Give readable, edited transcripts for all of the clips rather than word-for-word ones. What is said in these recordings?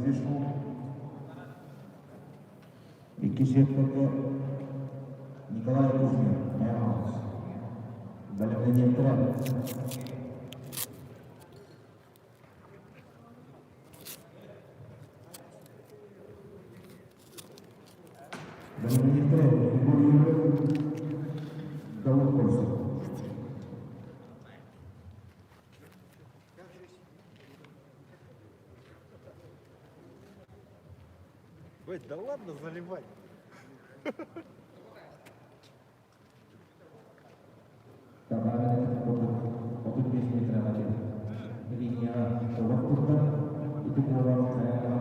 Дюшков. İkinci etmekte Nikolay Kuzmin, Mayamaz. Bölümden yettiren. Bölümden yettiren. Bu yolu Davut Korsa. Ой, да ладно заливать. Tabaran untuk bisnis terhadap dirinya waktu itu pulang saya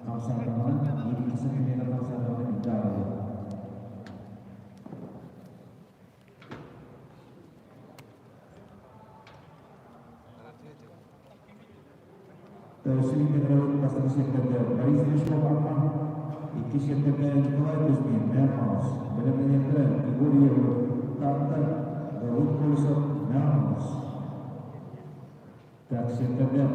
masa teman ini kisah kita masa teman kita. Terus ini kita pasal sekitar Paris National Park. Iki sekitar Nikolai Kuzmin, Mayamaz. Benar-benar keren. Ibu dia tante Davut Korsa, Mayamaz. Tak sekitar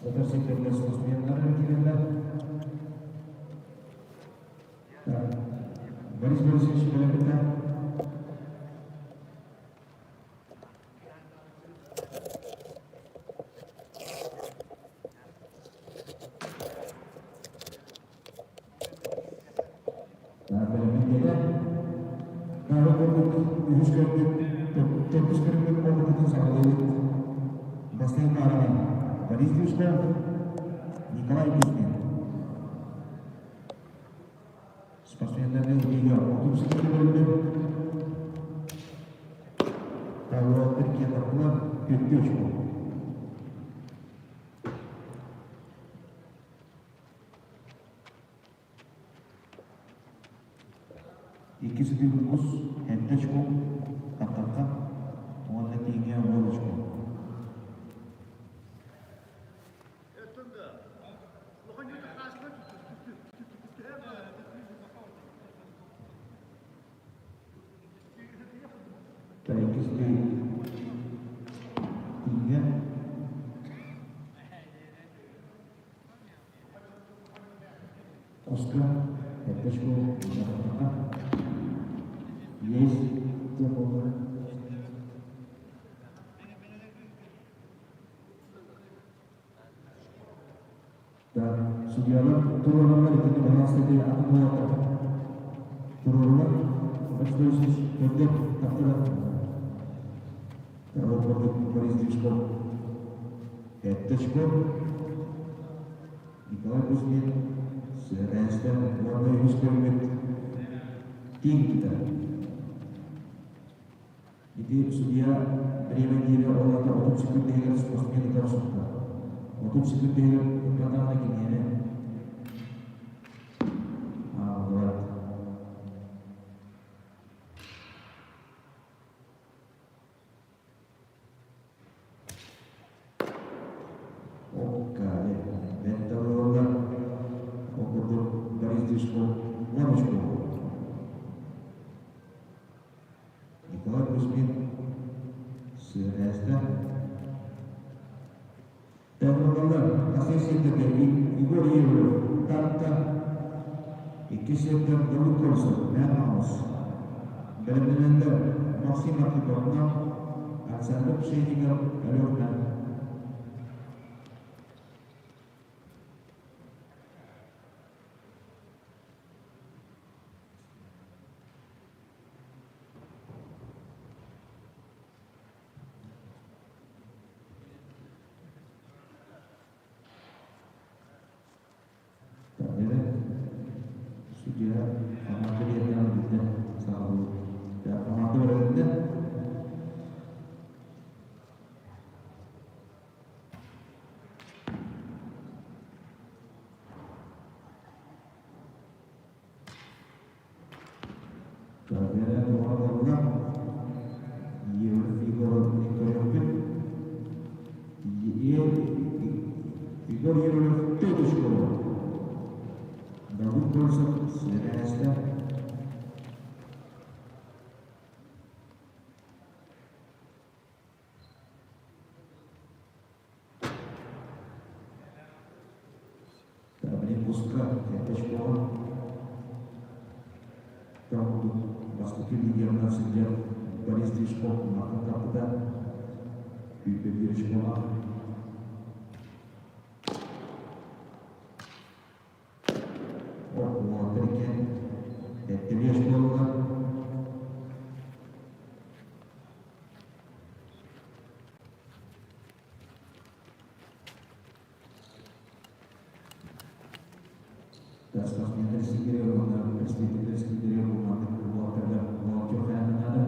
atau sekitar sosmed kita. Baris-baris yang sudah kita. Nikolay Kuzmin. Спортсмендердің лига 32 бөлімде Павлов Түркия тартылар 4 очко. İkisi bir dokuz, hem очко, Катарга, оңда теңге 10 очко. Oscar, Peteshko, Jakarta, Yes, Jehovah. Dan Sugiyalar turunlar itu bahasa dia aku buat turunlar eksklusif kerja takdirlah. Kalau produk Paris Disco, Peteshko, Nikolai Kuzmin. Sekarang warna instrumen tim kita. Jadi sudah terima diri orang atau untuk sekutih harus pasti kita suka. Untuk sekutih pertama lagi ni ada. Buat. Okay, bentar orang. Untuk Paris Disco, Monaco. Nikolai Kuzmin, Seresta. Dan orang masih sekitar Igor Yevro, Tanta, ikisinden Davut Korsa, Mayamaz. Benar-benar maksimal kita akan sehingga eloknya. Sudah amat dia yang kita selalu dan amat berada. Kemudian orang-orang ia figur ekonomi, ia figur yang terus berubah. Davut Korsa, Seresta. Kursa, Tepeş Boğan, Tamam, Basketbol Ligi'nden sınırca Boris Dishkov, Martin Kapı'da büyük bir giriş olan o muhabbetiken Tepeş Boğan'la das pastinya sendiri orang presiden sendiri orang keluar kerja mau coba ada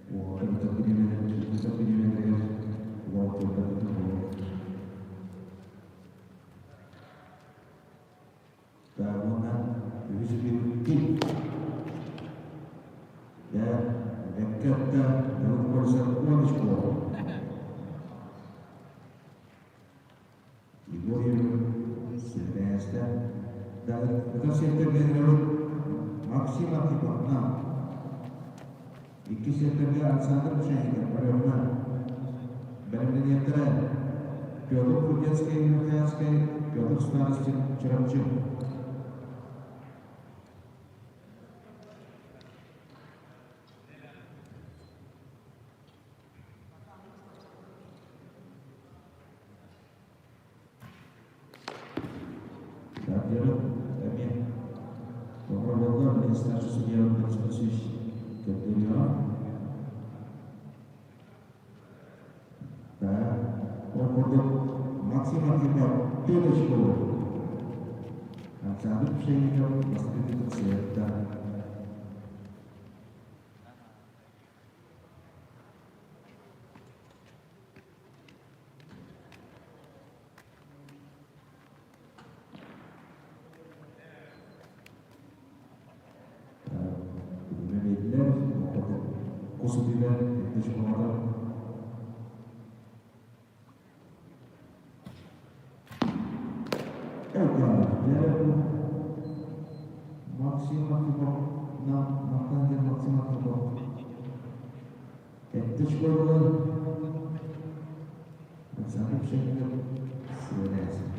wah kita punya mau coba itu bangunan lebih dan dekat dalam proses uang sekolah dan kita siapkan dengan maksimal kita iki siapkan sangat bersyukur pada orang benar-benar yang terakhir Piotr Kurdianski Piotr Starostin Старший судья Конституции Категория. Да, он будет максимум типа пяточку. А сами пшеников воспитывают цвета. Khususnya di sekolah maksimal kita makan dan maksimal kita di sekolah sampai sehingga selesai.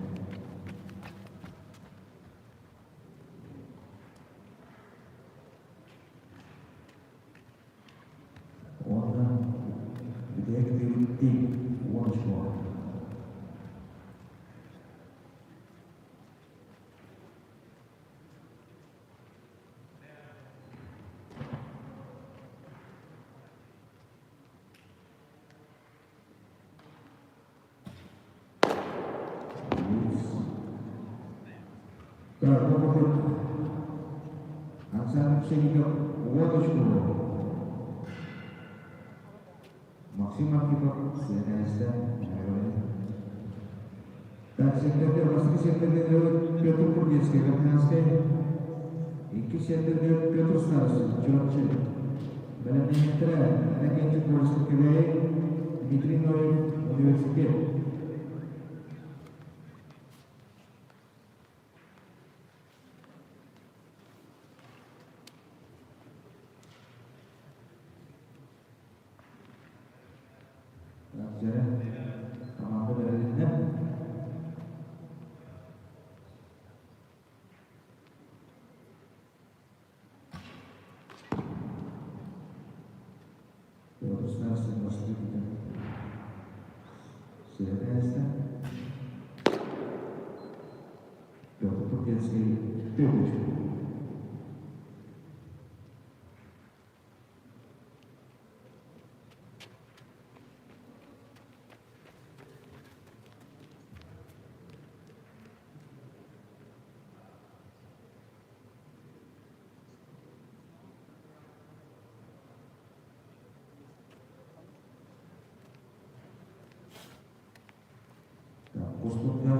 Sehingga wadah maksimal kita selesai dan sebenarnya masih sebenarnya Piotr Kurdianski iki sebenarnya Piotr Starostin benar benar ada yang kursus kedua Dmitry Noy Universitet. Khususnya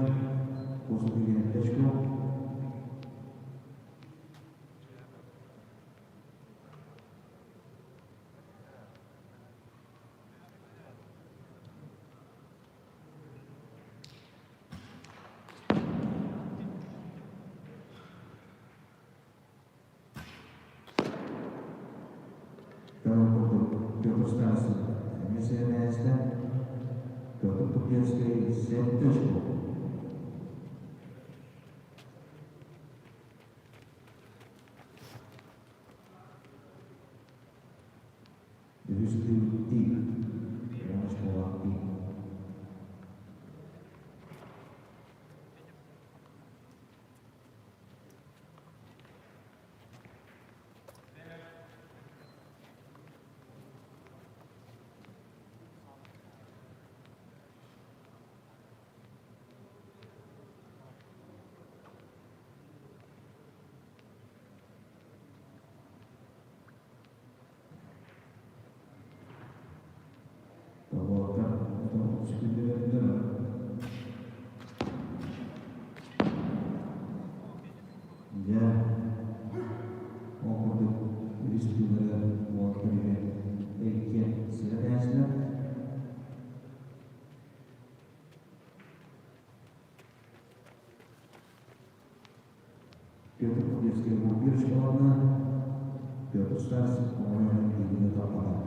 Teshko Piotr Starostin, misalnya Piotr Kurdianski, Петр Кудевский Губерч Павловна, Петр Старцев, по-моему, Ирина Топана.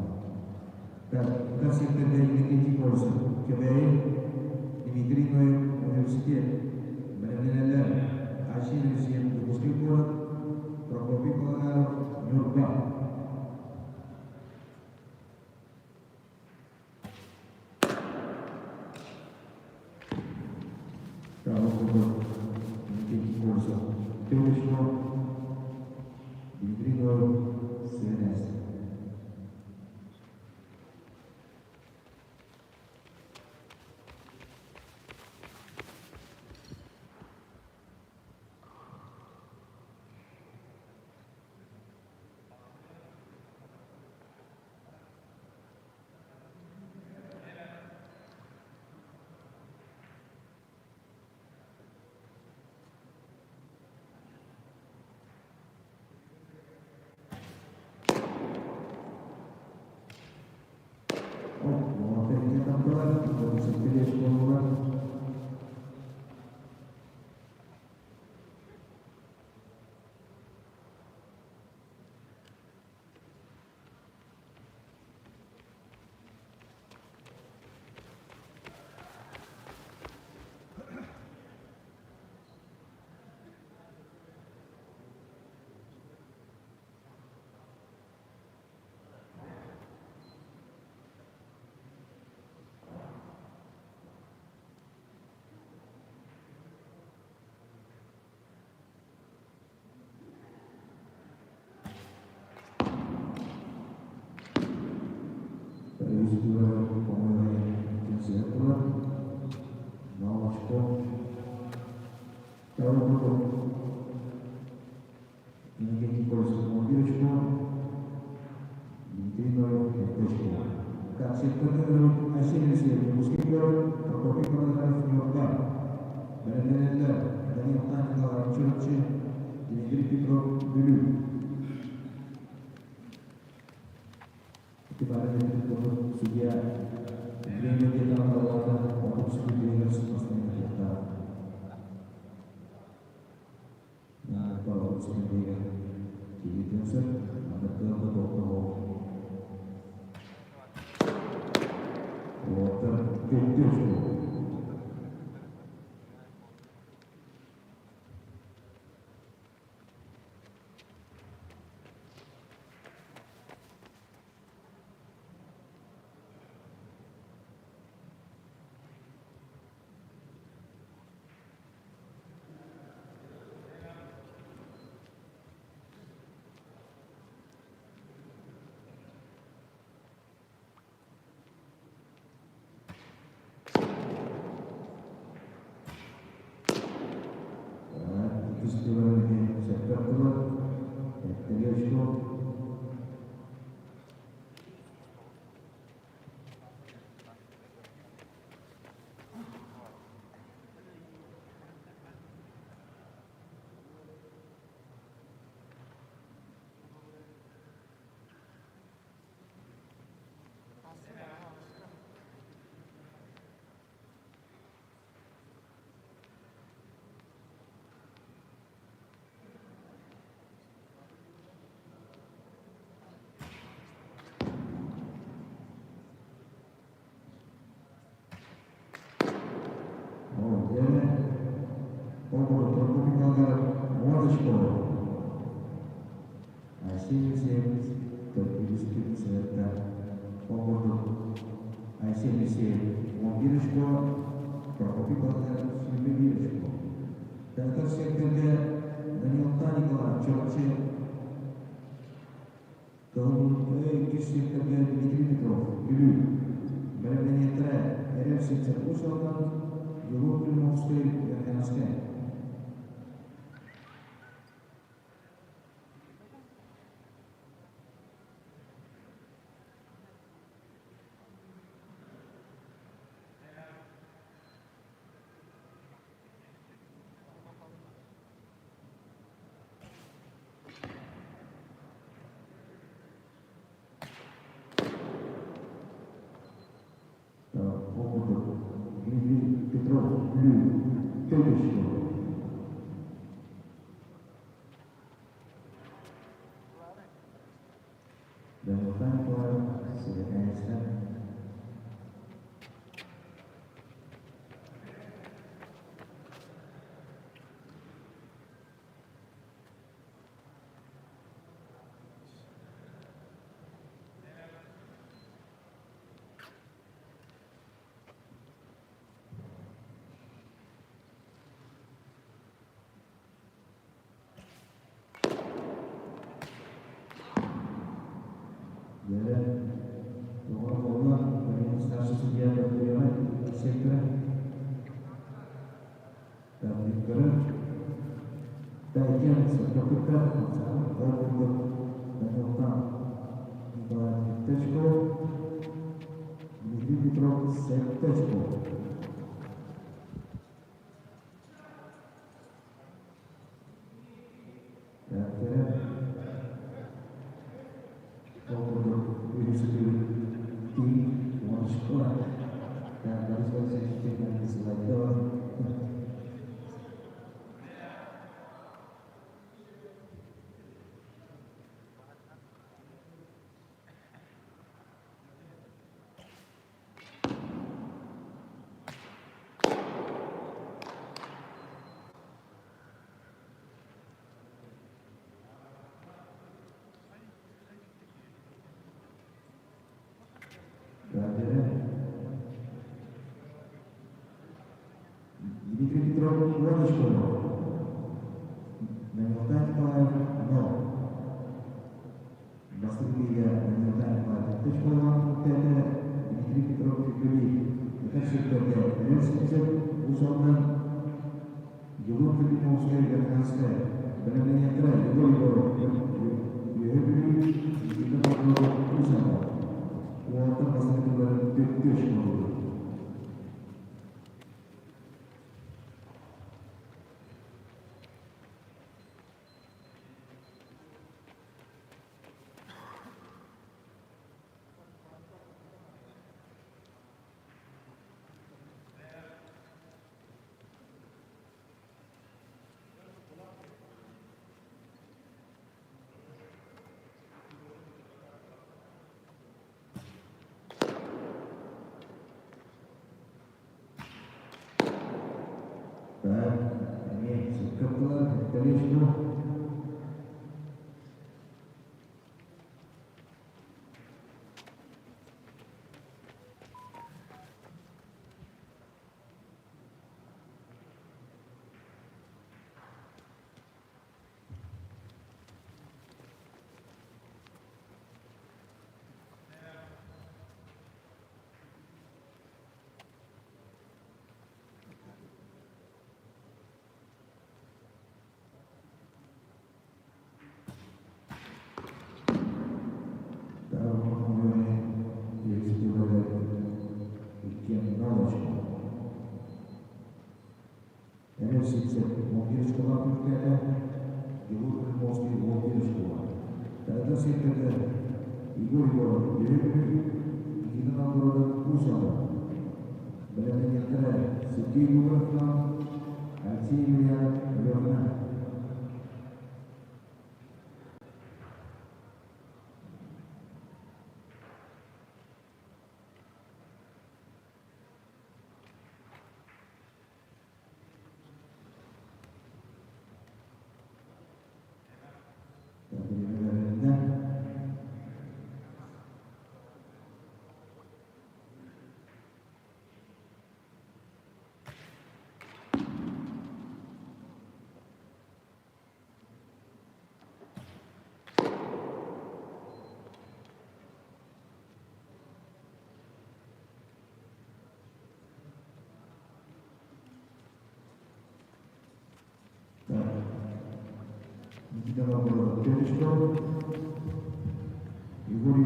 Так, у нас есть тогда Евгений Корсов, КВИ, Дмитрий Ноев, университет, Бленелер, Ачин Висен, Дубовский город, Прокопий Павлов, Нюрба. Евгений Корсов, Тёмичко, Дмитрий Ноев, СНС. Materi tampilan dari sekitar sekolah. Istilah pemain Cincinnati, Nawashko, Taruh Евгений Корсов, Мобилочко, Дмитрий Ноев, Картошко. Как секретарь Асенисия, Дубовский город, Прокопий Павлов, Нюрба, Бленелер, Данил Танкова, Чурчи, Дмитрий Петров, Бюлю. Kemarin itu sudah beliau kita melakukan untuk studi semestinya kita. Nah, kalau studi di Indonesia ada beberapa water filter. Istilah sektor turun, televisi. Дмитрий Петров, Бюлю, Берлине 3, РФ-70 Усовна, Его Приморской, Верхенская. Петров, Лю, Тёточка. Дайкин сертификат Данилхан Николай Течко, Дмитрий Петров Сектечко. Дмитрий Петров Владышков. Данилхан Николаев Но. Бастыгига Данилхан Николаев Течкова Дмитрий Петров Юрий. Екатеринбург'da Ленский'de bu sondan yılın Filipinskaya Granada'da Beneventura Yugoslavya Yönetiminin yılın Avrupa Uzmanı bu orta basınları döküş oldu. Dan ini cukuplah terlihat. Enerjisi mobil sekolah Türkiye'de yılın Moskova mobil sekolah. Dağda sektörde Igor Yevgeny İnanılmaz uzadı. Belediyelere Sıkı Gubernatör Alsiya Yorna. Kita ngobrol Tečko, Igor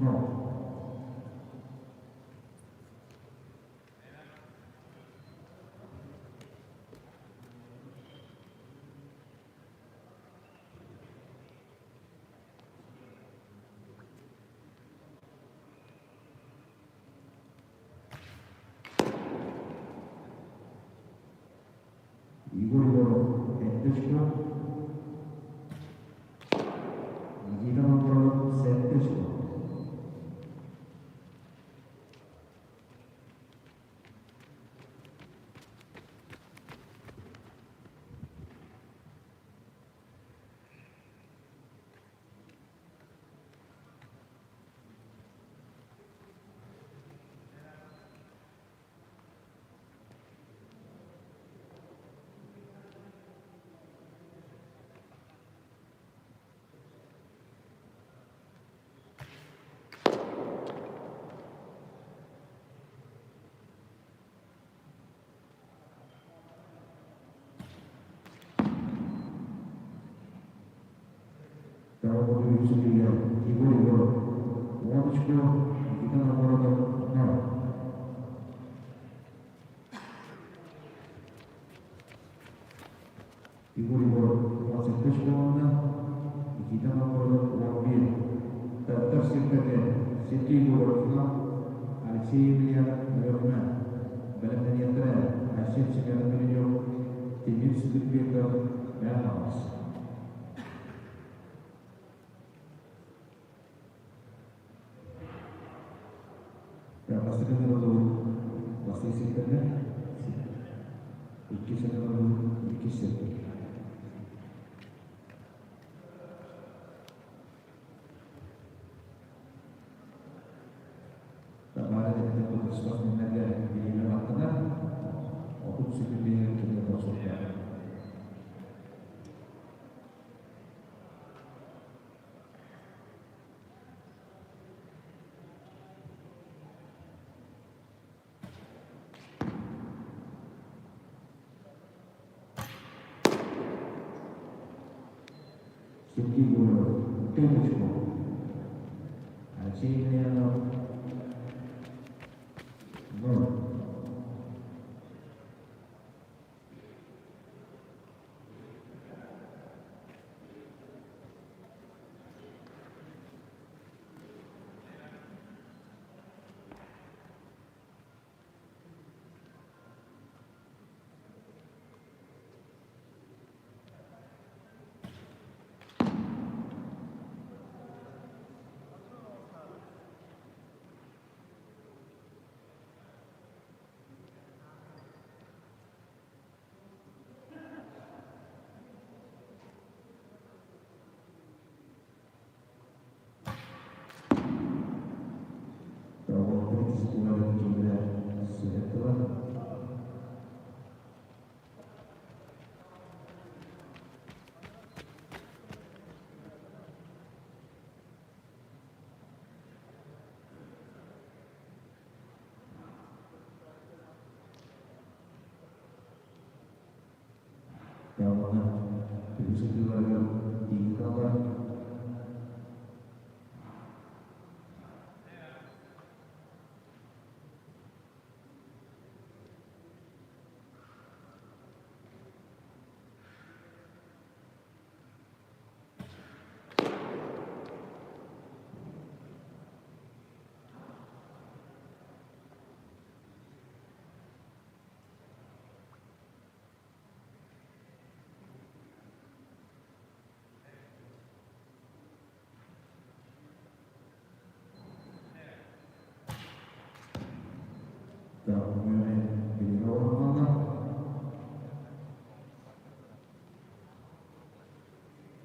No. Igor Tečko. Kita ngobrol Tečko. Motor Superior, Igor Igor, Wonchko, Nikita Navarro, no. Igor Igor, Wonchko, Nikita Navarro, Wambir, Tatar Sirkate, Siti Igor, Alexei Ilya, Verman, Belamaniatra, Hashem Sekarabinyo, Timur Superior, Melhouse. Pastikan kalau pasti sebenarnya 21 Tamara dari Puskesmas Naga di Jawa Tengah untuk sebenarnya kita masukkan. Siti Guru, Temuco, Aceh Yang bisa dilakukan di kawan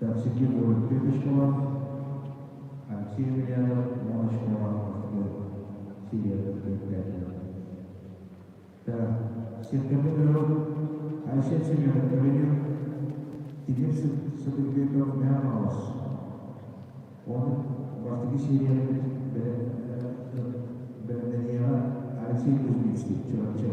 dan segi berbagai sekolah, hasilnya mau sekolah siap berkaitan. Dan setiap menurut hasil sejarah terbentuk tidak seperti itu harus. Orang pasti siap berdunia hasil mesti cuaca.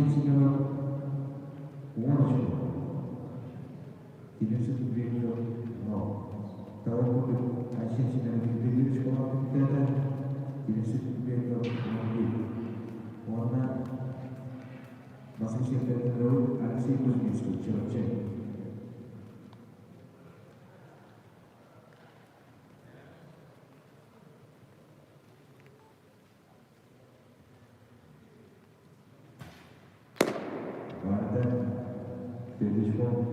signor Uomo, tidak seperti itu. No, tahu pun Aisyah sinar video sekolah kita tidak seperti itu. Warna masih siapa tahu Aisyah itu misal cerita. Warna video sekolah.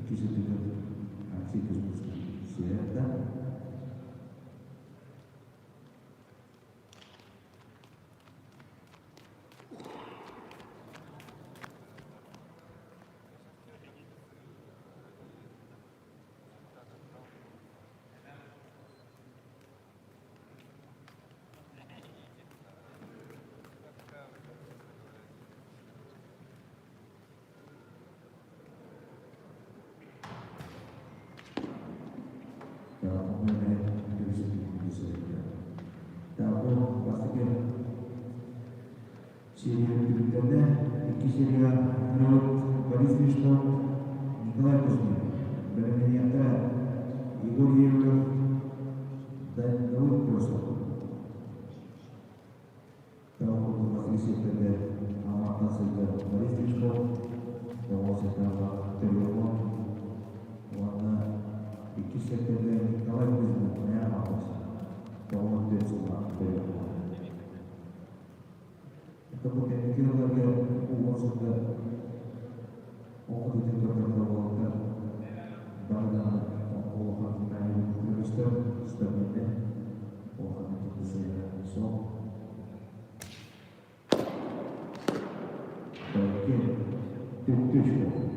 Kisah juga aksi tersebut siapa? Kalau mengenai diri sendiri, tahu pastikan Syria Britania, Syria North, Paris Misno, Nikolai Kuzmin, Bereniatra, Igor Yevlov, dan Daud Krosov. Tahu pasti siapa Amata saja Paris Misno, tahu siapa Terlomon, warna Kisah tentang Nikolai Kuzmin yang apa? Tahu dia semua Terlomon. Kemudian kita lihat uang sudah itu terlalu banyak orang yang Kristen sebenarnya orang itu saya so bagian tujuh.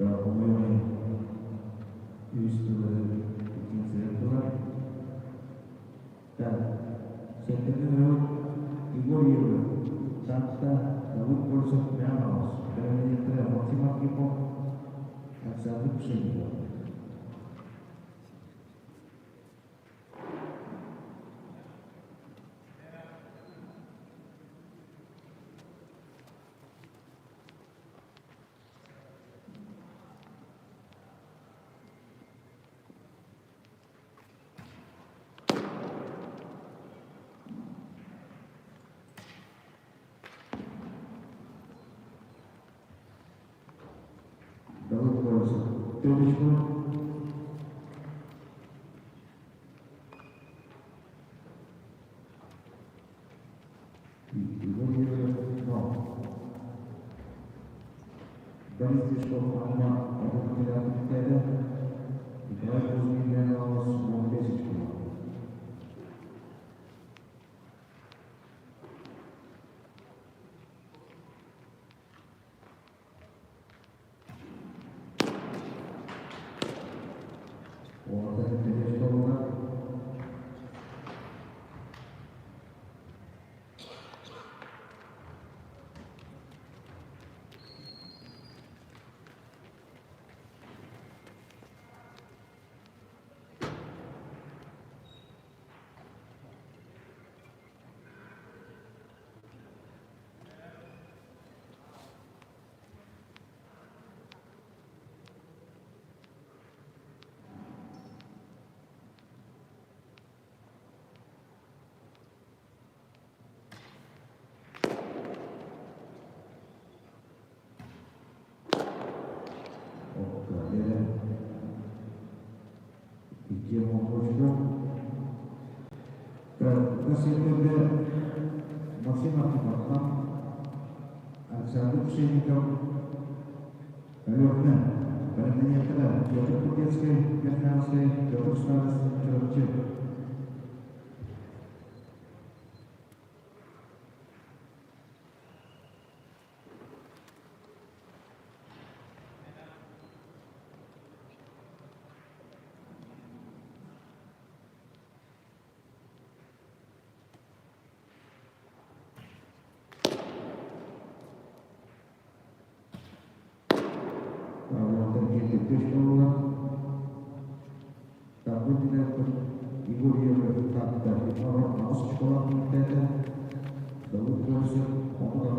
Pemain Yusuf dan Sentinel Igor Yevlov, Santa Daud Krosov Meanos, Bereniatra Maximal Kipov, dan Sabit Senior. Daud Krosov, Terusmu, Igor Yevlov, no. Boris Tishkov, Amma, Orang Tidak Tidak, Николай Кузьмин Михайлович, 10 очков. Orta Tepeli Çukur'da Okkaleri 2 очков. Кассеттерде Максим Архипов, Александр Пшенников, Лёвна, Валентина Петр Купецкий, 15, Петр Старост, Черчик. Tahun dilakukan Ibu dia bertetap dari orang masuk sekolah pendidikan lalu kursus komputer.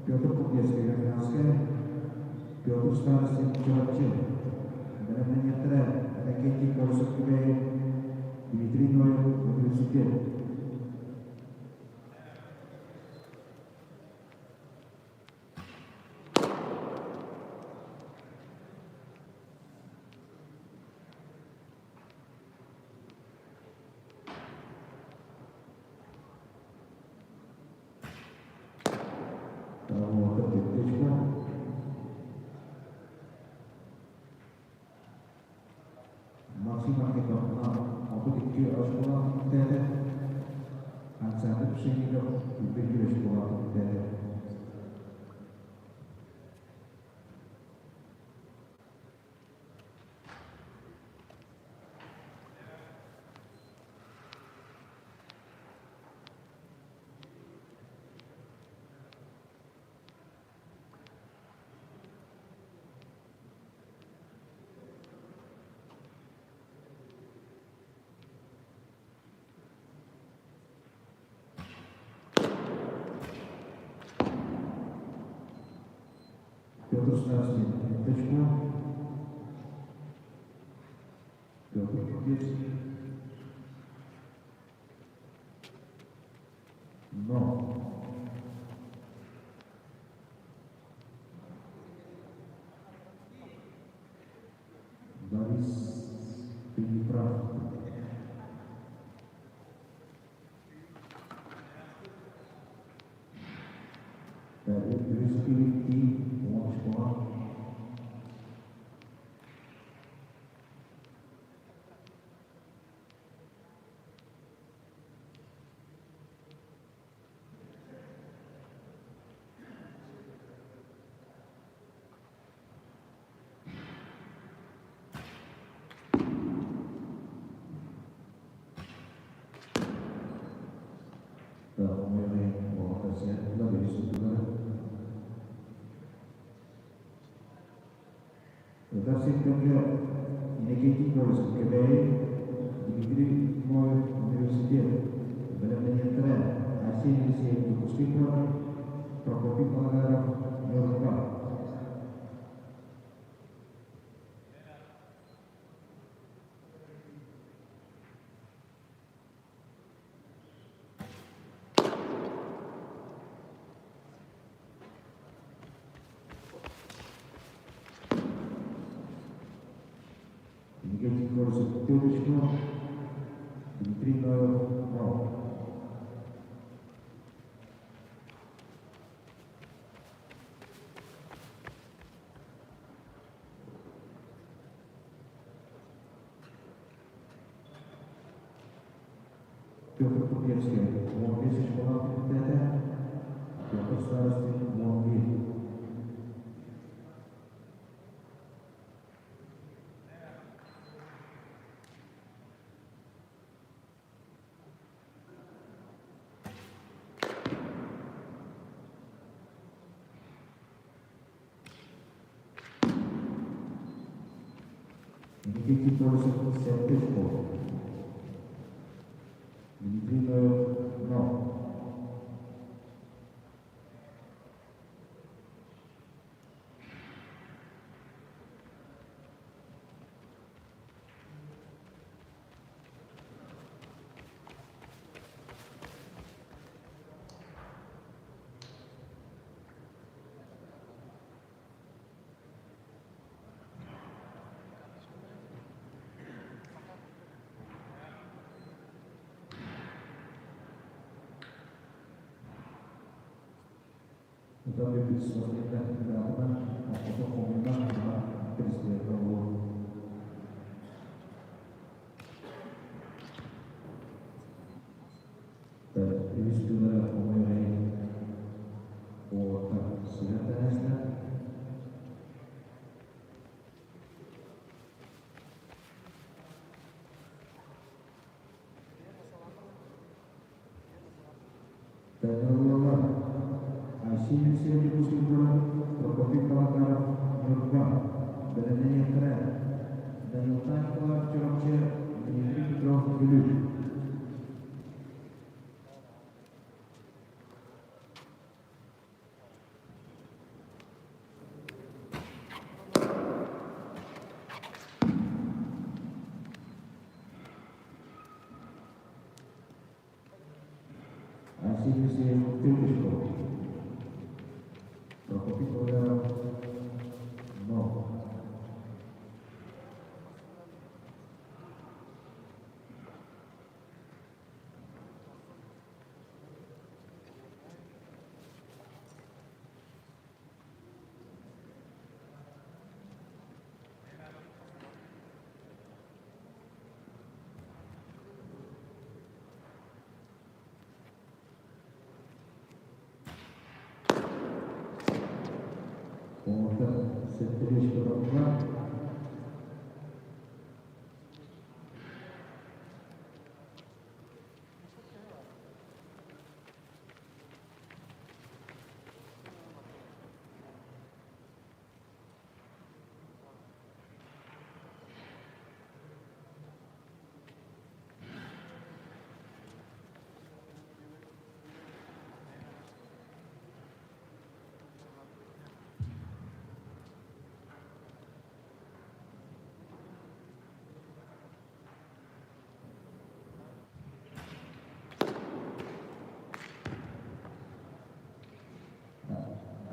Петр Купецкий, 15, Петр Старост, Черчик. Валентина Ракетти, Корсаков, Дмитрий Ноев, 35. Maksimal kita untuk dikir sekolah kita Alexander Pshenikovich dikir sekolah kita Петр Старост, точку, Петр Купецкий, но Борис, ты не прав. Удар сектора Иннокентий Колесов, КБ, Дмитрий Мой, университет, Белемнение Трен, Арсений Алексеев, выпускник, Прокопий Палагаров, Нью-Йорк. Иннокентий Колесов, пяточку, Дмитрий Ноев, ноль. Петр Купецкий, вон весит школа комитета, Петр Старостин, вон вид. Иннокентий Колесов, сеточку. Дмитрий Ноев, ноль. Udah bisa kita berapa atau komentar apa peristiwa tersebut. Peristiwa komentar kota Surakarta. Арсений Алексеев, выпускник, Прокопий Палагаров, Нью-Йорк. Белемнение Трен, Данил Танькова, Чорче, Дмитрий Петров, Гулюк. Арсений Алексеев, Тюркишко. Прокопий Палагаров, ноль. Комната сеточка ровна.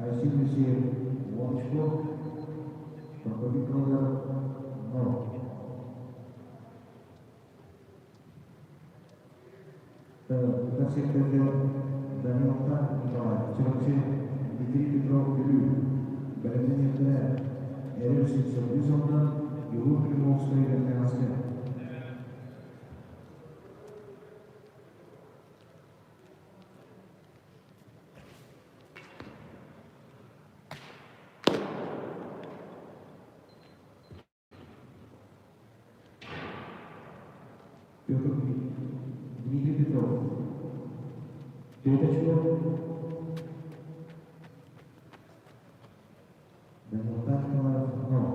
Арсений Алексеев, Лончко, Прокопий Палагаров, ноль. Удар сектора Данил Танькова, Чорче, Дмитрий Петров, Гулюк. Белемнение Трен, Эрел Симсовизовна, Юлу Примовская, Верхянская. Петр Дмитрий Петров. Пяточку. Данил Танькова, ноль.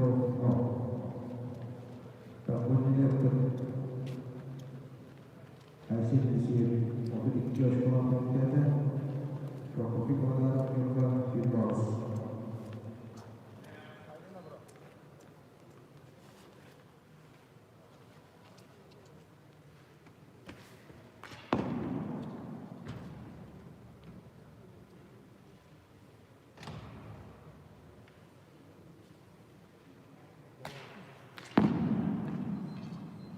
out. Tahminler hasil isi mobil ikios penonton teater properti pengelola juga Firdaus.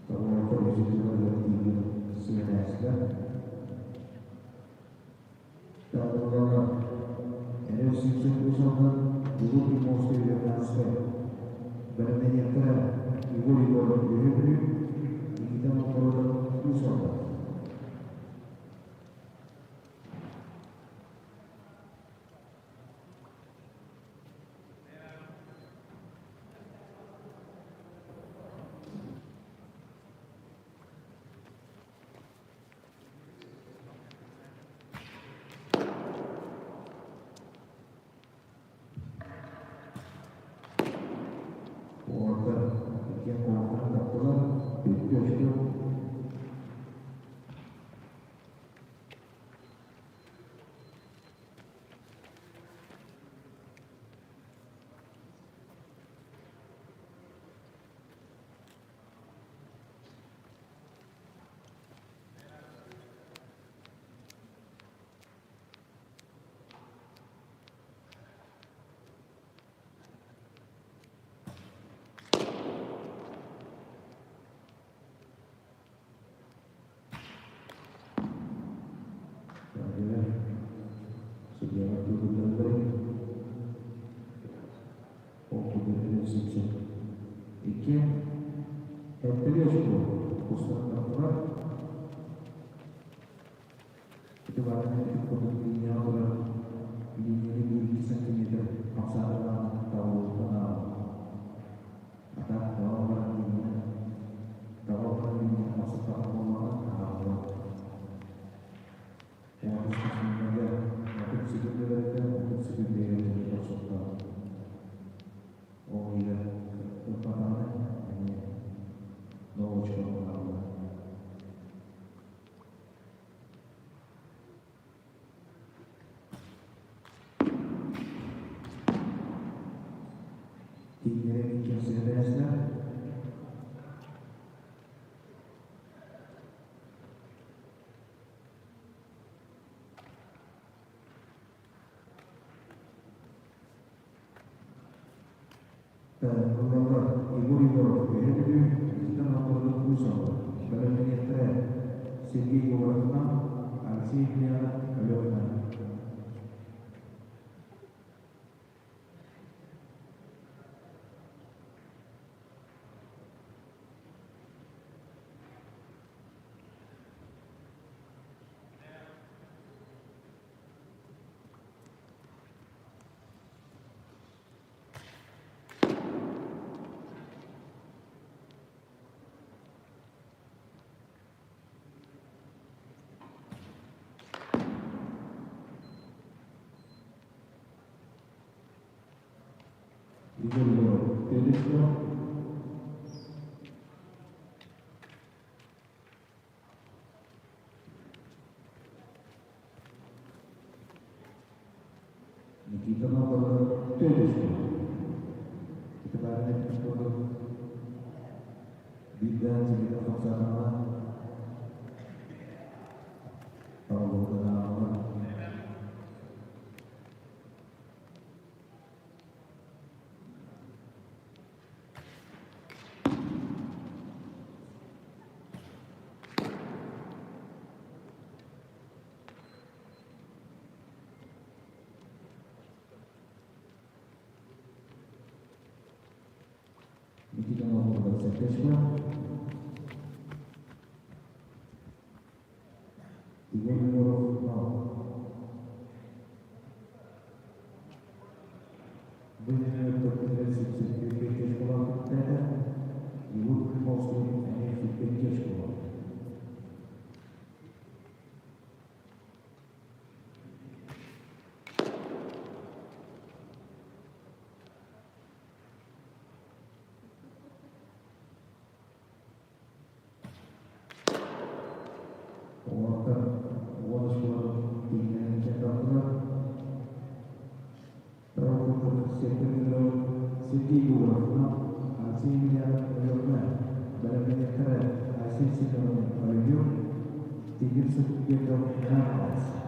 Kalau polisi juga ada tiga semester. Kalau NFC Sumber dulu di Mosul yang transfer, berbeda kira ibu di bawah diri kita memperoleh usaha. Orada yang orang tak pernah itu. Sejarah turun dan baik. Kemudian section. Ikan anterior semua pusat tempat itu barangnya itu produknya orang ini sentimeter masalah tahu kenal atau orang ini tahu orang ini masuk ke orang tahu yang harus disengaja untuk sebenarnya untuk sebenarnya masuk ke oh iya pertama ini knowledge of Allah. Tinggal yang sedasnya Mengelola ibu-ibu behavior kita memperlukan usaha dalam menyertai segi kewarna aksinya keluarga. Ibu-ibu teleskop kita memperlukan teleskop kita banyak untuk bidang sekitar pasaran kalau kenal kita memperlukan teleskop ibu-ibu benar berkaitan dengan sekolah kita ibu mostly ini fikir sekolah Secretary City Governor Alcimia Leona Balamanekara Assistant Review Ticket Certificate of Finance.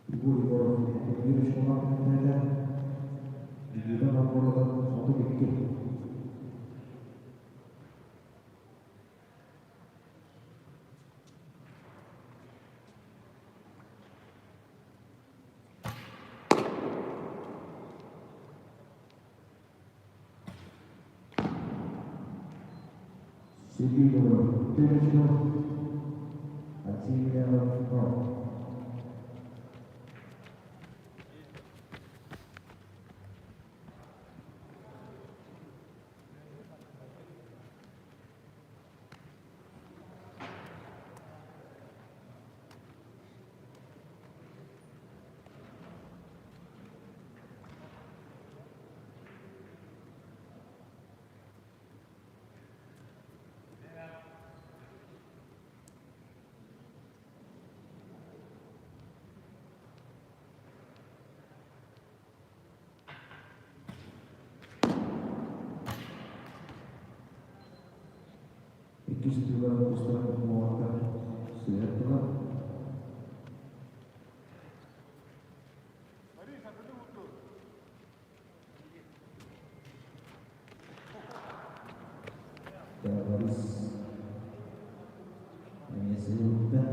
Ibu di sekolah kita di bidang laporan satu bikin. Siti Gubernur Timur Aceh Lampung. Ikis juga pustakaan penguatan sejahtera. Dan baris hanya sejuta.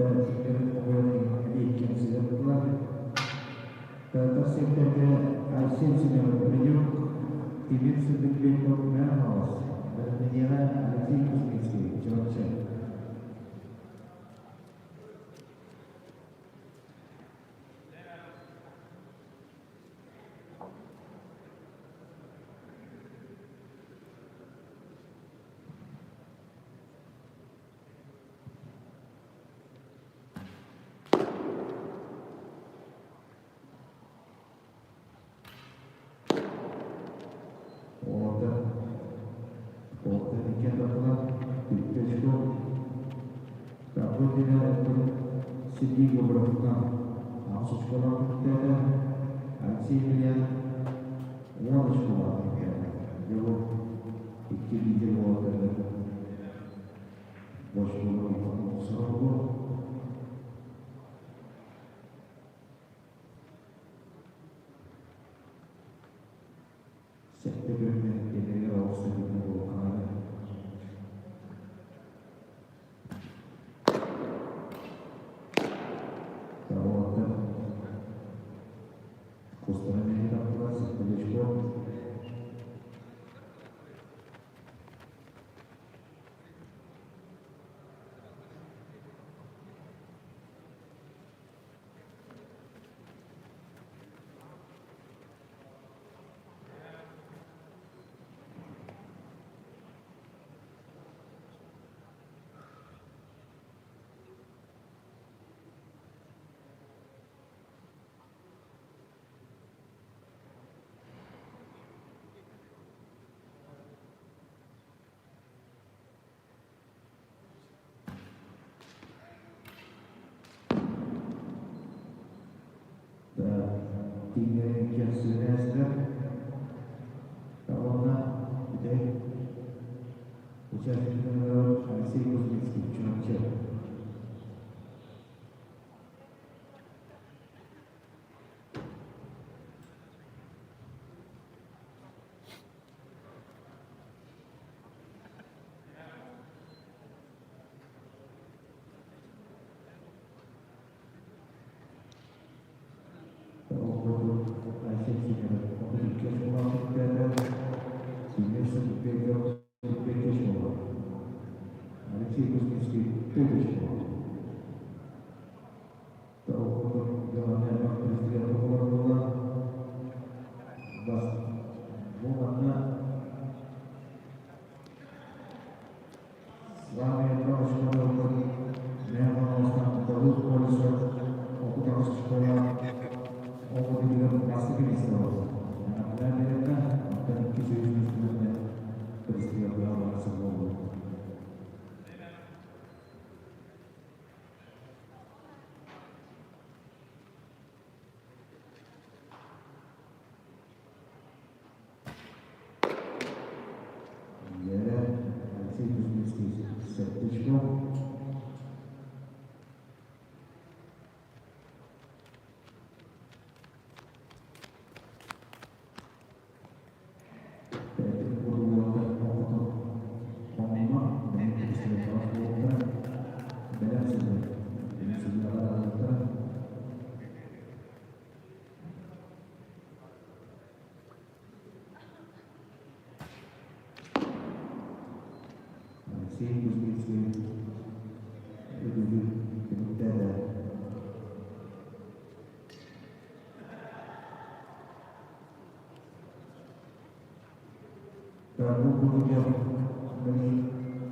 Dan yang sudah telah tersektor Asin Sinema Penunjuk Timit Sedikit Merhaus dan penyiaran Alexi Kusminski Georgia. Siti Gubernur langsung sekolah kita Alcimia Leona sekolah kita jauh ikut di Jawa dan bos sekolah Sarawak. September ini harus dilakukan. Tinggal yang sudah kawan kita ucapkan dengan hasil kosmetik cuaca. Сергеев третья школа. Алексей Кузьминский третья школа. Второго главная президента города вас Вована. С вами Павел Школа, Механовская, Давуд Колесов, Окутанская школа, Окутанская Мастер Министров. Например, это кисейшие президент главного собора. Алексей Кузьминский сердечко. Алексей Кузьминский Prabu kemudian dari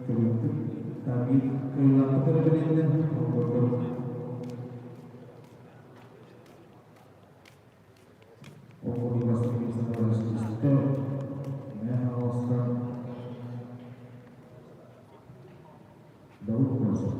keluarga kami kehilangan perbedaan komunitas ini sangat sistem menghapuskan Daud Kolesov.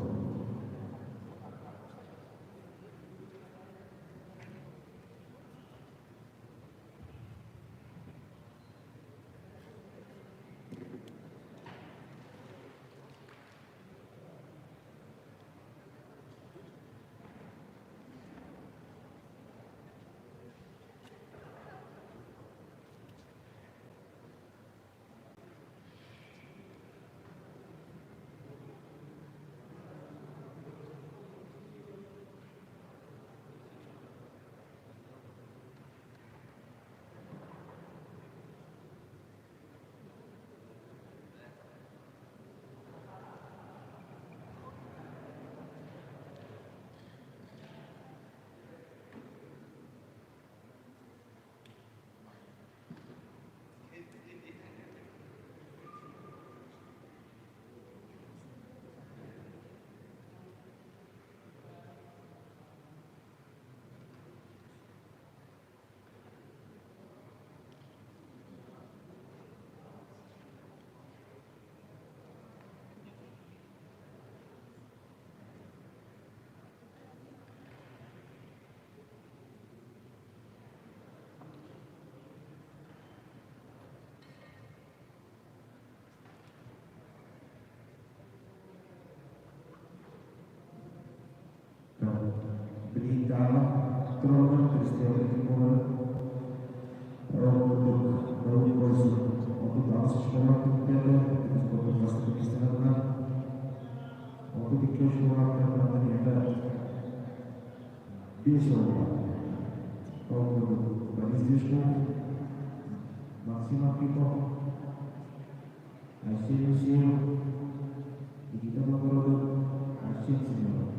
Berita Trono Kristian Timur untuk Daud Kolesov untuk atas sekolah kemudian untuk kelas Kristen untuk di sekolah dan ternyata di sekolah untuk Barisdisku maksimal kita Asin kita mengurangi Asin semua.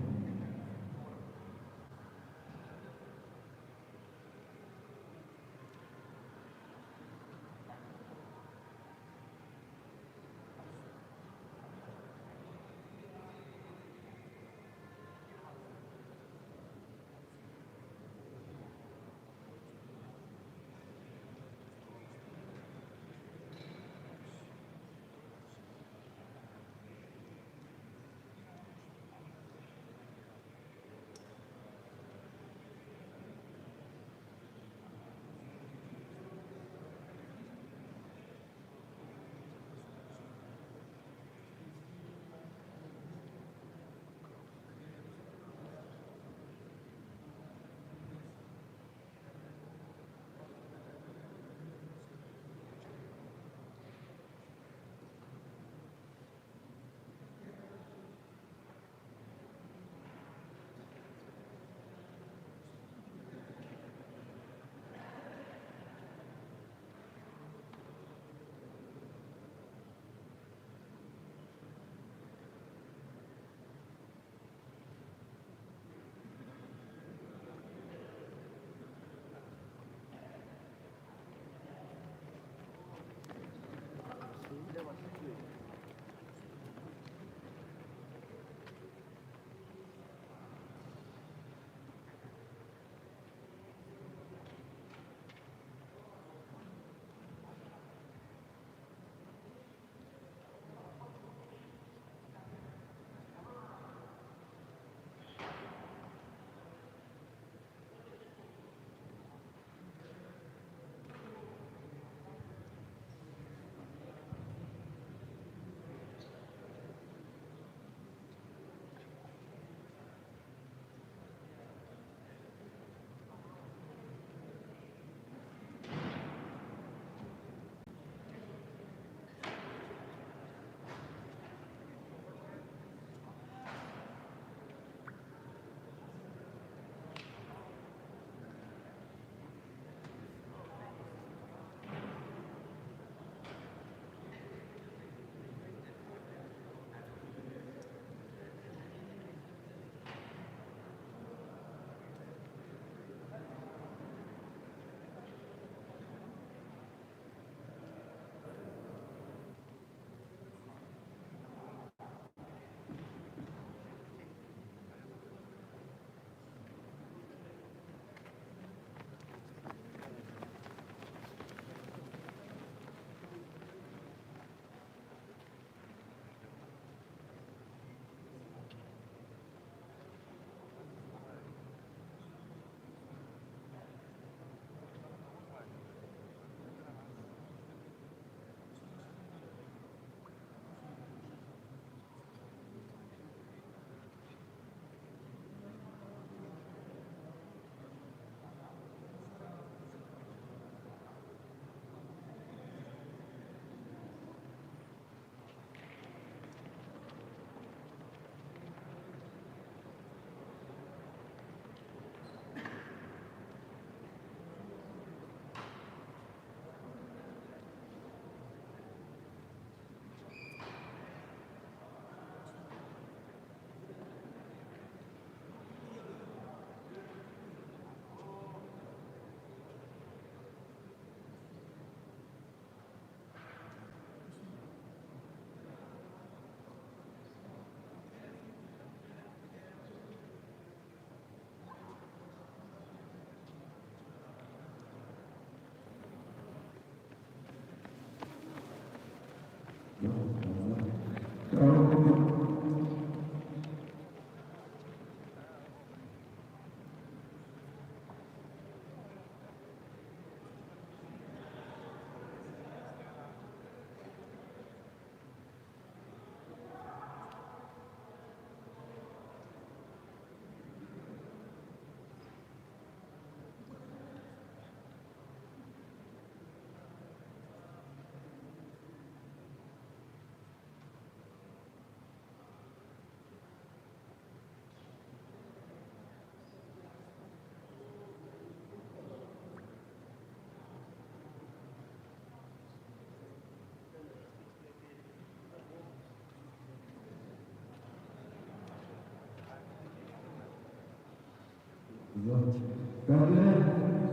Kemudian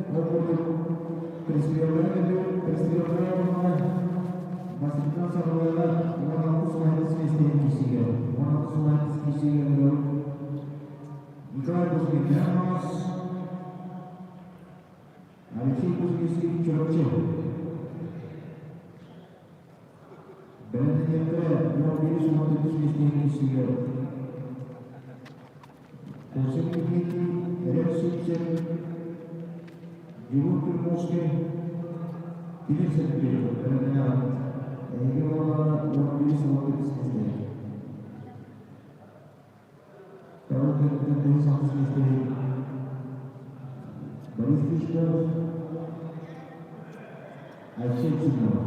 untuk peristiwa masih kita saudara orang semua semestinya kisiga orang semua kisiga dulu jika harus dijamas harus kisi cocok dan yang kedua mobil semua semestinya kisiga konsep ini resipsi jumlah muske tidak sedikit karena ini orang mobil semua semestinya kalau kita dari satu semestinya baris kita asyik semua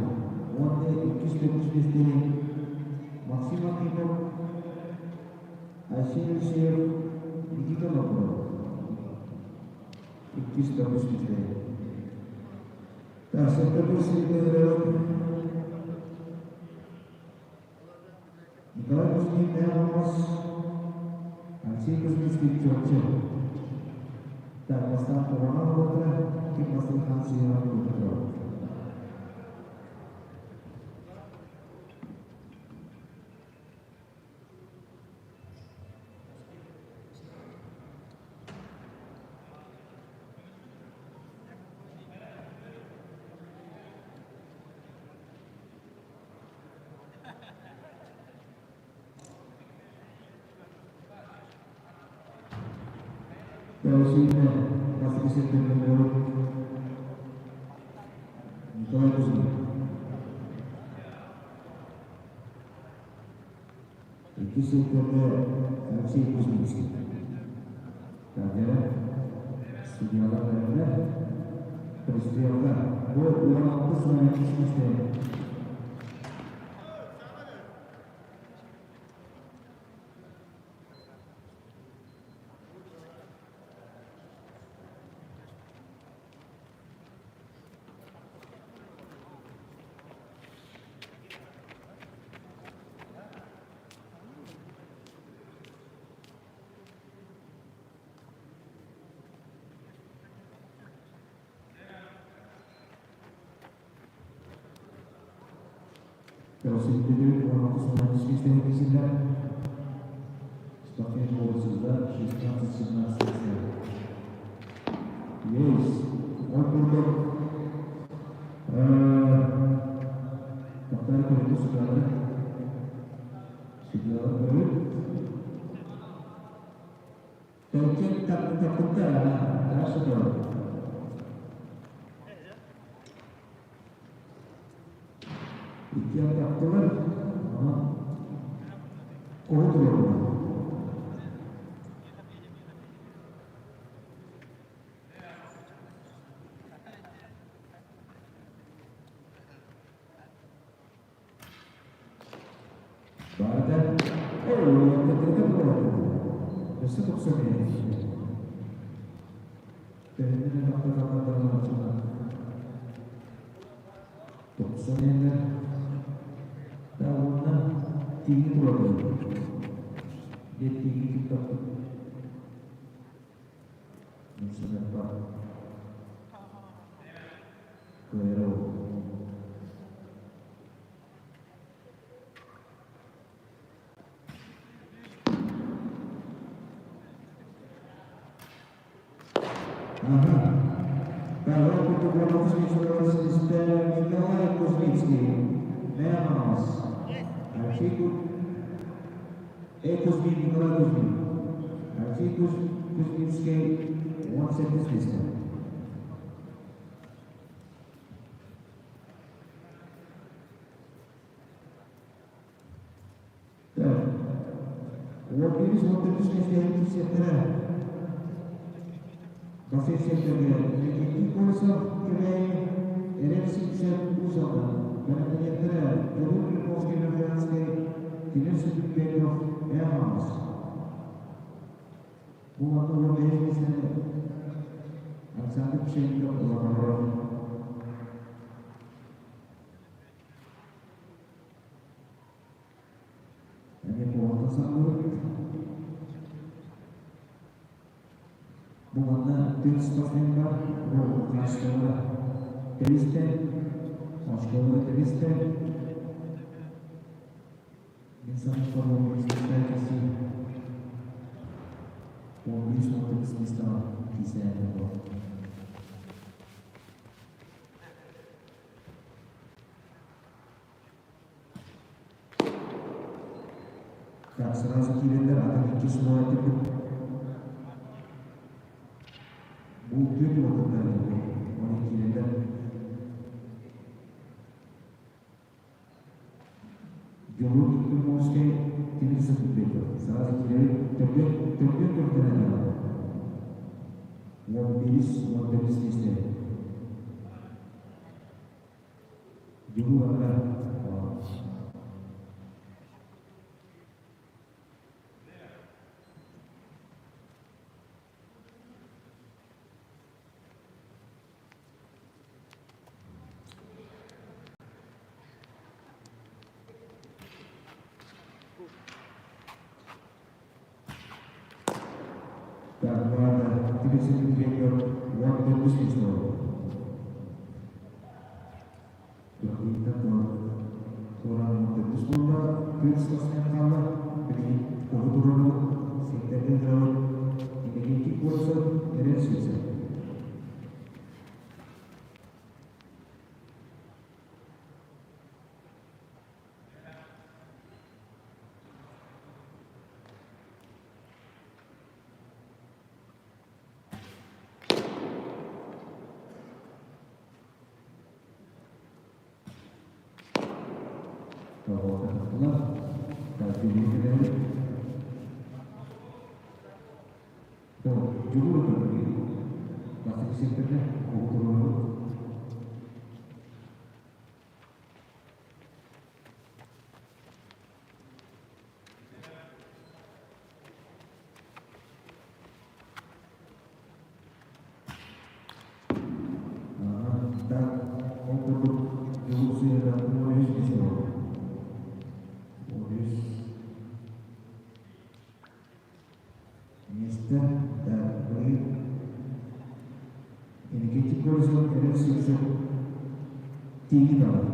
wanita ikis semestinya maksimal itu asyik siap kita lapor ikis semestinya seperti sekitar kalau muslim terus así que es que cocok tak pasang orang orang kita masih hasil betul. Terus ini masih bisa terbentuk kalau itu sebenarnya masih bisnis karena segala karena peristiwa orang itu semuanya bisnis Terus itu orang semua sistem disini seperti yang sudah sistem yes untuk apa itu sudah baru tercipta tak sudah yang faktor kontrol badan yang ketika tersebut sendiri dan ini faktor-faktor macam sebenarnya tahunnya tinggi pulau dia tinggi kita misalnya pak Guero kalau untuk orang sistem Nikolai Kuzminski Neamas Archicus Kuzmin Nikolai Kuzmin Archicus Kuzminski one sentence system what is what the business is masih sebenarnya ini kurang kira ereksi usaha dan ternyata turun pos generasi tidak sedikit emas buat orang ini misalnya sangat singkat orang ini buat tersebut Bulanna Türkistasında bu karşılığında Triste, başkaları Triste, insanın formu herkesi o bir sonraki kısmında kiseye yapıyor. Dan sırası kilinden akan iki semua itu bu kötü okullar itu oleh kilinden jauh itu mesti tidak seperti itu. Sırası kilinden terbiak terkenal. One piece mistake. Jauh adalah dan tidak seperti one piece mistake. Kita orang terus mula Kristusnya kalah beri kebetulan sintetin jauh ini kita kuasa resesi. Kalau katakanlah tapi ini juga berbeda. Pasti kesimpulannya kebetulan dan untuk Rusia dan Indonesia di sini. Mister dan beri ini kita kurang energi tinggi banget.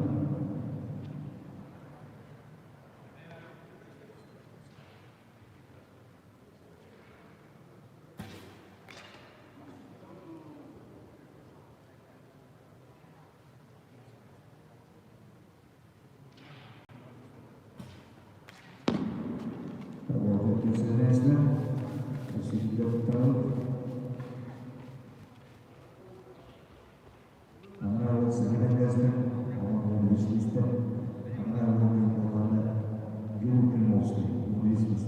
Kalau kita selesai sudah tahu mana sekarang dasar orang bisnis mana orang jual mostly bisnis.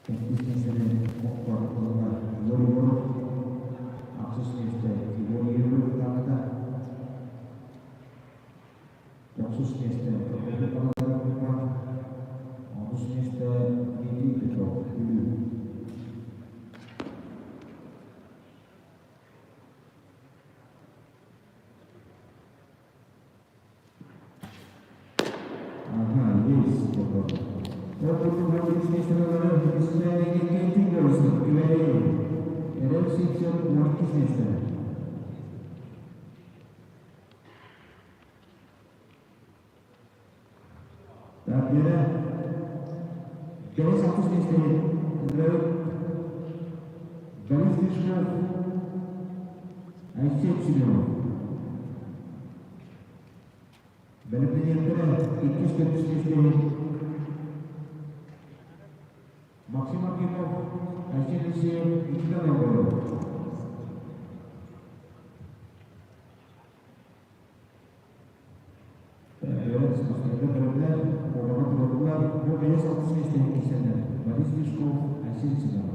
Bisnis ini orang baru akses bisnis ibu kata Khusus neste, kalau kita rumah, khusus neste ini kita dulu. Yes, betul. Kalau kita bisnis terlalu bisnis ini kencing terus, kita ada section one bisnis. Dia jadi satu sistem, lalu dari sistem ICT dari penyelenggara itu sistem maksimal kita ICT kita level. Bu beyaz altı sistemi insanlar. Valiz bir şov, aşırı çıkar.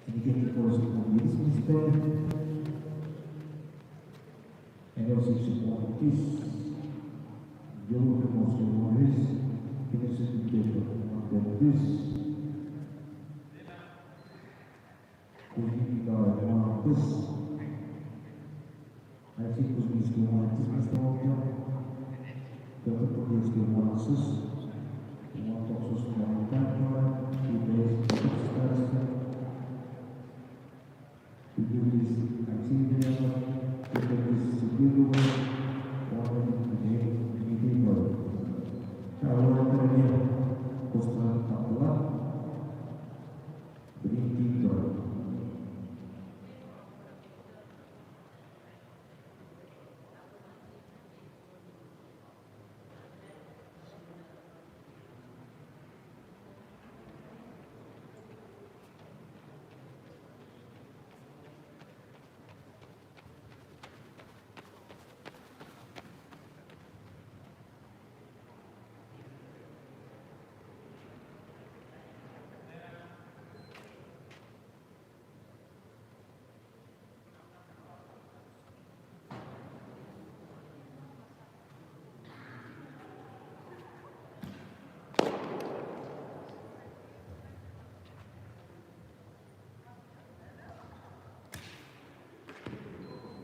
Ini kita energy support is jauh demonstratif kita sedikit mengenai kita mengenai Así pues mis clientes me están viendo, yo te puedo decir balances, como todos los comentarios, y ves que estás y tú dices, así de nada, que te dices, si tú lo ves, ahora me digo, ahora también, pues para hablar, brinquito.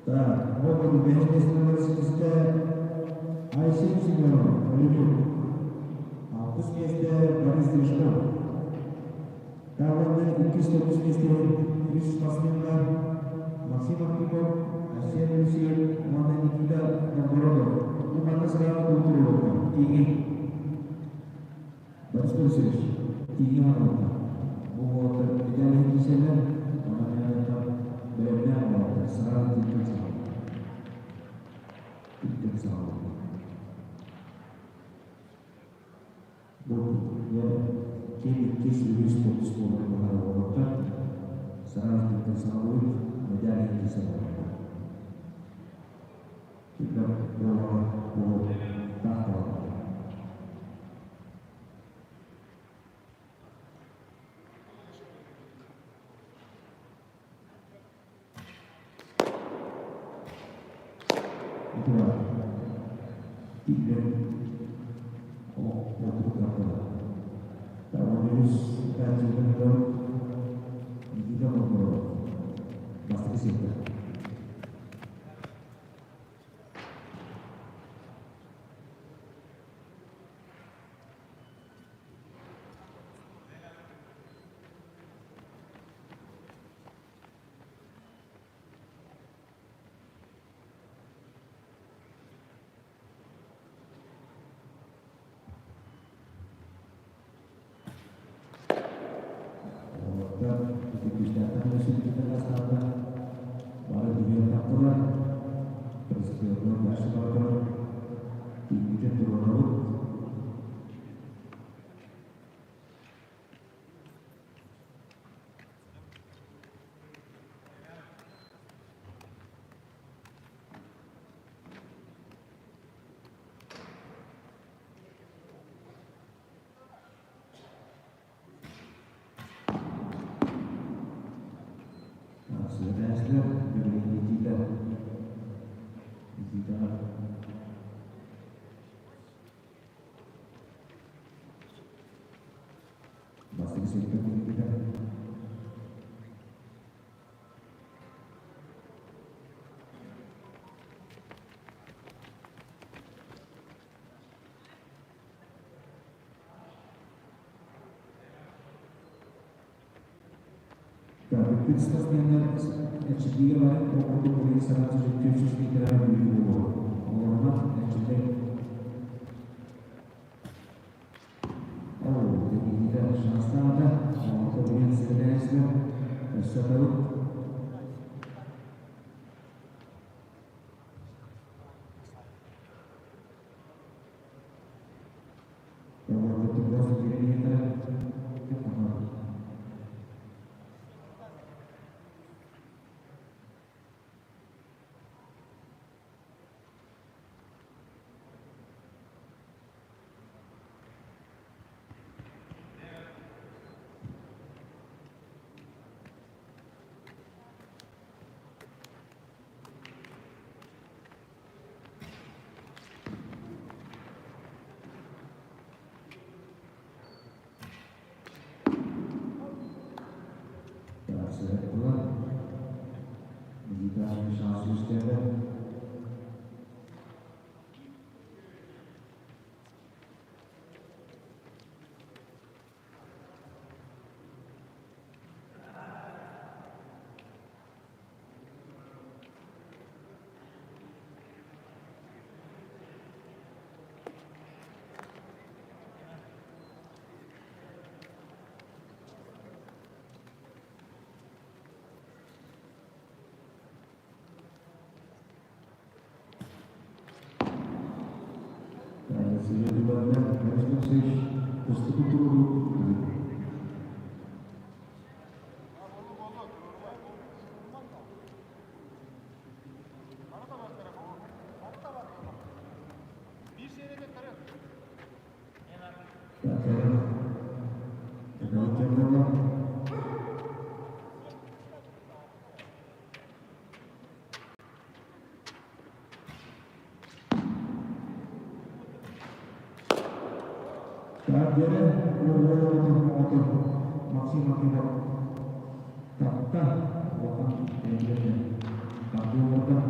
Tá, vamos ver esse número se aí sim, senhor, а пусть вместе Борис Дежков. Давайте укисло пусть вместе Рис Масленко, Максим Архипов, Асен Люсиев, Мана Никита Новгородов. Умана сразу культуру. Тиги. Борис Борисович, Тиги Мана. Вот, идеальный дизайнер, она меня там berbeda, selalu tidak salah. Ya, kini lebih sekolah orang selalu tidak salah menjadi kesalahan. Kita bawa takwa. Itulah tidak untuk apa? Kalau virus kita juga kita mau pasti siapa? Sudah dari digital masih sedikit kita Представление HDL untuk pemeriksaan khusus di dalam video mohon HDL. Oh, jadi kita swasta untuk pemeriksaan tersebut. Yang bertugas di kita sistemde. Sejak dibangun management stage terstruktur Kemudian motor maksimal kita tak waktu kemudian tapi motor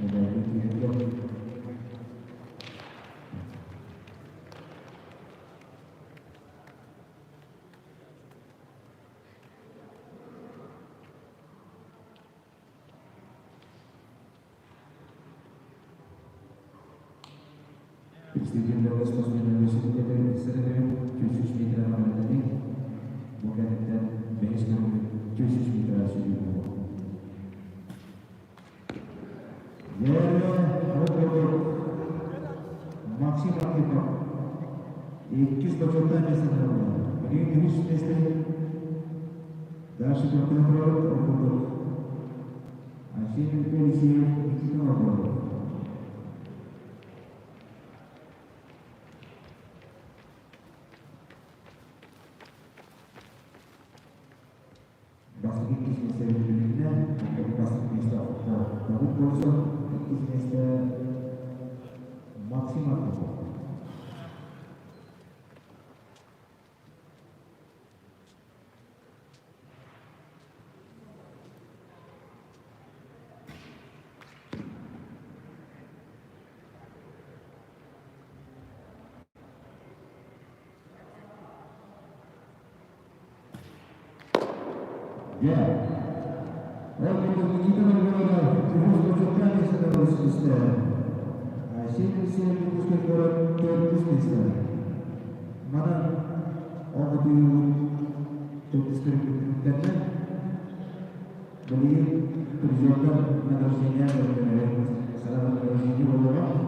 menjadi kiri. Stadium dari Stadium Indonesia dari Serbian khusus mitra Ramadhani bukan dan base khusus mitra Sydney. Ya, maksimal kita 21 tane sanırım. Ini giriş testi darşı kontrol oldu. Aşırı polisi iki oldu. Maksimal ya. Oleh begitu berlalu terus berjalan secara sistem. Şimdi Kuşkaklara Türkistan. Mana onu Türkistan ülkeden beli perjuangan negosiasinya dengan salah satu negosiasi boleh.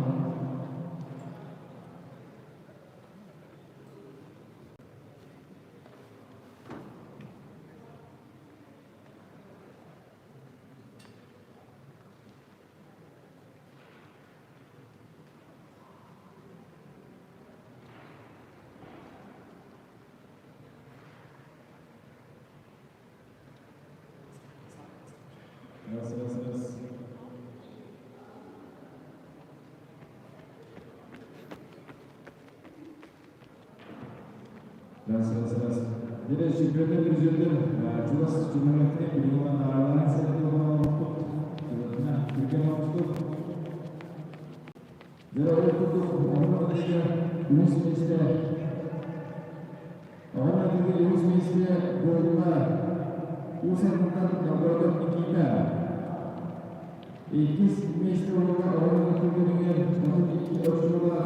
Jadi sebenarnya terjadi jelas sebenarnya bagaimana arahan saya itu untuk nah bagaimana untuk jadi itu orang dia Luis Mister orang dia Luis Mister bola usaha tentang gambaran kita ikis Mister orang itu dengan untuk bola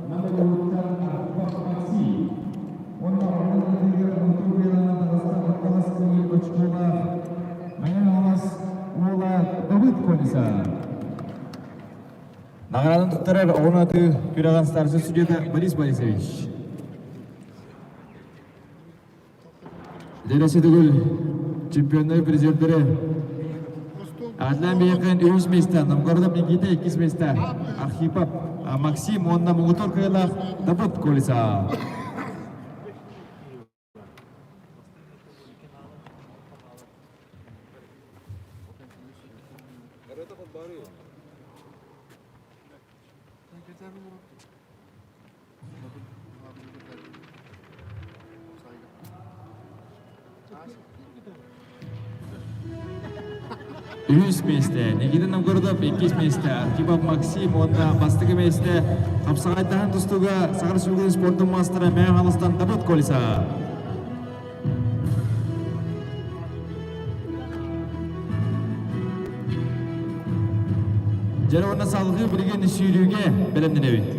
nama hutan apa aksi Награданы туттарар орнаты күрәгән старший судья Борис Борисович. Дәресе түгел чемпионнар президентлары Адлан Бейкен 3 места, Новгородов Никита 2 места, Архипов Максим онна Мугутор Кайлах дабыт колеса. 3 месте, Никита Новгородов 2 месте, Архипов Максим онда бастығы месте, Қапсағайтаған тұстуға Сағыр Сүлген спорттың мастыры Мәң Халыстан Дабыт Колиса. Жарауына салғы білген сүйрюге білімден өйт.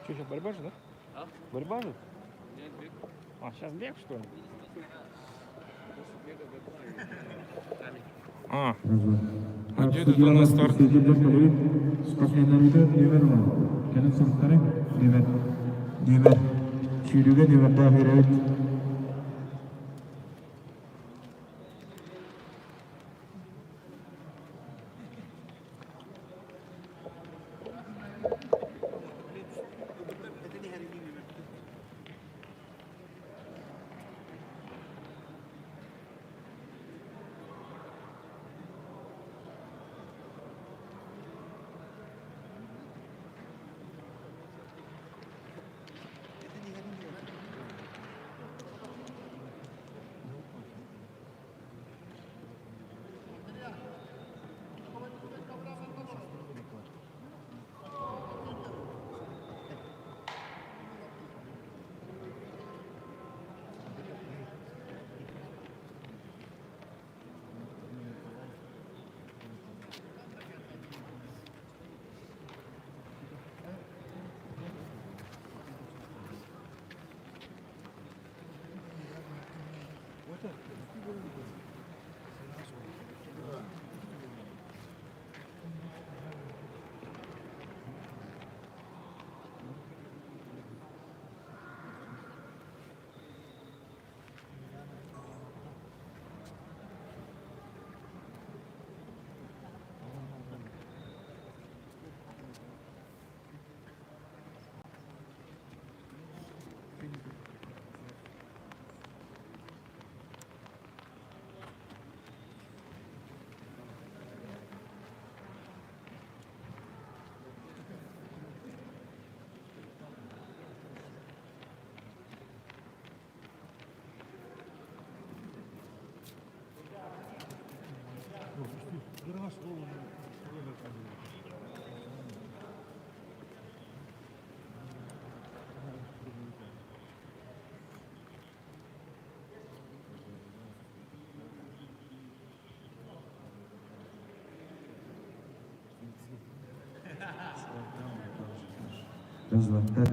Что, сейчас борьба же, да? А? Борьба же? Нет, бег. А, сейчас бег, что ли? А, где это у нас старт?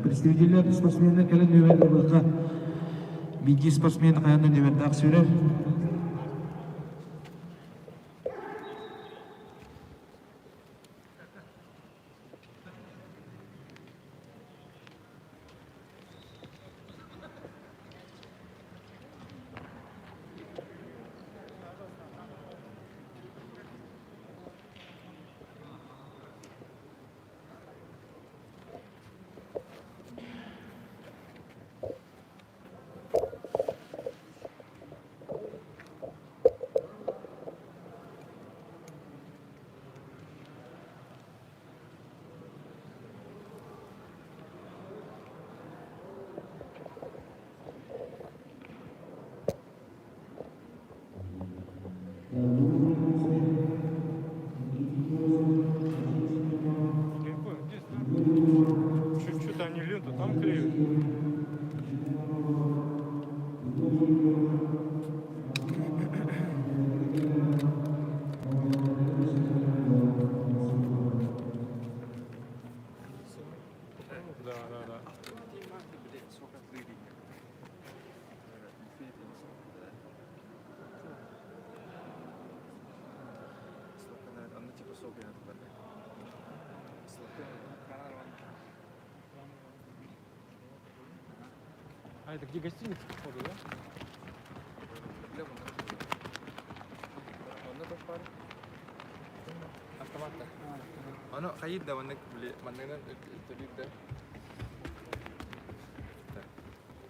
Представителер спортсмендер келен нөберді бұлқа бейді спортсменді қаянда нөберді ақ сөрер. Что-то они ленту там клеют. Да. А это где гостиница, походу, да? Автоматта. Аны кайда мандык мандыгдан өтүлүктө.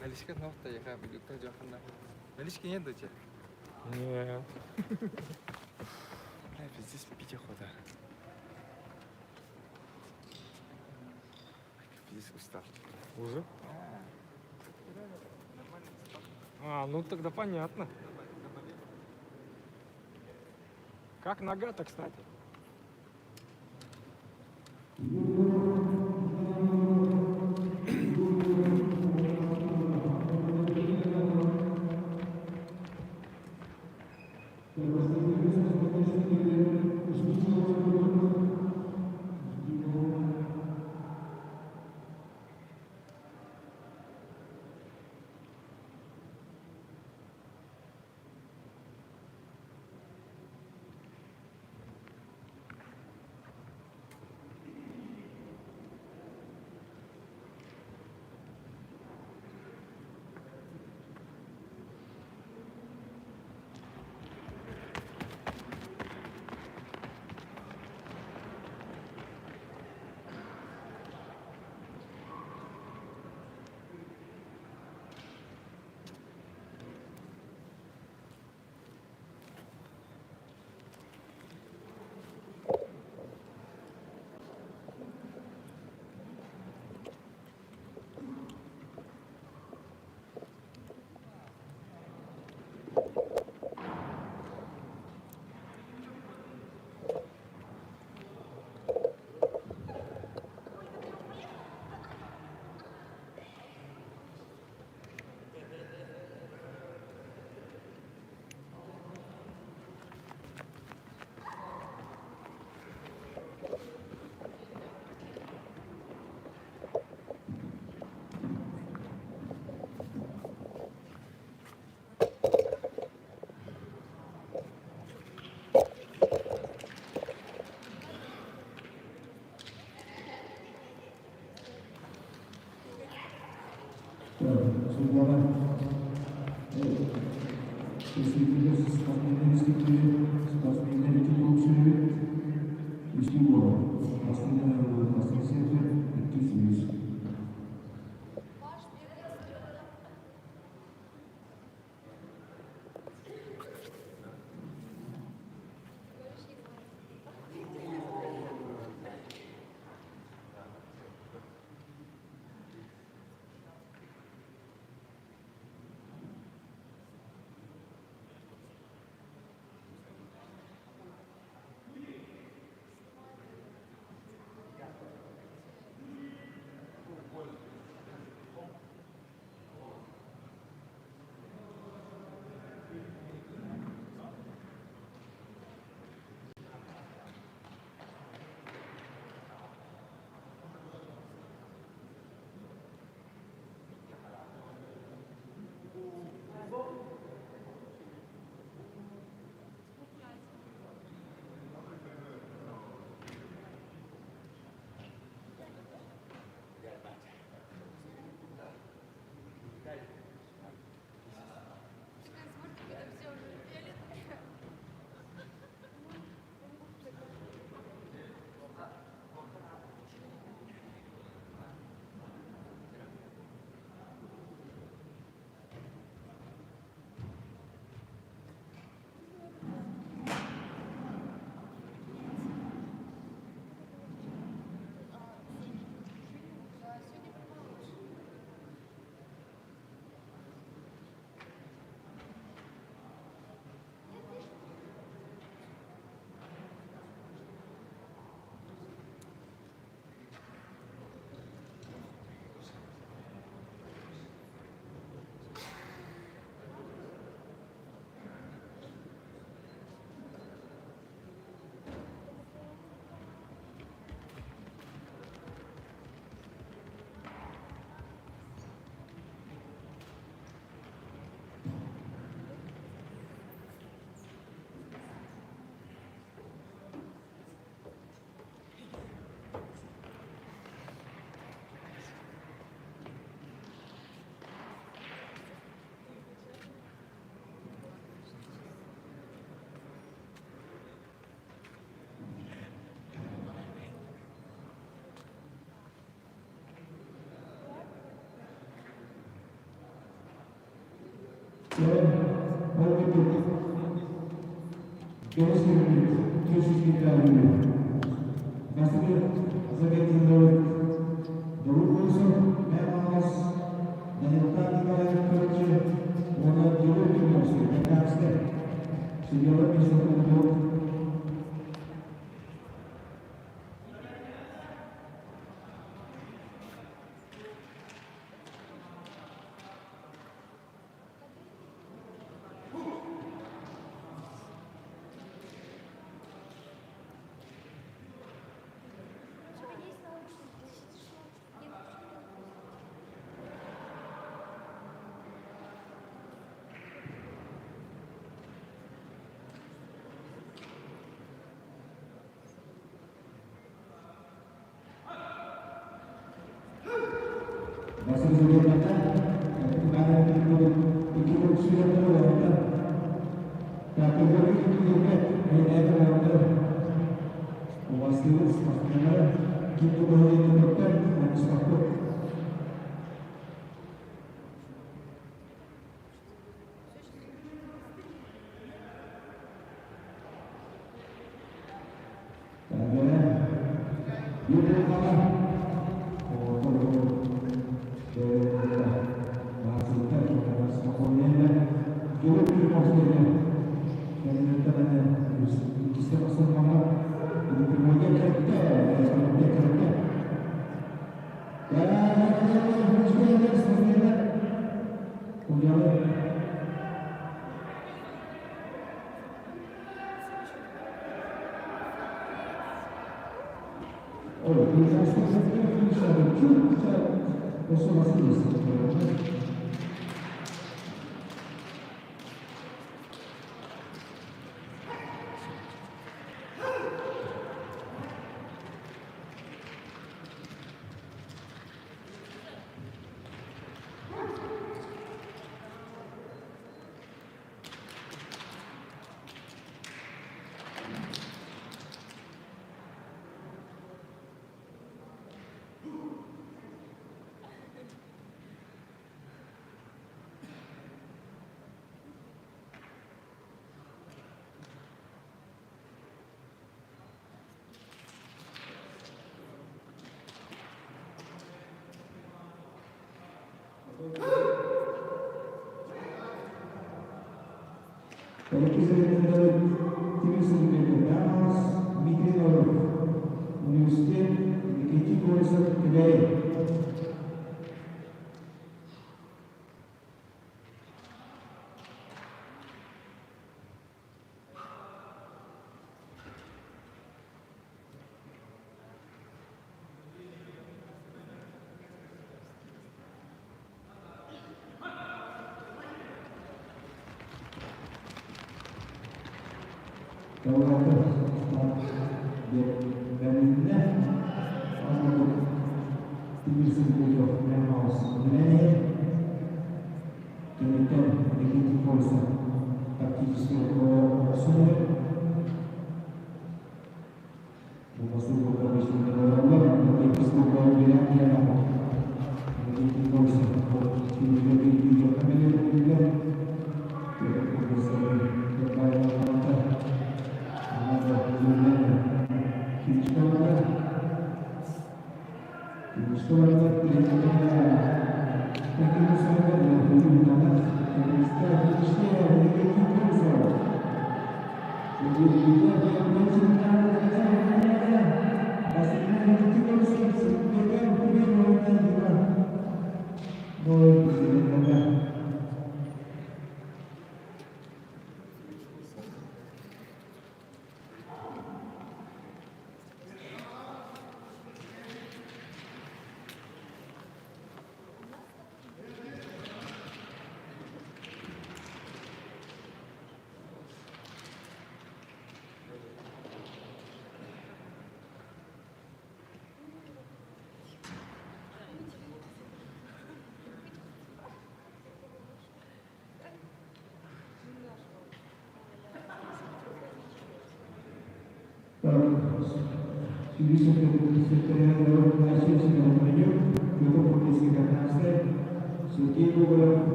Наличка новта яка билікті жақында. Наличка нет доча? Нет. Бля, здесь пить охота. Здесь устал. Уже? Ну тогда понятно. Как нога-то, кстати?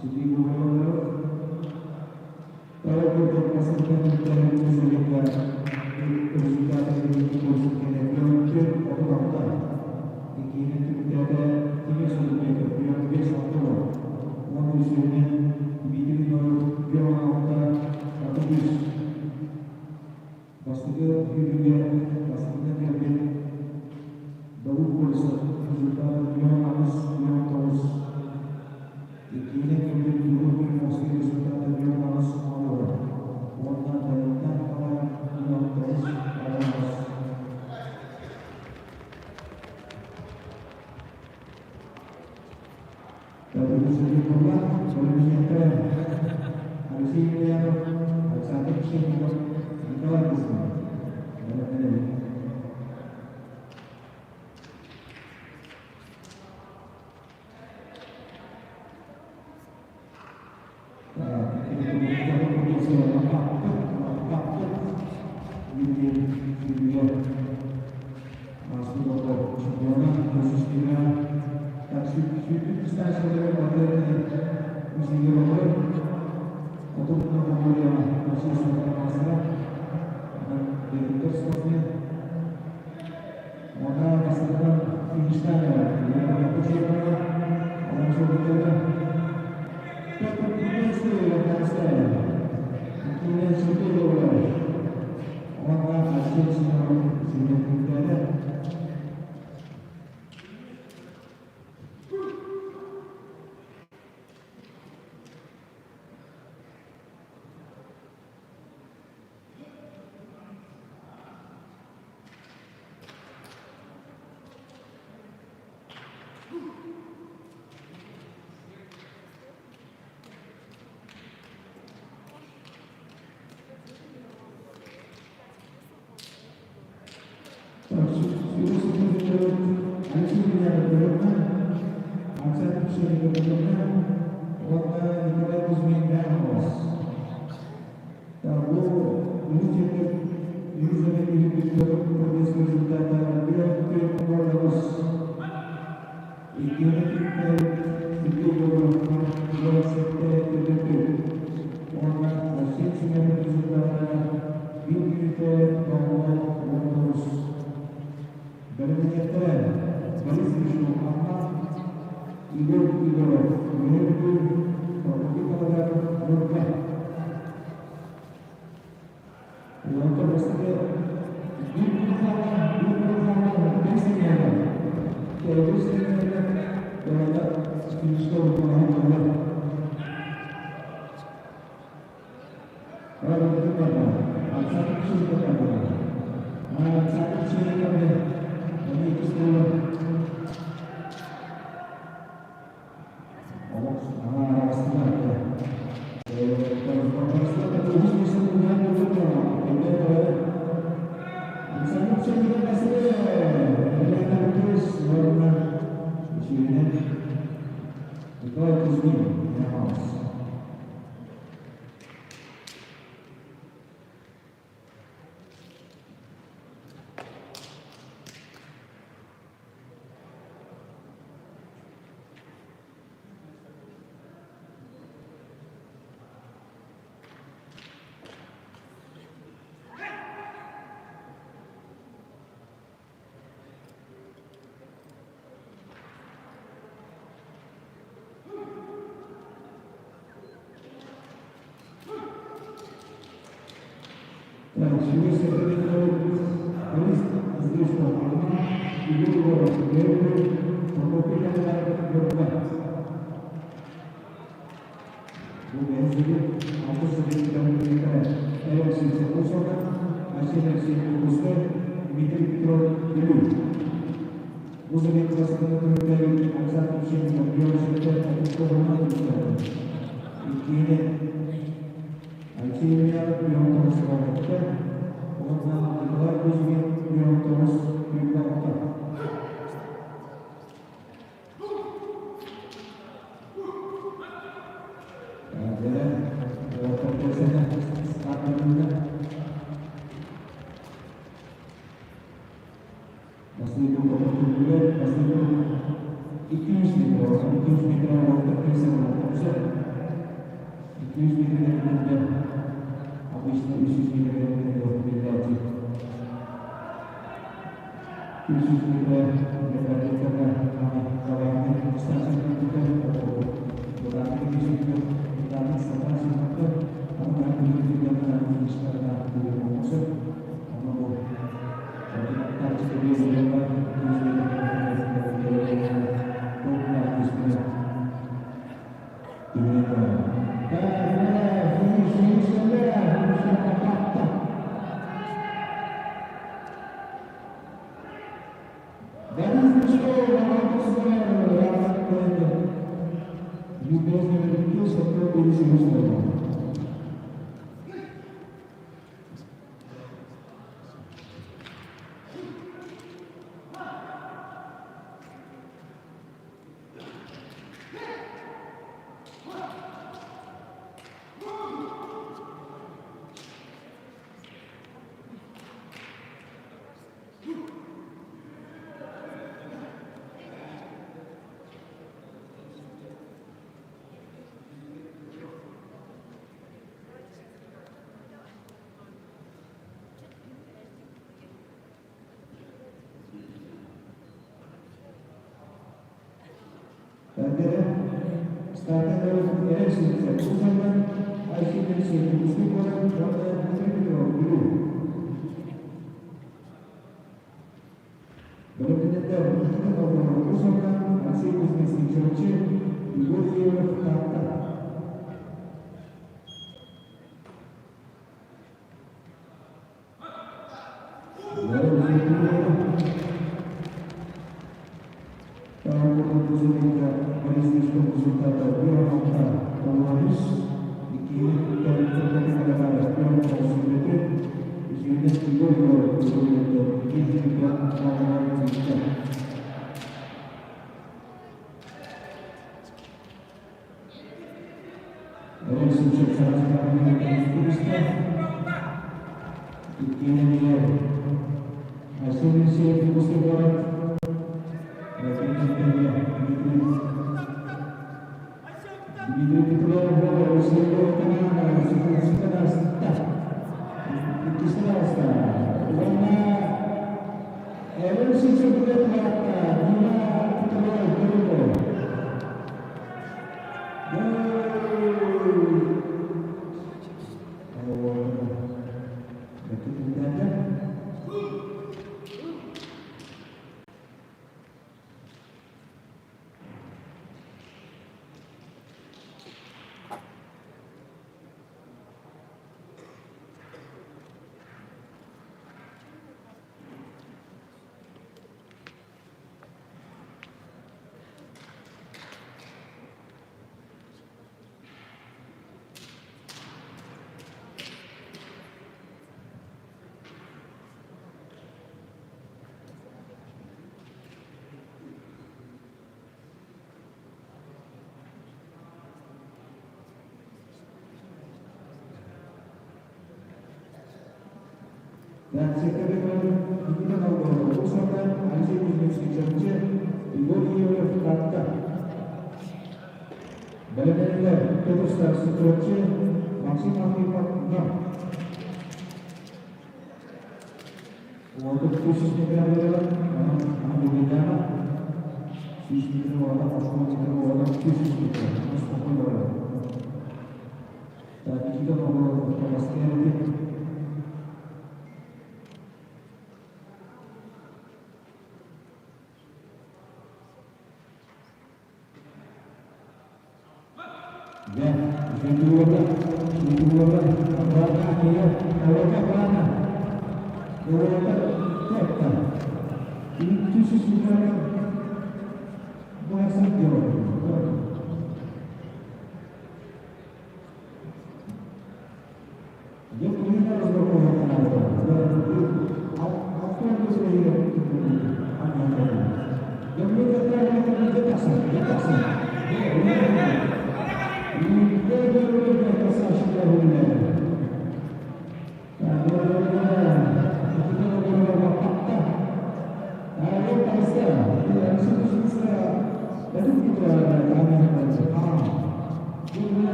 Jadi gubernur kalau kita pastikan kita bisa lihat kesulitan ini kesulitan itu apa ini kita ada tiga solusi yang biasa satu mau solusi video yang apa atau bis pastikan video pastikan dia baru kursus kesulitan yang harus yang terus ini kita dulu mesti kesulitan yang harus mau warna dan yang terus harus dari segi peluang solusinya keren harus ini yang harus ada sini kita lagi semua Pasti itu pasti itu iklim sih, kalau iklim kita mau terpisah, 200 metrede Abis'te 300 metrede Milleti 300 metre Metrede Kavayani İstanbul metrede Dolayısıyla 200 metre İtalya Satansı metre Ama ben 200 metrede İşlerine bulunması Ama bu Tarçı bir yılda 200 metrede Toplar üstüne Dan sekarang kita mau berusaha hasil bisnis kerja ibu kata benar-benar terus kerja maksimal 4 untuk khususnya adalah alhamdulillah sisi orang khusus kita tapi kita mau memastikan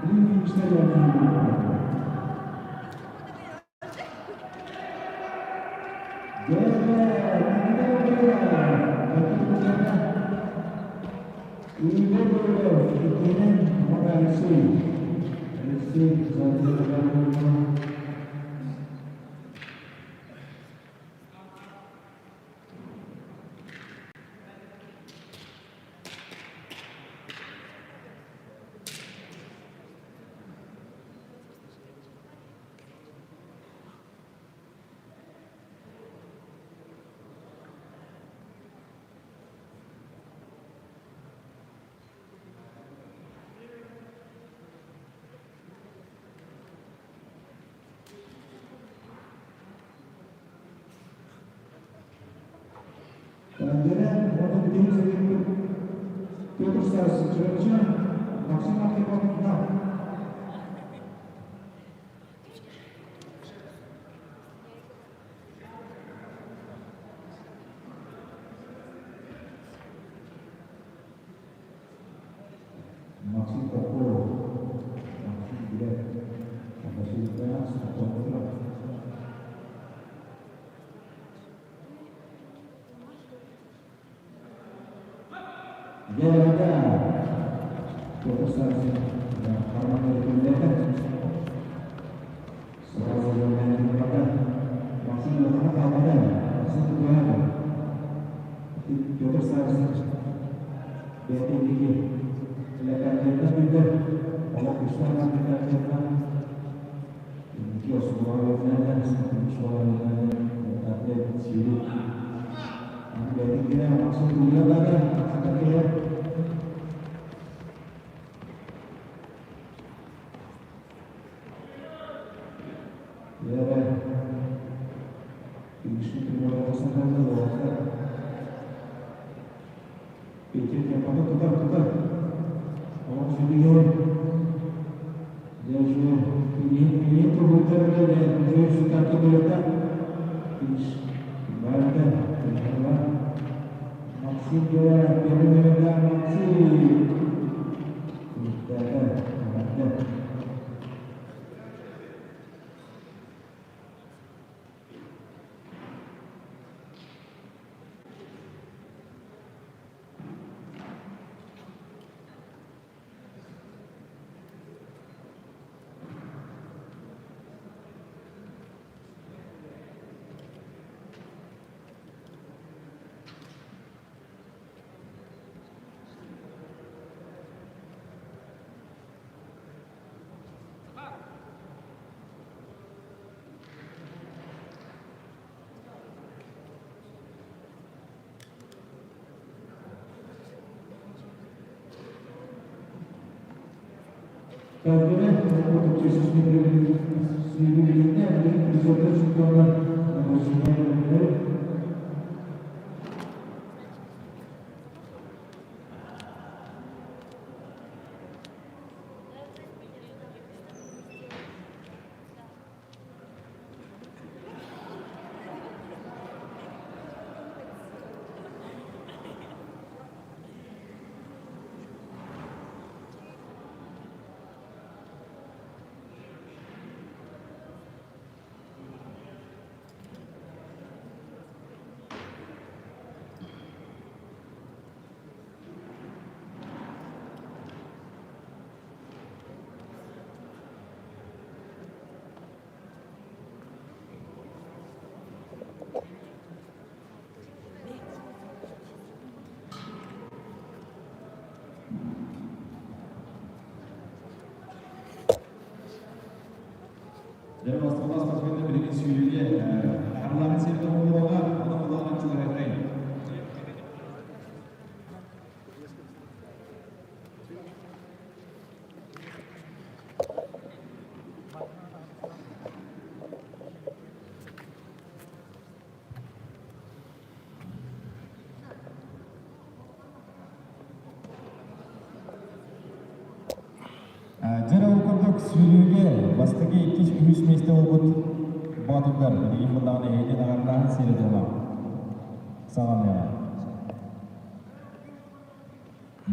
Birinci işlerden Kemudian untuk tim sendiri terus seterusnya maksimal kita menang. Maksimal pokok, maksimal tidak, apa sih kita sepuluh. Dia ada prestasi yang harus diperlihatkan. Selalu yang diperlukan masih belum ada, masih berada. Prestasi yang tinggi. Silakan kita juga kalau bisa kita lihat kios suaranya suaranya atlet silu. Jadi kita langsung dulu lagi. Kemudian untuk Yesus sendirinya ini bisa sekolah manusia yang baik. Dan Rasulullah SAW memiliki syiirnya Allah sirta Allah juga lain. Жара окурдук сүйрүүгө бастыгы 2-3 месте болбут батылдар. Деген мындагы эден агардан серет улам. Сагам я.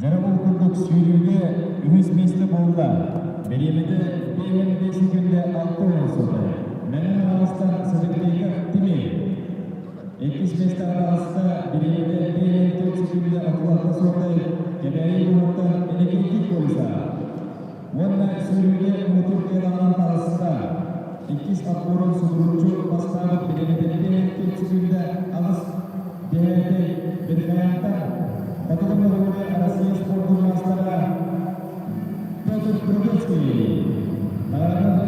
Жара окурдук сүйрүүгө 3 месте болду. Belirledi BMW'si günde 6 olsa Menen Ağustan Sıdıklı'yla Timi. Ekis Mesta arasında belirledi BMW'si günde 6 olsa Kebeği Umut'tan elektrikli polisa. Ondan sürüye motor kelanan arasında Ekis Akborun Sudurucu Bastarı belirledi BMW'si günde Ağız DHT Berkayant'tan Katılımlarıyla Arasya Spor Dünyası'na Petr Trubetski, Narayan'da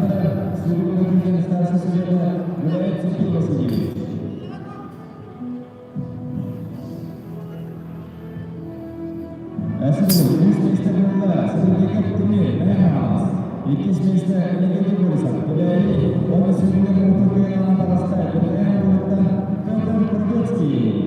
Sürü Ödülden İstansı Sürü'de Vilayet Sıkı Vasili. Asıl, İkis Mester'ında Sürü'de Kaptimi, Mehmas, İkis Mester Elektrikli Polisa, Vilayet, Onu Sürü'de Motorköy'ün Aras'ta, Vilayet Bulut'tan Petr Trubetski.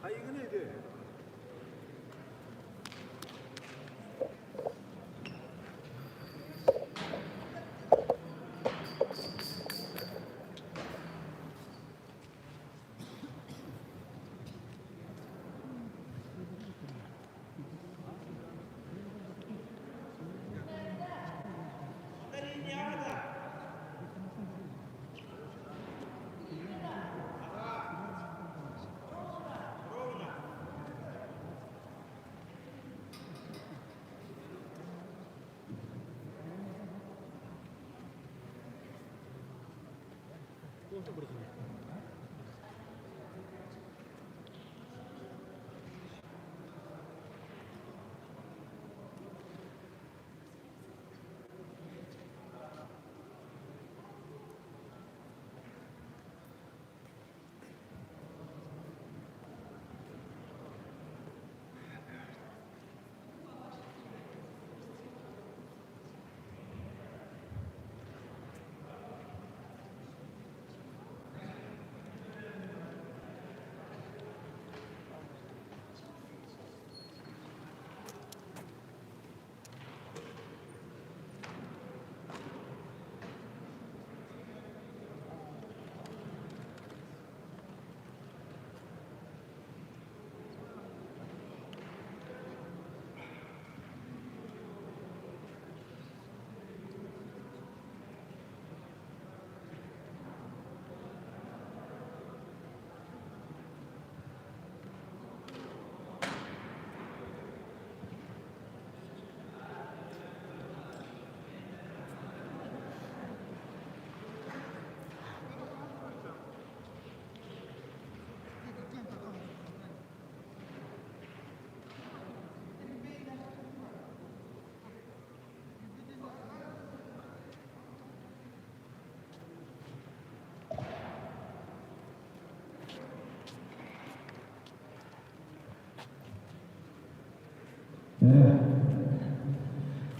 Kaygı neydi?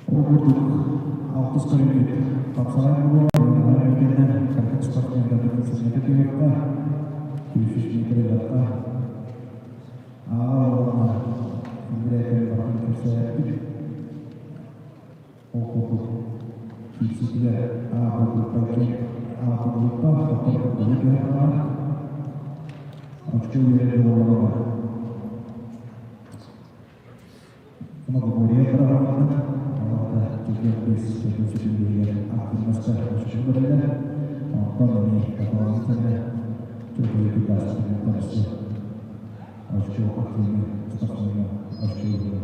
Untuk autos kredit, paksaan dua dengan emitan kartu seperti yang dapat disebut direkta, khusus direkta, awal direkta bahkan saya khusus dia, awal pakai алтын группа очко береді оларға. Бұны Гурия құрамында жүзден бес көрсетілген активності үшін бірілді. Антон Ами Каталанцияны Türkiye'deki gazetenin tanısı açık okuduğunu tutaklarına açık ediyor.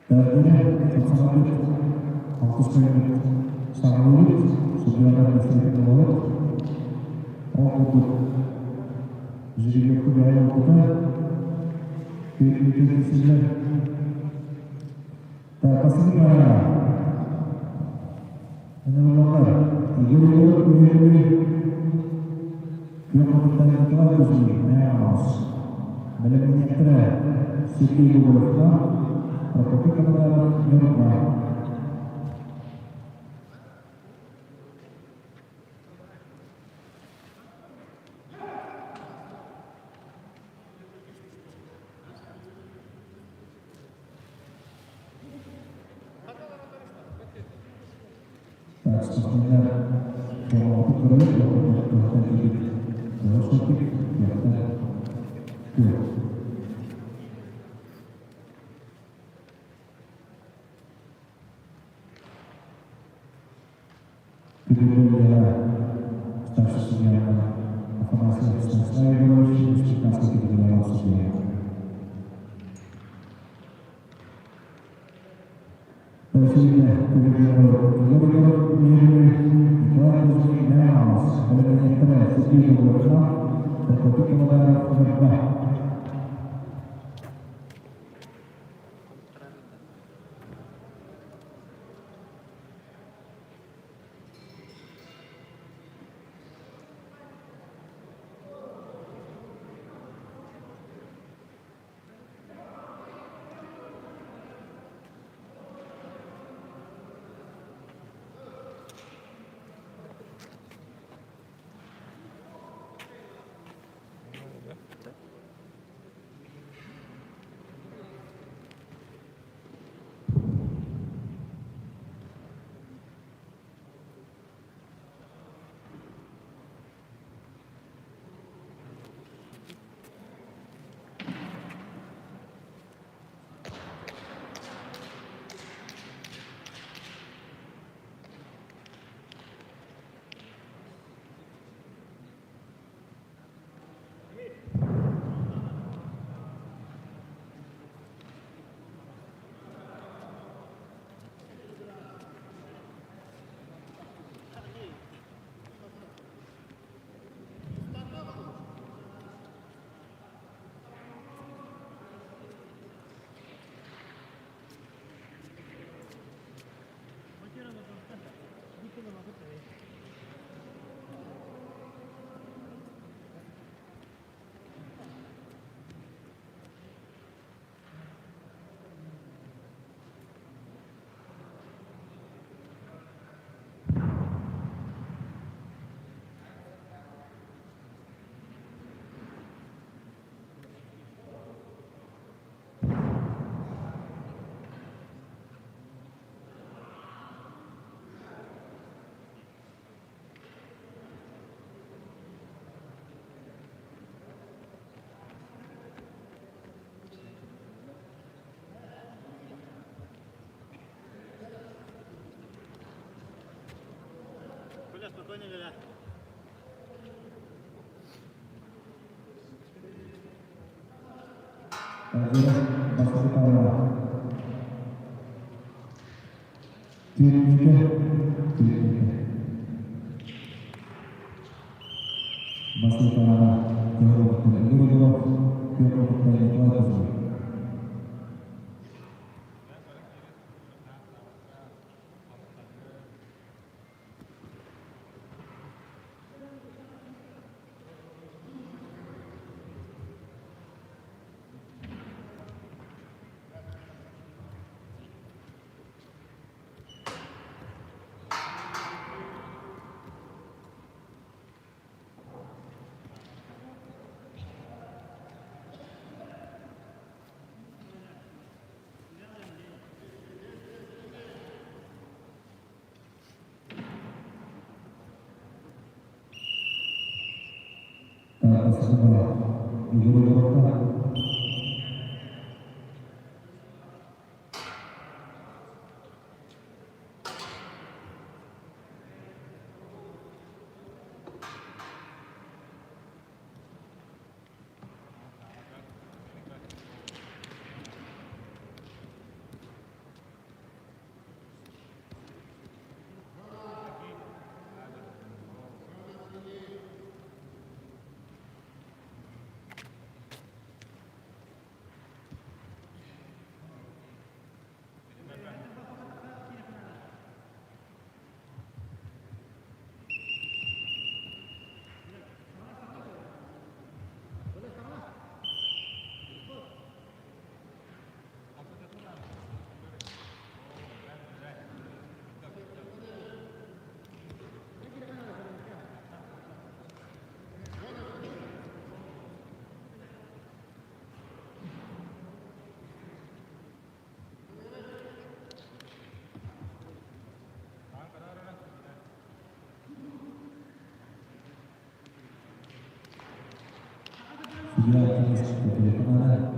Dördüncü Fatsahabit, Altız Köyü'nün Sarıoğlu, Sucuyanlar Mesleği'nin oğlu, okudu. Jüri yoktu bir ay okudu. Büyük ülkesizler. Takasını bana. Anadolu'lar, İgili olup üyeleri, Gökhan'ın tanıdıklar gözünü, ne yapmaz? Melemeniyettere, Sirkeyi Buluk'ta, Protokol kebenaran Eropa. sepertinya kalau waktu terus waktu sedikit terus sedikit biasa tuh kedua adalah statusnya informasi statusnya harus dikasih ke dalam maksudnya. Terusnya kemudian Спокойно, Ляля. Dia jenis berbeda kemana?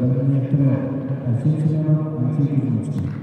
Balameniyatira Arsenal Alexei Kuzmicki.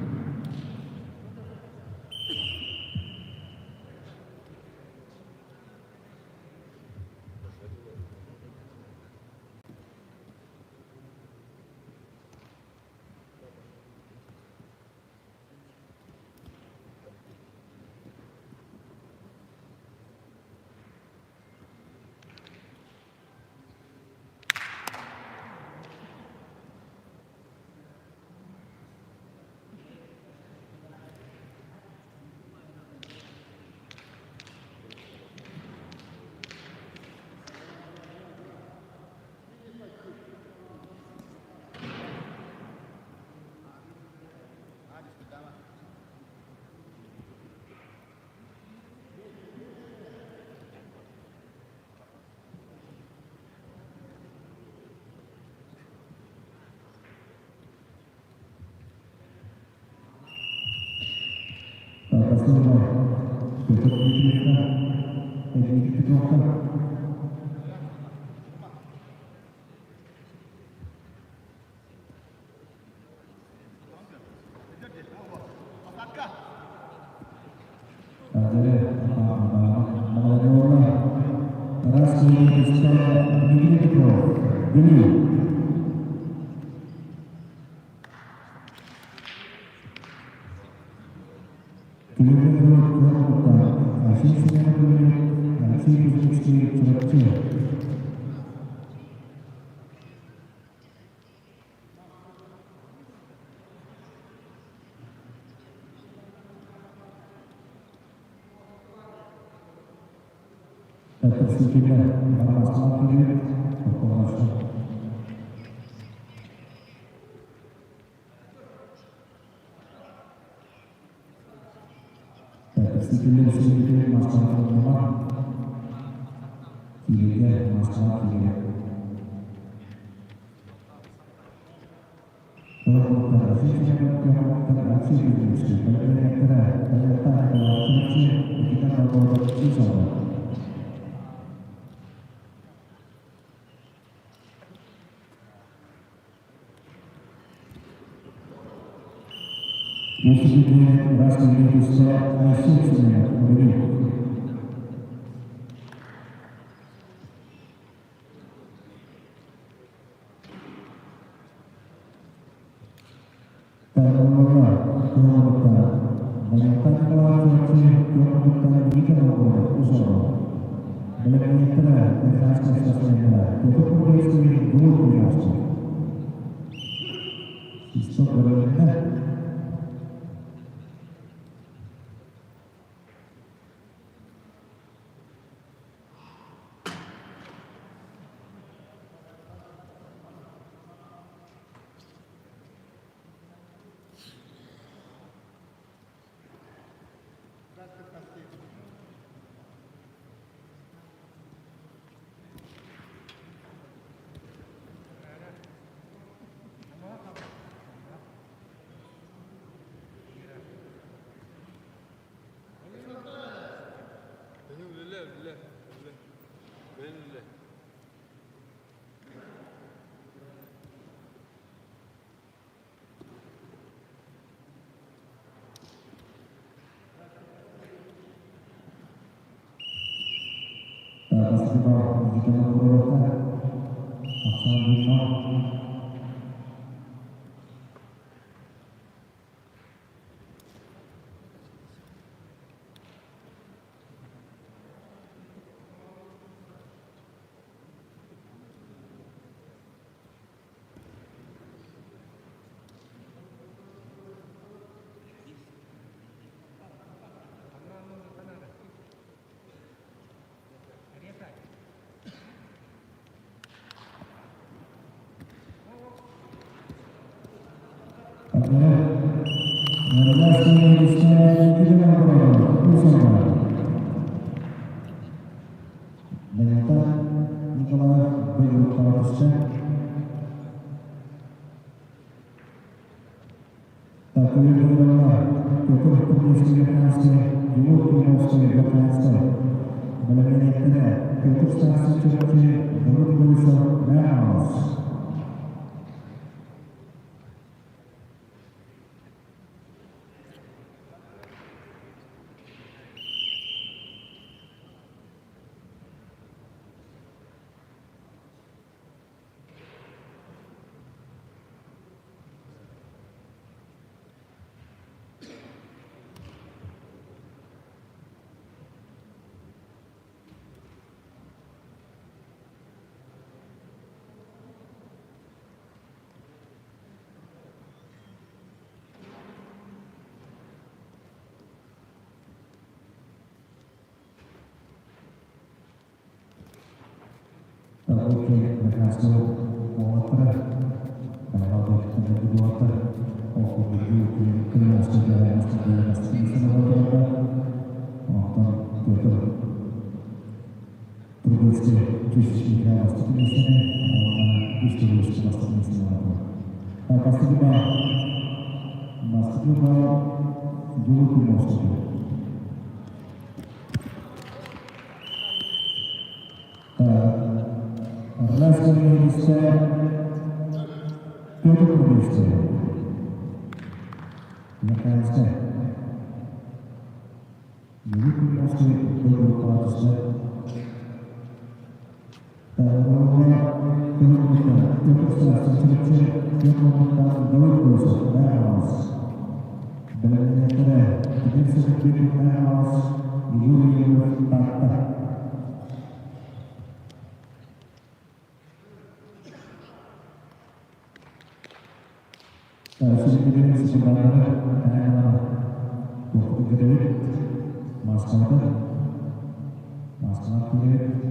terbukti berhasil memotret kalau ada kedua oke begitu kelas sejarah masih sama nonton tutur terbukti cuci kelas ini istri pasti sama pasti kita masih juga dulu masuk Раз minister Pedro minister Nakalska Jadi minister Pedro Pastor Taruhnya Kemudian Kemudian Sencet Yang meminta Dawud Bosok Nahaus Dan menyatakan Tidak seperti Nahaus Yuri Tata Sedikit sebenarnya waktu gede masalah pilih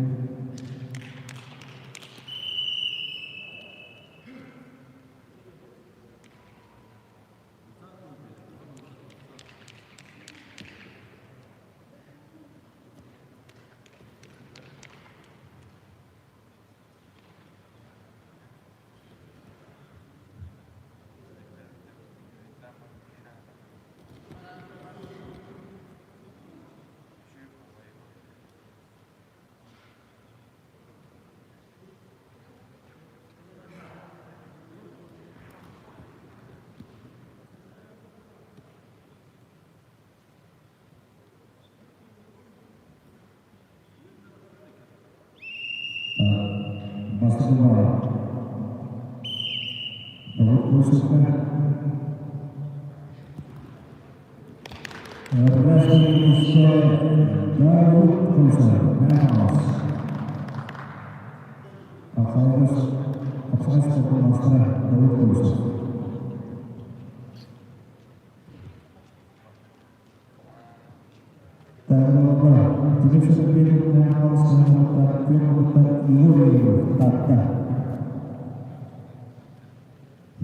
Masuk bola. Dawud Bosok Berhasil Indonesia Dawud Bosok Nahaus Kapsalis Master Dawud Bosok Terlalu tidak seperti Nahaus menemukan Yuri Tata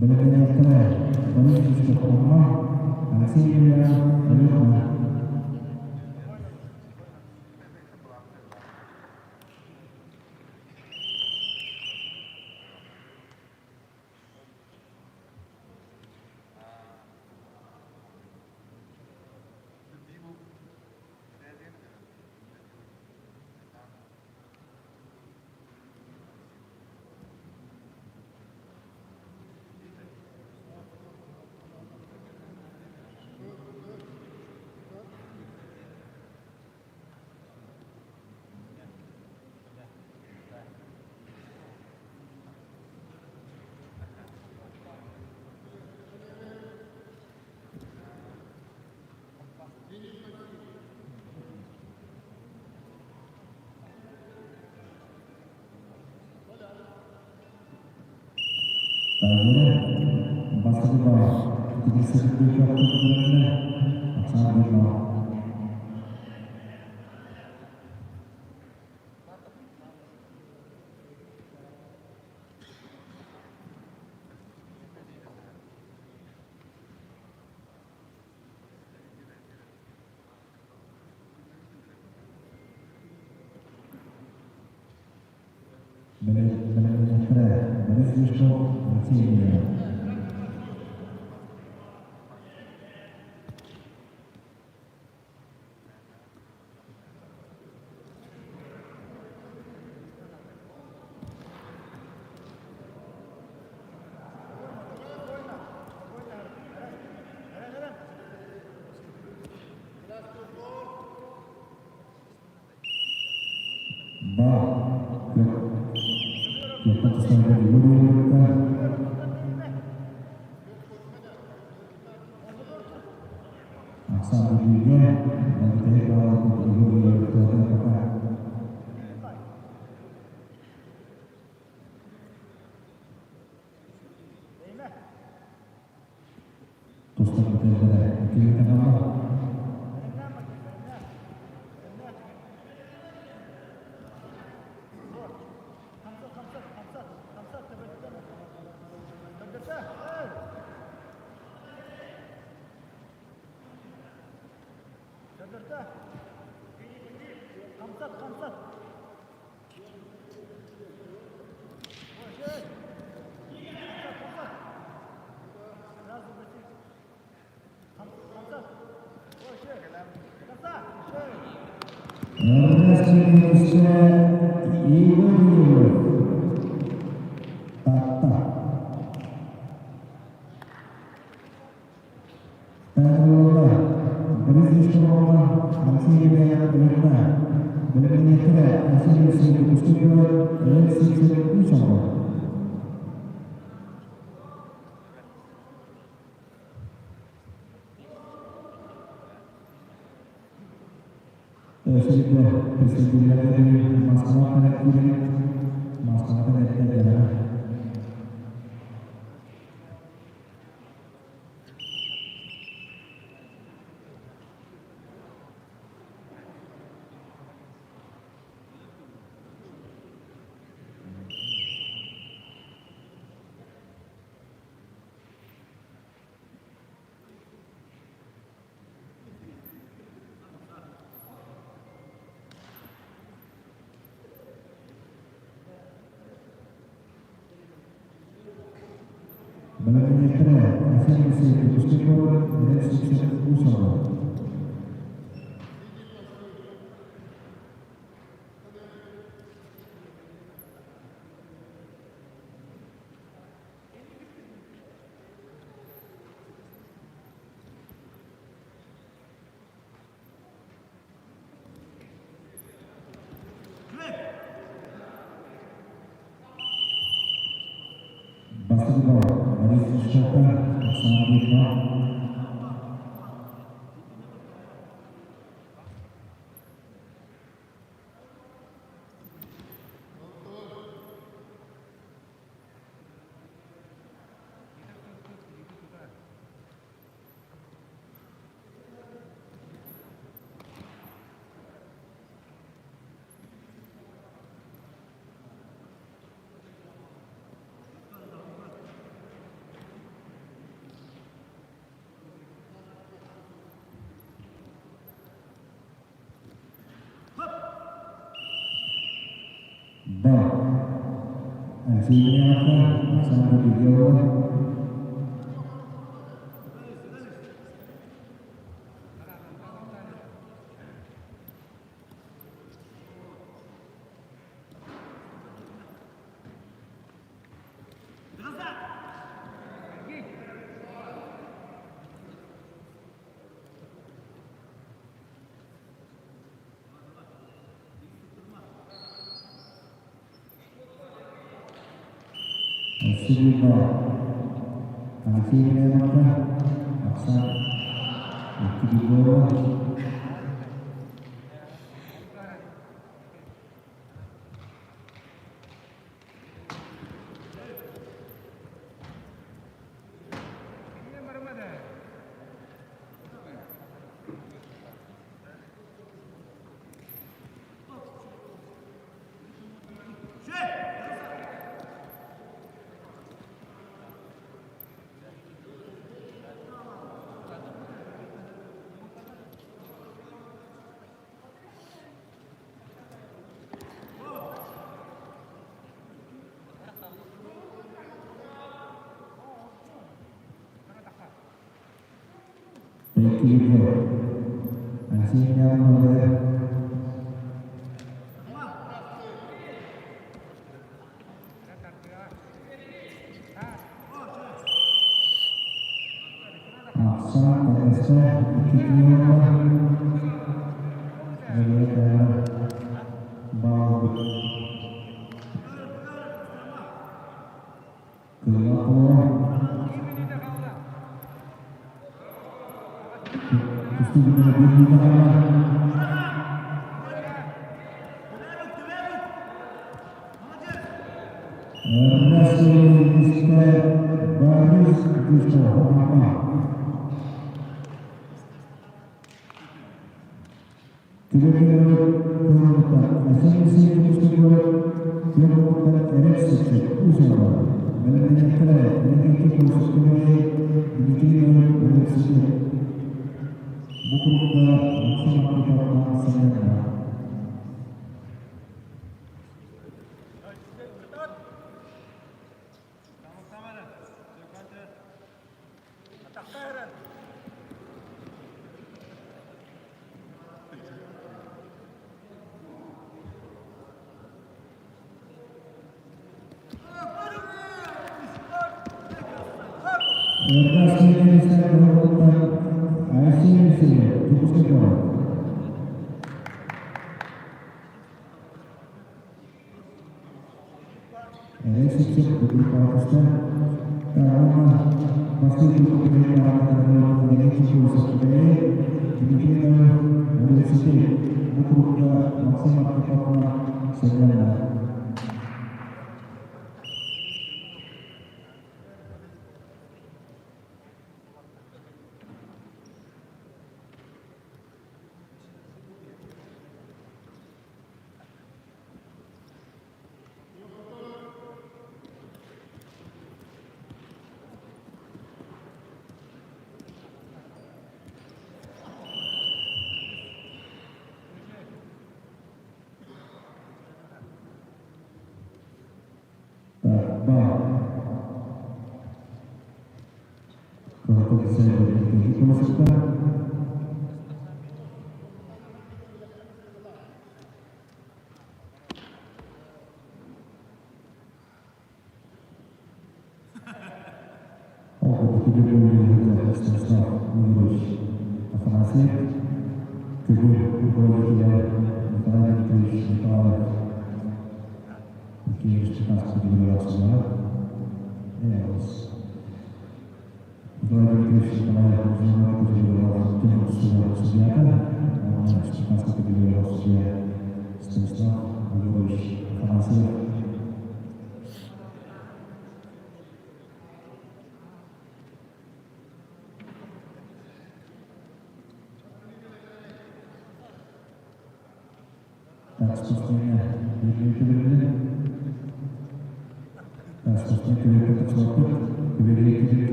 benar-benar keren baru sudah rumah hasilnya rumah Indonesia Igor Tata Tarulah berisikolah hasil yang benar benar hasil sesuatu dan sesuatu sudah bersedia dari masalah negara. Bagaimana hasil sesuatu dan sesuatu basketball dari Sultan Sanggita hasilnya apa? Sampai di bawah. Hasilnya apa? Paksa itu di bawah. Hasilnya oleh Aksa Teresa Ikitiwa Mereka Bagus Kelapa Bukuruga Maksima Kutama Sanyana.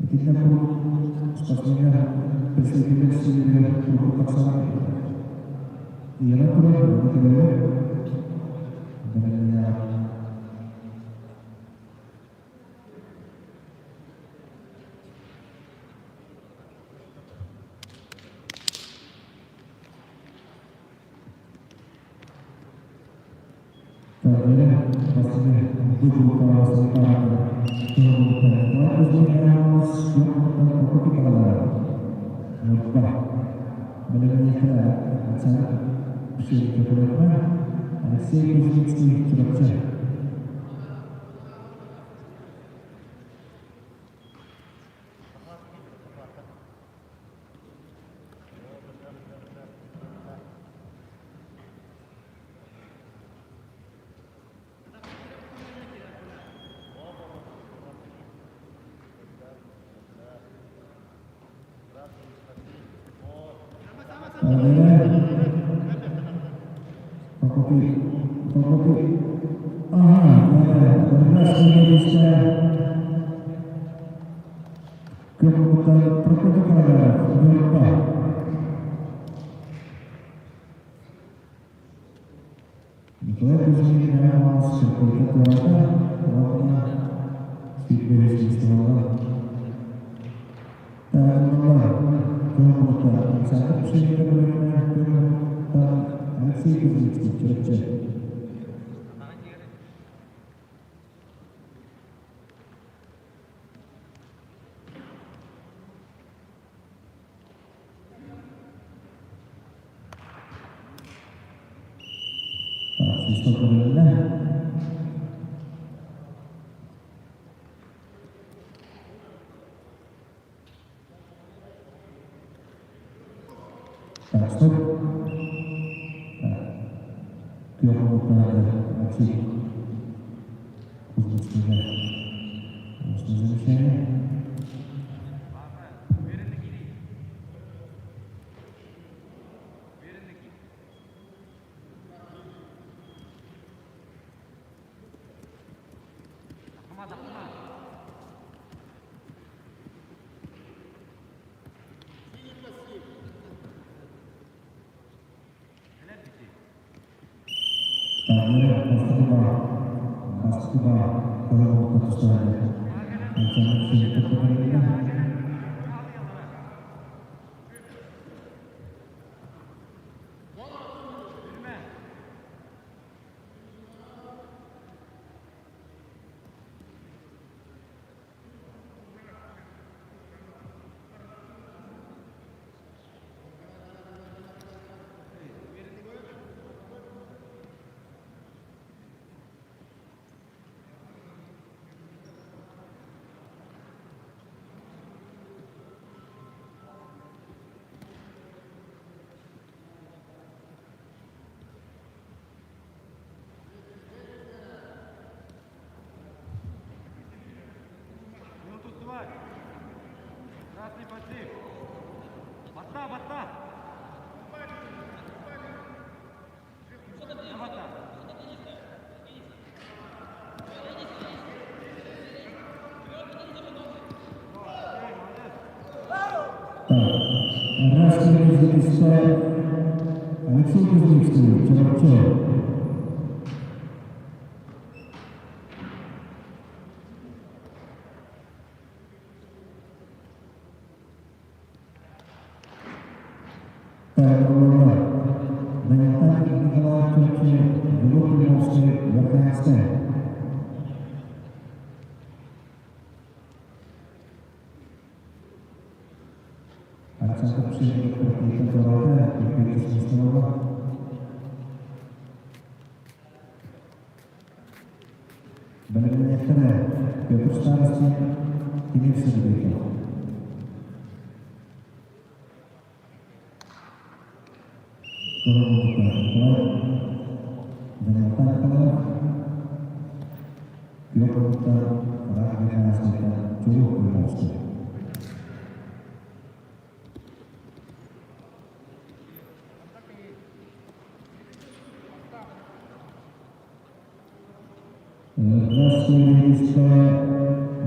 Kita perlu pastinya presidensi dengan pasangan. Ia perlu kita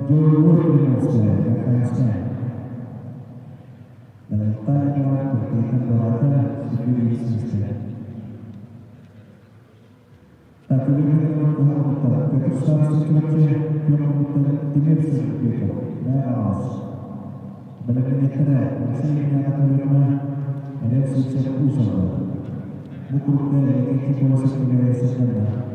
Joe Wood, Registratie Clubje Pionk Timurse Pieter, Nijmegen. Belegnetre, Marseille Naturma, Alexis Oezel. Boekroep equipe Secretaria Secretaria.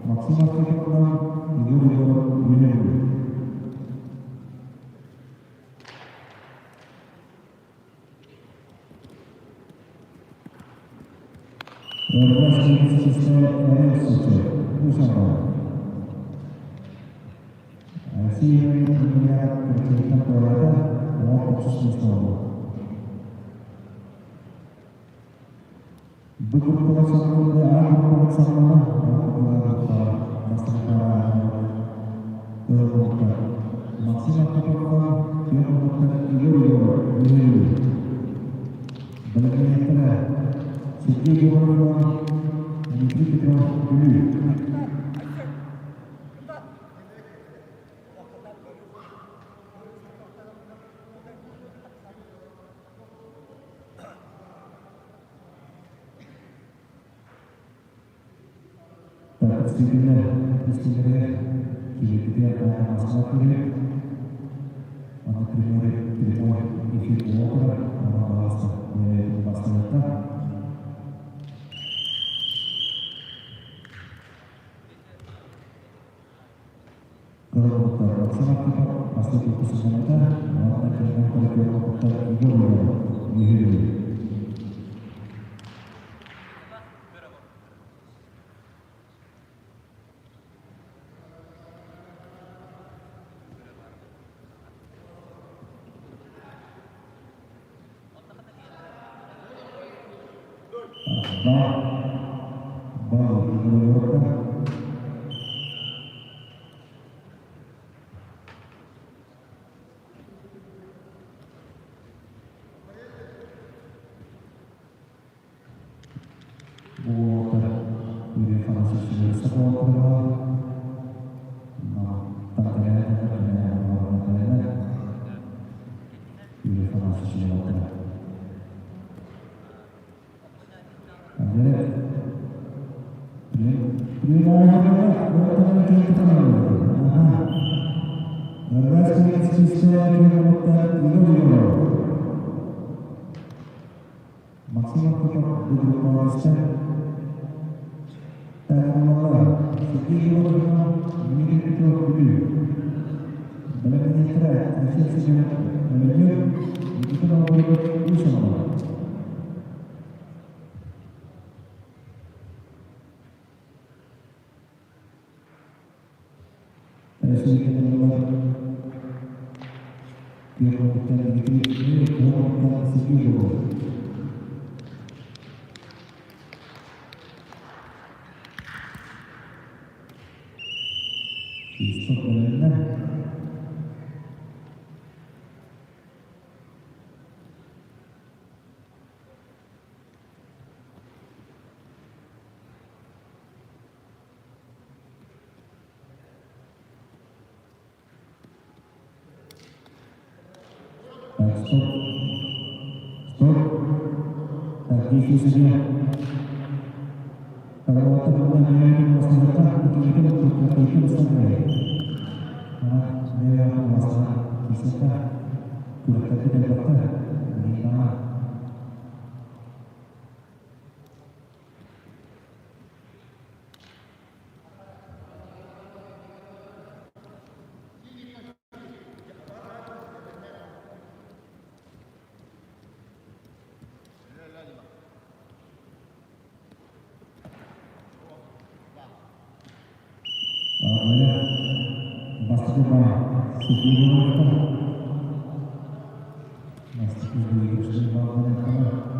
Maksimal kecepatan 2020. Sistem usaha. Hasil pemilihan kerjaan perawatan dalam proses sistem. Begitu pelaksanaan pelaksanaan maksimal kecepatan 2020. Bagaimana segi orang diberi kita dulu. Istimewa, kita akan masalah ini. Anak primary itu orang bahasa kita. Kalau kita laksanakan pasti kita semuanya orang yang kita hidup. Maksimal kecepatan 20 dan mengelola segi menjadi ketua dulu. Bagaimana hasil sejarah menuju kita membuat usaha. Hasil mengelola dia kita ini kita segi stop tadi saja kalau teman-teman yang masyarakat kita untuk itu sampai dia masalah bisa kita tidak dapat mengenal Lawannya Basketball Sugihara. Basketball Sugihara.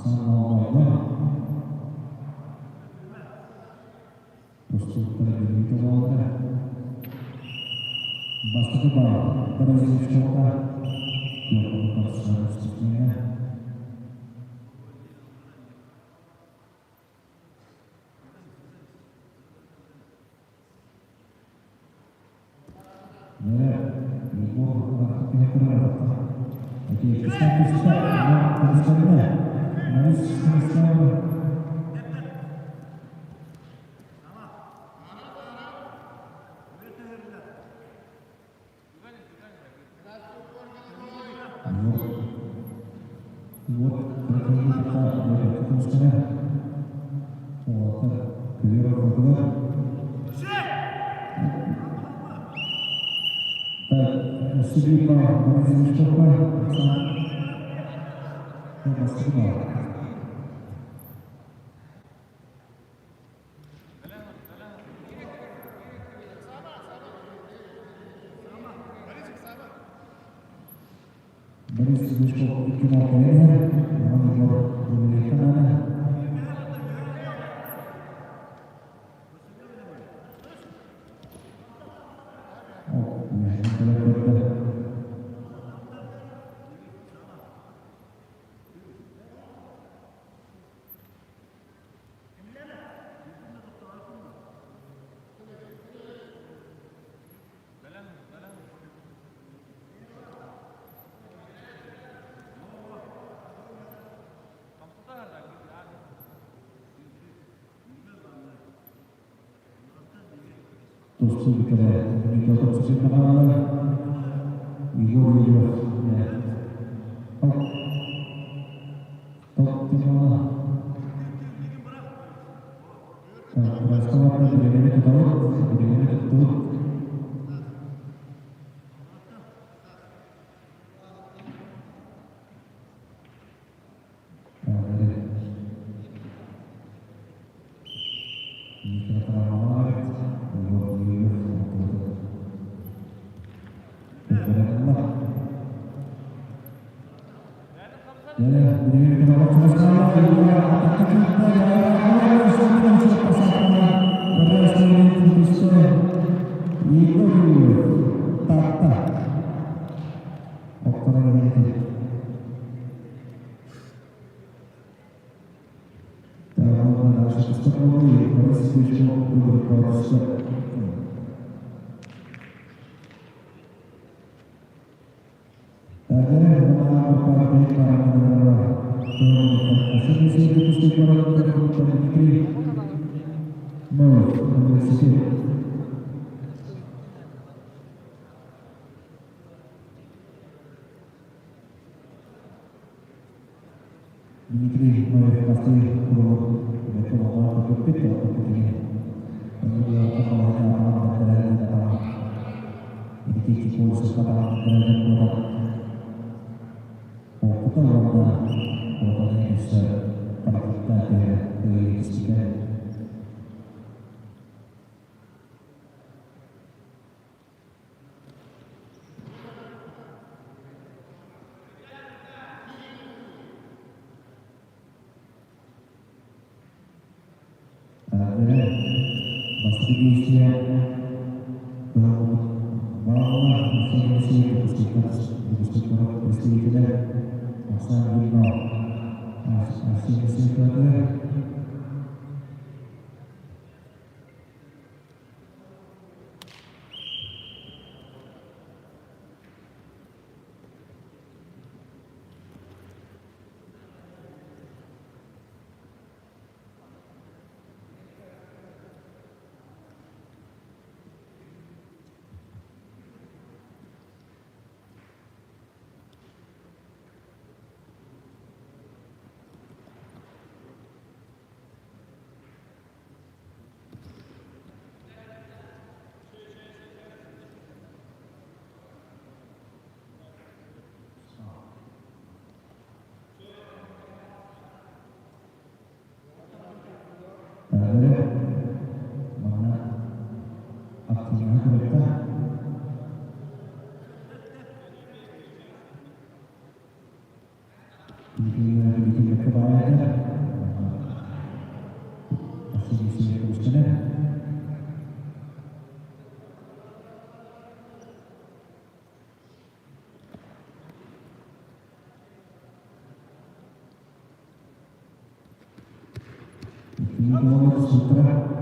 Assalamualaikum. Terus terjadi itu wawancara. Basketball Brazil Shoka 24-100-nya. Ya, ibu orang pihak terhadap. Oke, kita teruskanlah. Nice. Terus kita mencoba sesi pertama Ibu ya top timah terus kalau bagaimana kita bagaimana itu Dimitri pasti perlu betul-betul berpikir begini. Kemudian kepalanya akan berada di dalam ini cikgu sekarang berada di dalam kita warna warna bisa pada kita dari istiqamah. Masih diisi bahwa masing-masing bersekolah bersihkan masa lima masing-masing kerja. Mana aksinya mereka bikin berbahaya. Masih bisa teruskan ya. Ini kalau sutra.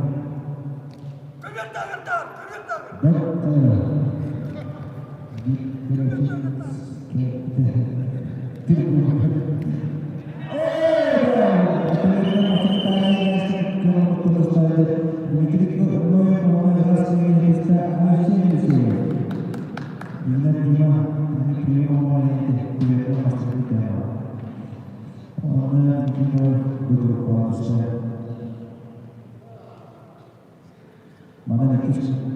Mana yang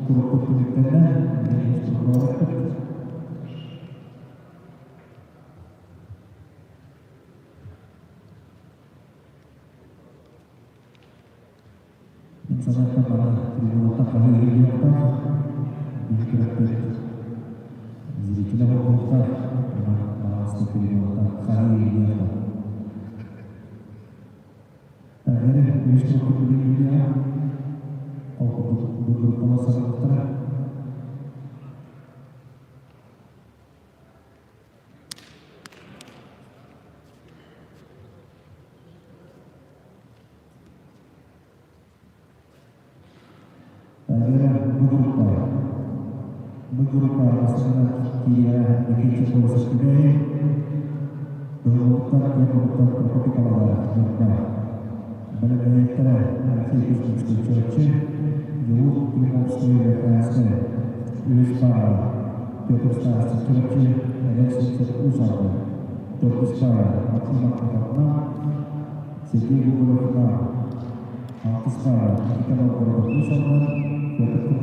kurang pendidikan misalnya pada dibuat kali ini apa dikira-kira jadi kita berbuka bahas dibuat kali ini apa akhirnya justru kemudian beberapa masalah terang beberapa masalah dia bikin sebuah sebagai berutak yang berutak seperti kalau ada benar-benar terang nanti itu sesuatu jauh dengan sesuai dengan Yuspara Petrustas sesuatu dan sesuatu usaha Petrustas maksimal karena segi beberapa Petrustas kita mau berusaha Petrustas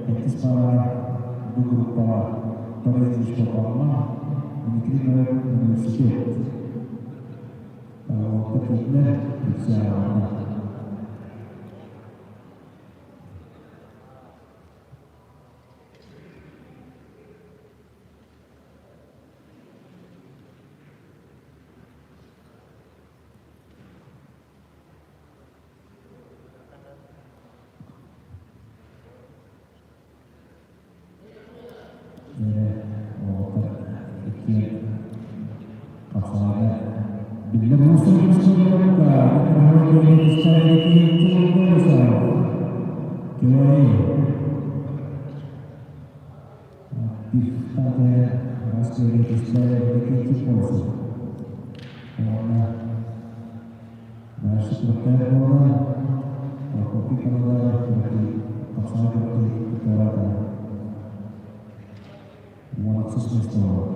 Petrustas beberapa Petrustas pertama diterima universitas kalau ketika bisa bila musuh semuka terhadap Indonesia itu besar kembali pada hasil Indonesia itu pos karena masih berkaitan kopi kalau seperti pasal seperti keteratan maksud semesta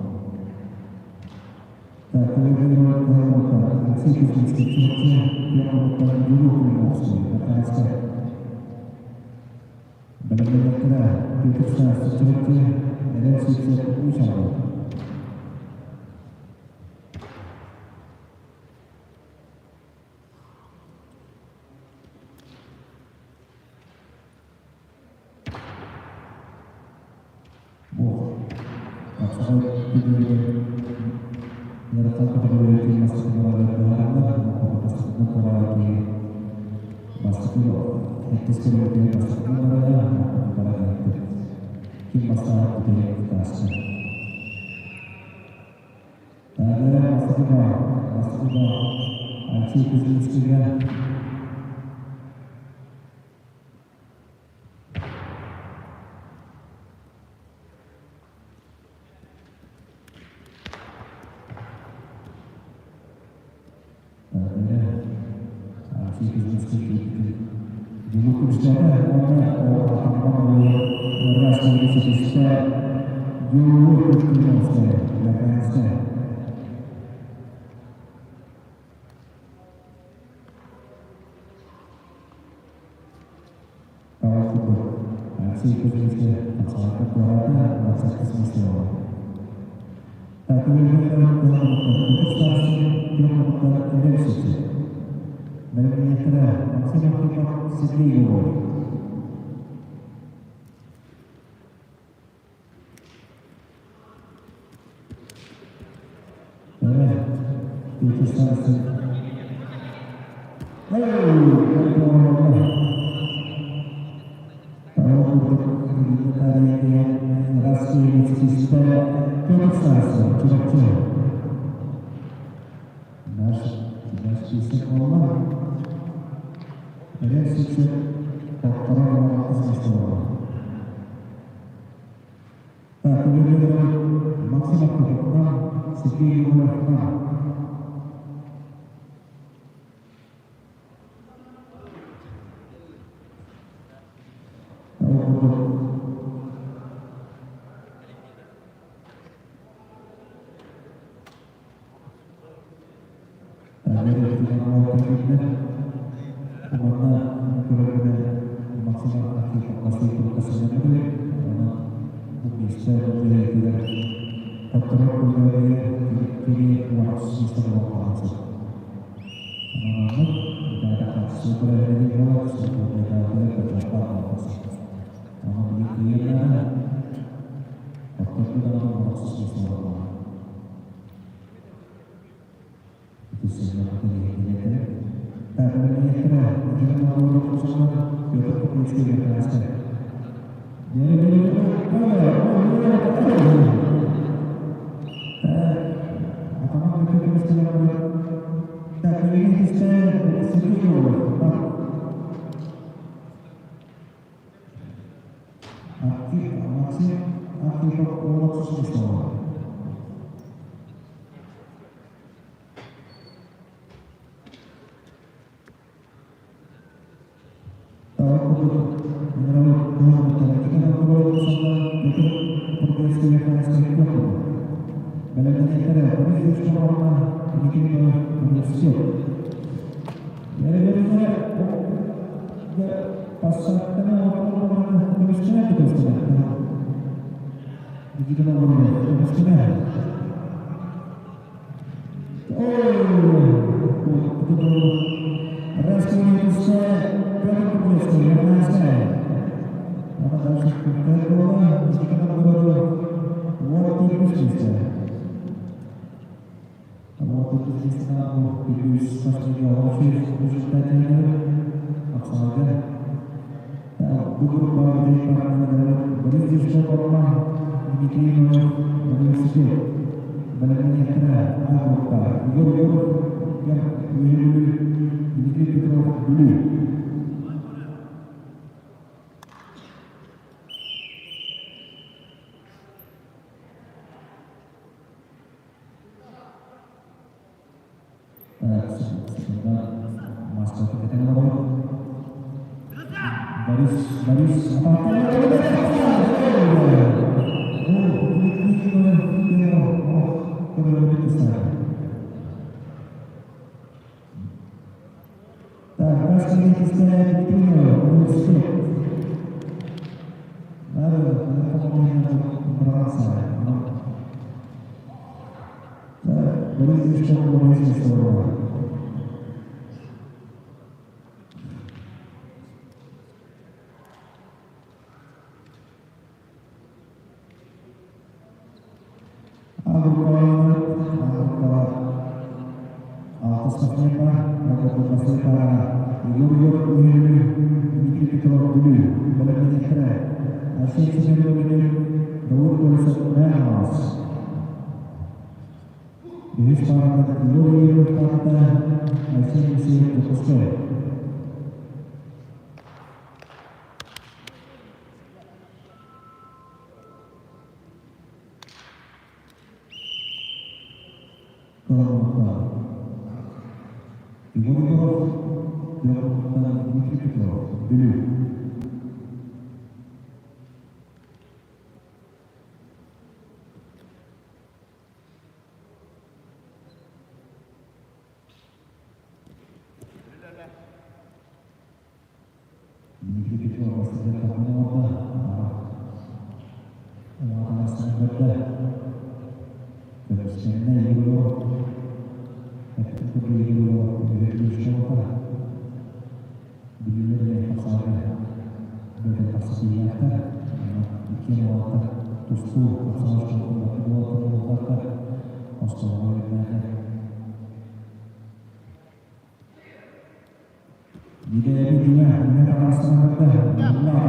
Jika ini akan sangat mudah.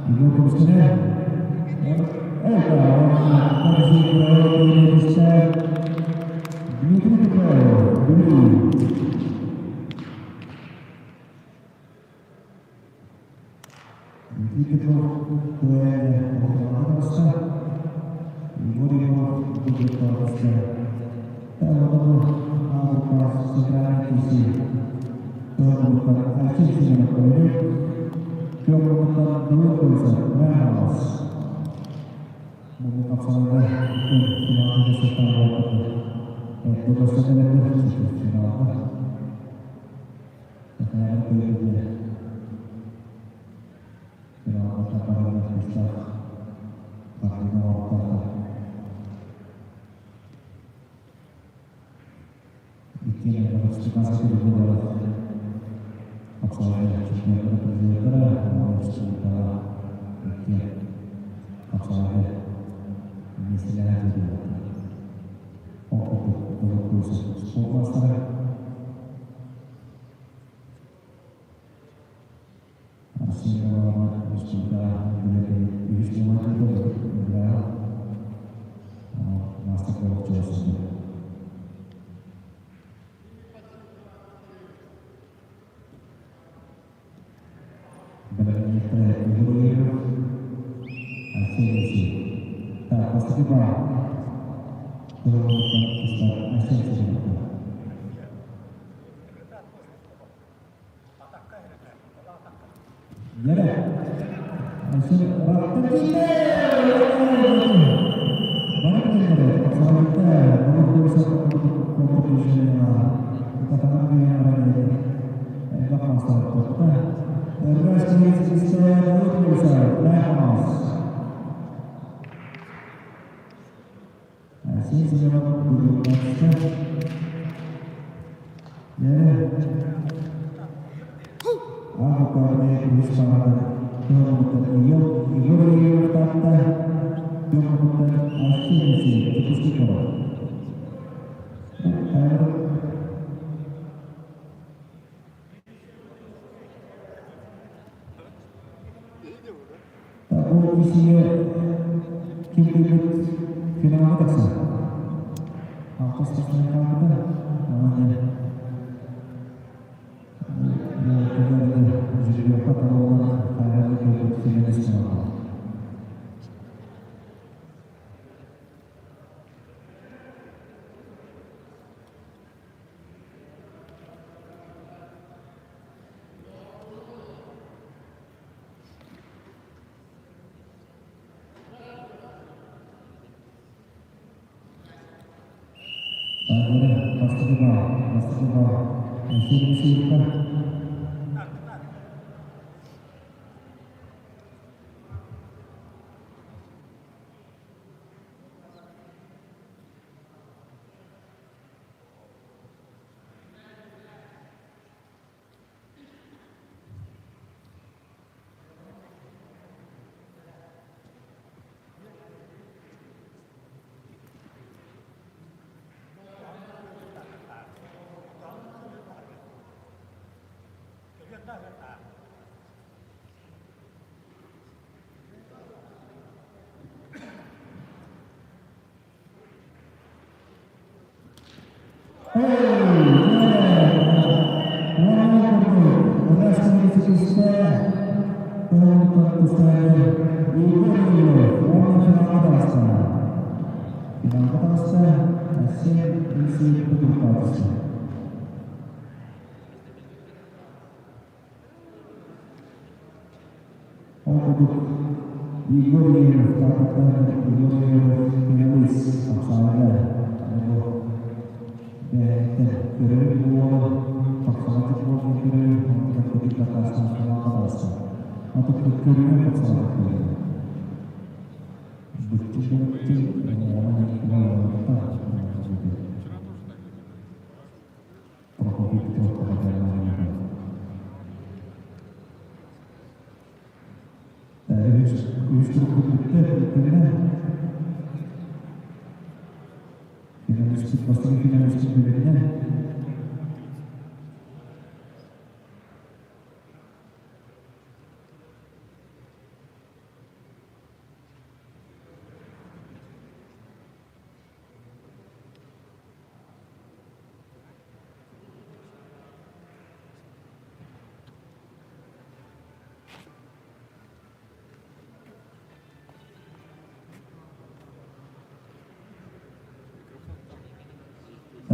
Ibu terusnya.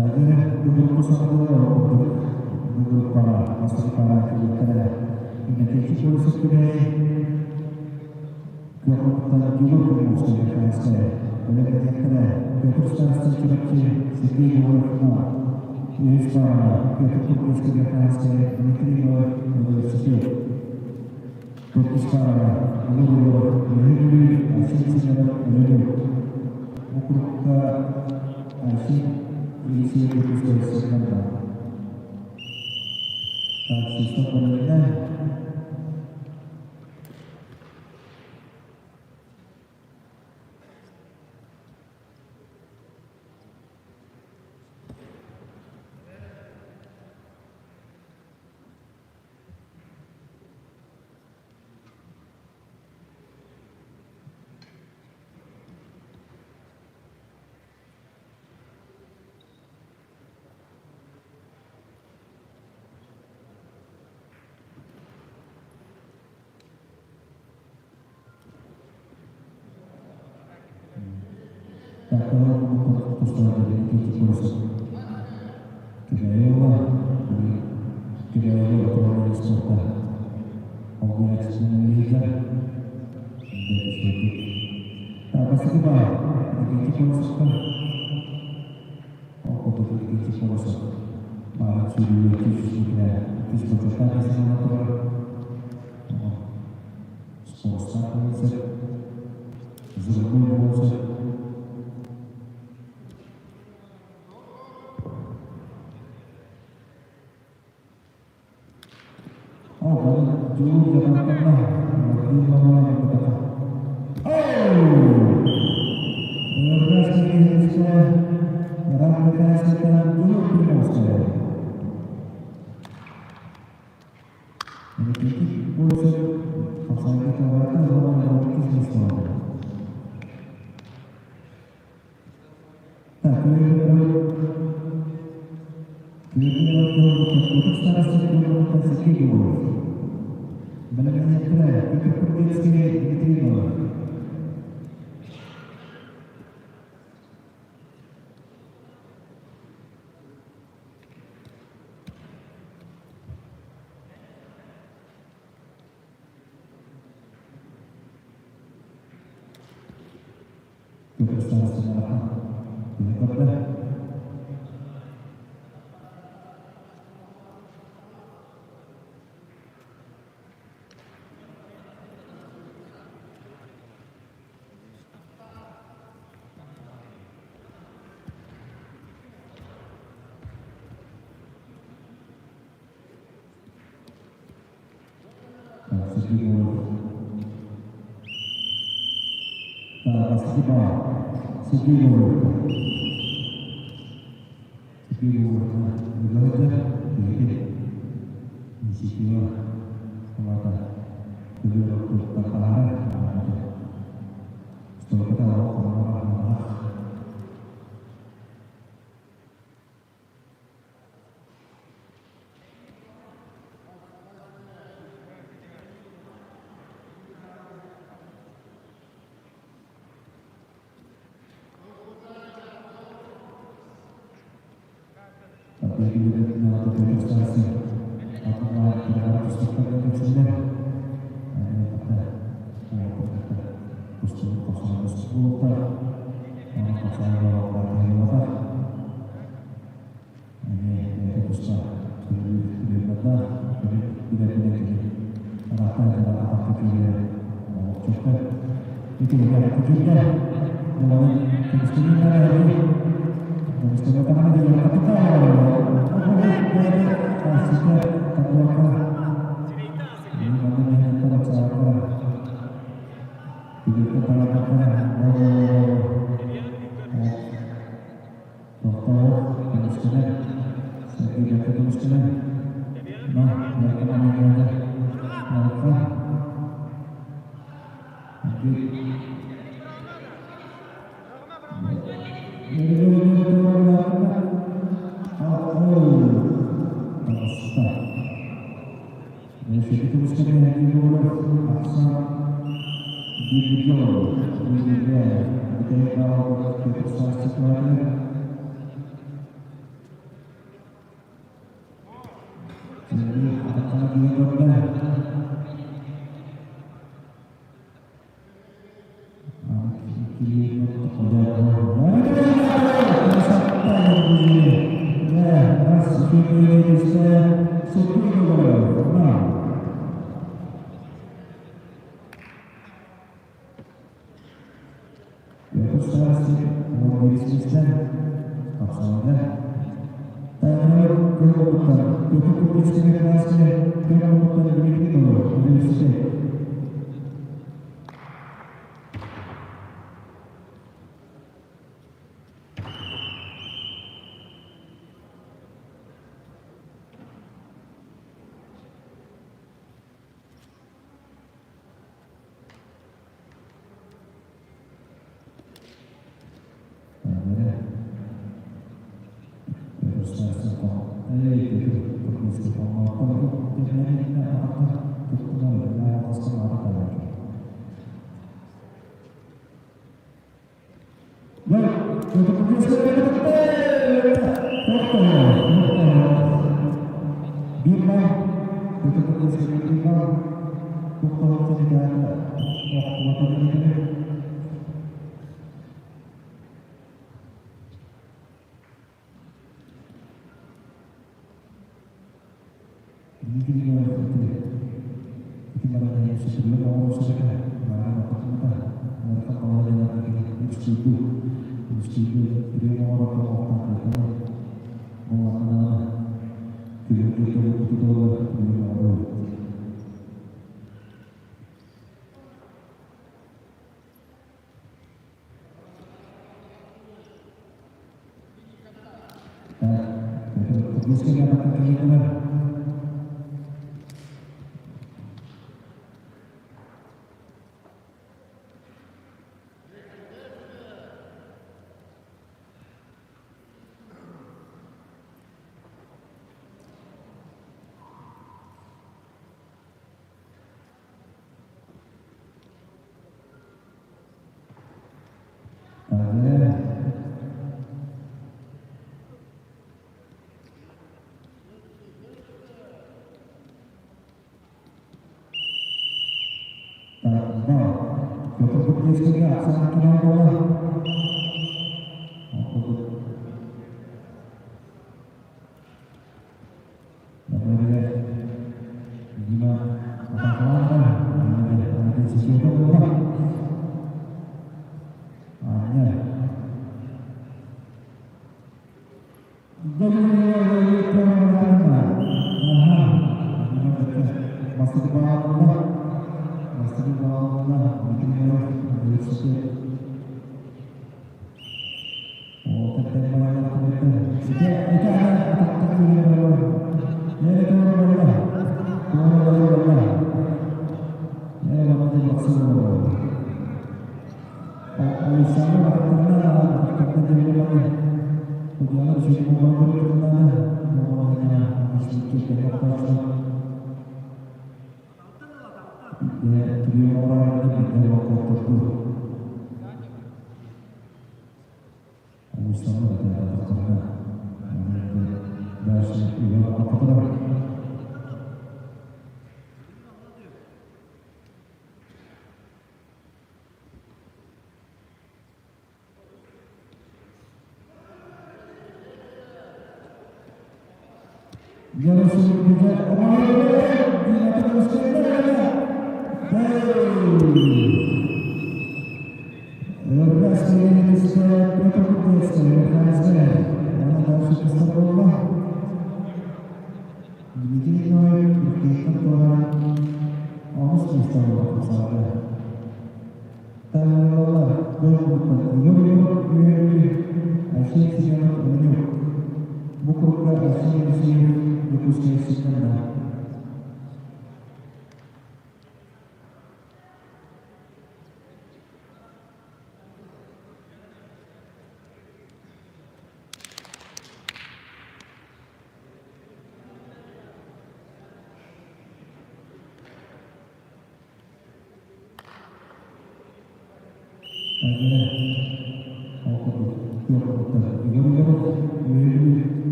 saja duduk kosong duduk para masuk para kita ini kecil sekali kemudian juga mesti saya boleh kata terus terus sedikit orang ini sekarang kita terus saya ini universitas terus sekarang ini asing sejarah ini ukur asing isi terus sekarang tak sistem pemerintah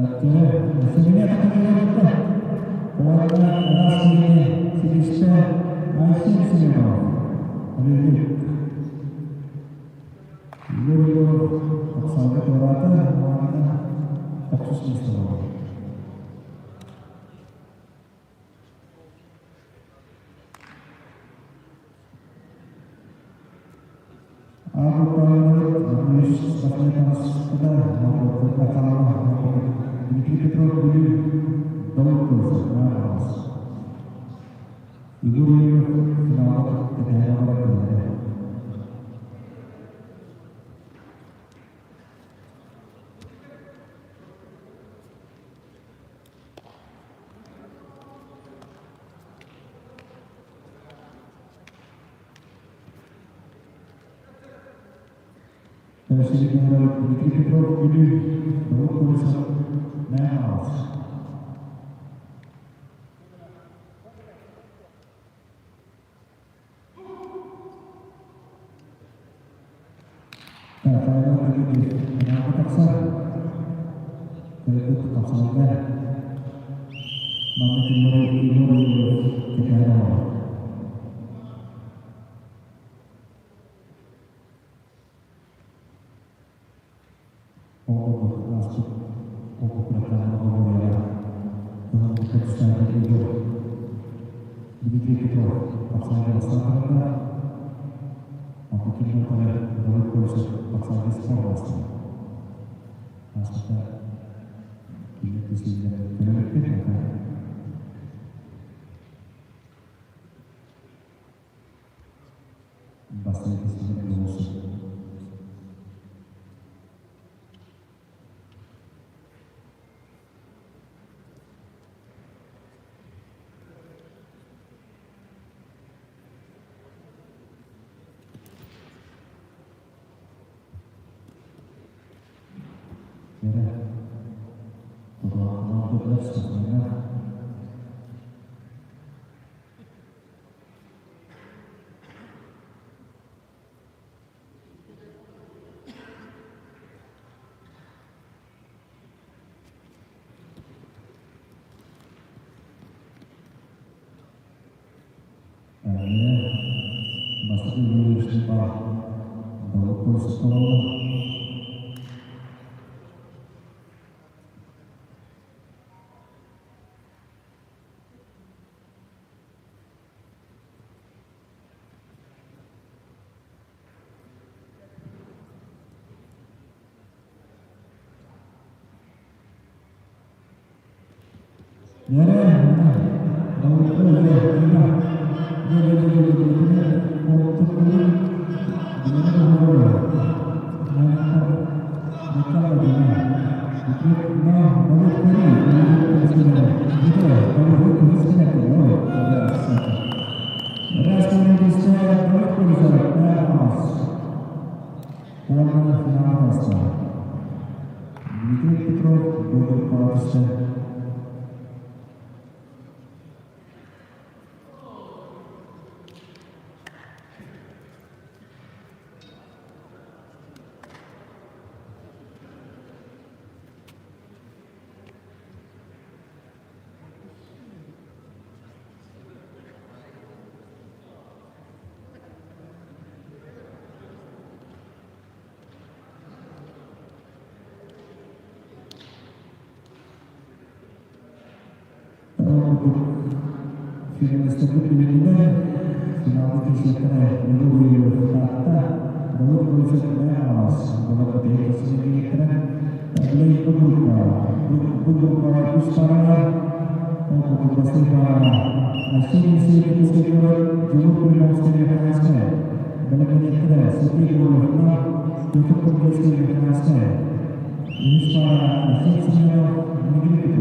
Sebenarnya akan kita pewarna rasanya Sibista Aisyah Sinema Rindu Ibu Aksana Pewarna Pewarna Fokus Misteri Aku tahu Manusia sebagai panas kita membuat kekalahan Dikit Petro dulu Daud Kursa Nahas Ibu Kenapa Kedayangan Berkata Dikit Petro dulu Daud Kursa Nahas Saya lagi kenapa paksa kalau tetap saja maka cemburu ibu tidak masuk pertama dengan keputusan ibu begitu kita paksa bersama Aku kira pada Daud Kursa paksa respon pasti. Maksudnya ini disini terlebih apa? Pasti disini bermusuh. Ya, kalau belas sebenarnya masih dulu sempat Daud Kursa Ya, Daud Finalis tersebut dilakukan finalnya siapa Ibu Tata Daud Polisi Memas dalam PPS ini kena terlebih beberapa Puspara untuk bersama Asyik Sekitar Jumlah Primos Terhasnya dalam menyertai Sekitar untuk Polisi Terhasnya Puspara Asyik Sekitar Negeri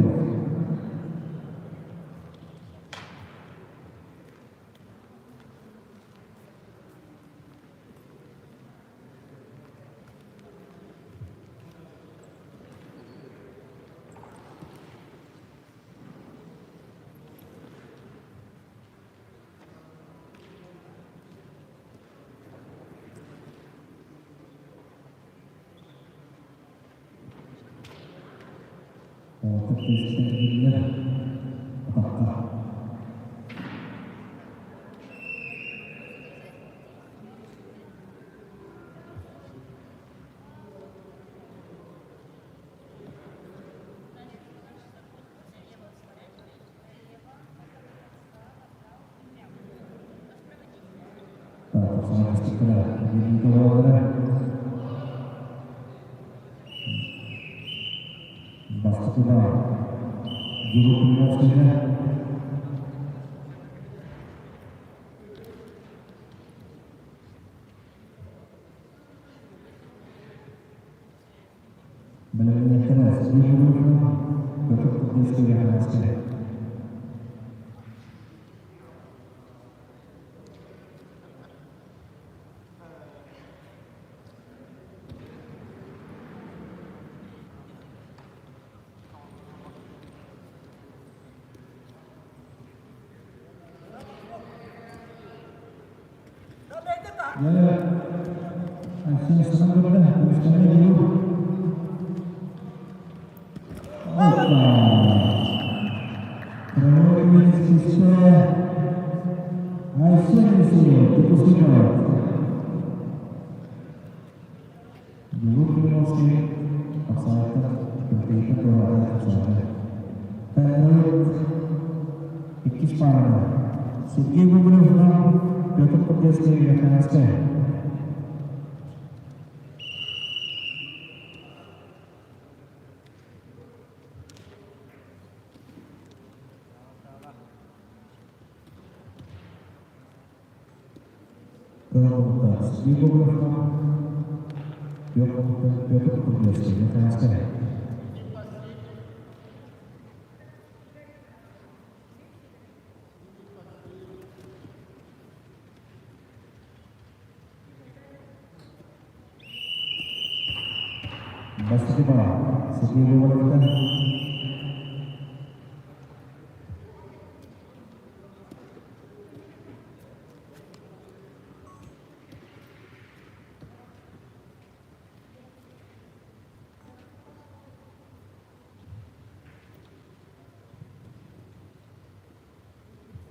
Kristiannya apakah sama istiqlal ini kalau Basketball Juru Primosnya Benar-benar keras untuk diskusi yang hasil. Ya, asyik senang dah, teruskan dulu. Kemudian sisa asyik di sini, putus kita. Dulu kita mesti asalkan berkaitan dengan asalnya. Terus ikis parah, segi beberapa untuk podcast ini akan sekali. Kalau segi beberapa untuk podcast ini akan sekali. Basketball, segi beberapa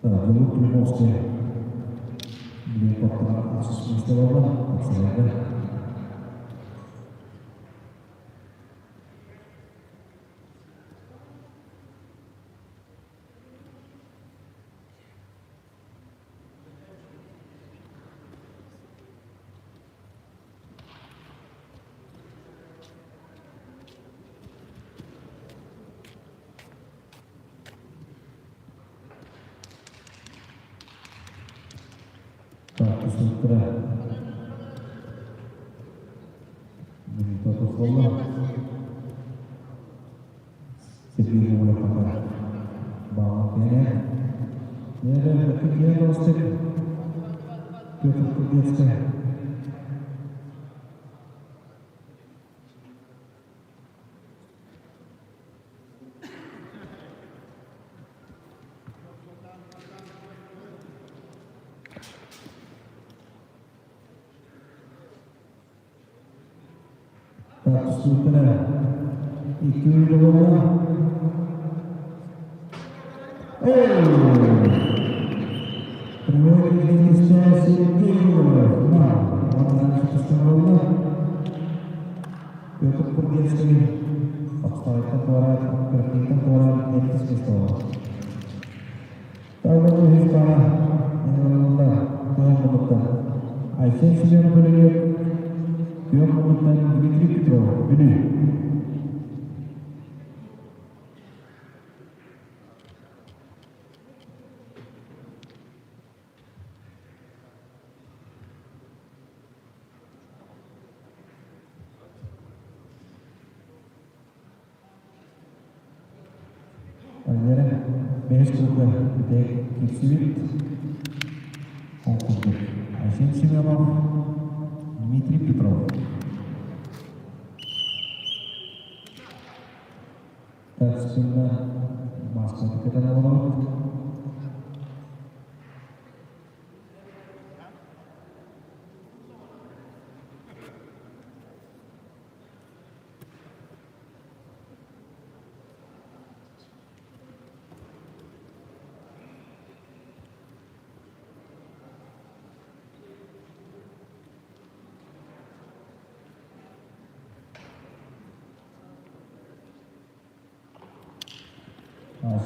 Dulu Primosnya beli kotak khusus Mustafa Aksalada. Sutra minta Allah sebelum mulai pakai bawahnya ya dan kemudian proses kemudian Sutra itu dulu. Kemudian distresi itu, nah, orang sesuatu untuk pergi sini. Obstacle orang, pergi orang itu sesuatu. Tahu Sultana Nurullah Muhammad'dan Ayşen Süleyman Bölü'ye Muhammad'dan Dimitri Petrov Bülü. Ayrıca 5 grupta bir de Kipsivit Olkundur. Ayşen Süleyman Dimitri Petrov. Tartışımda maskot dikkaten alalım.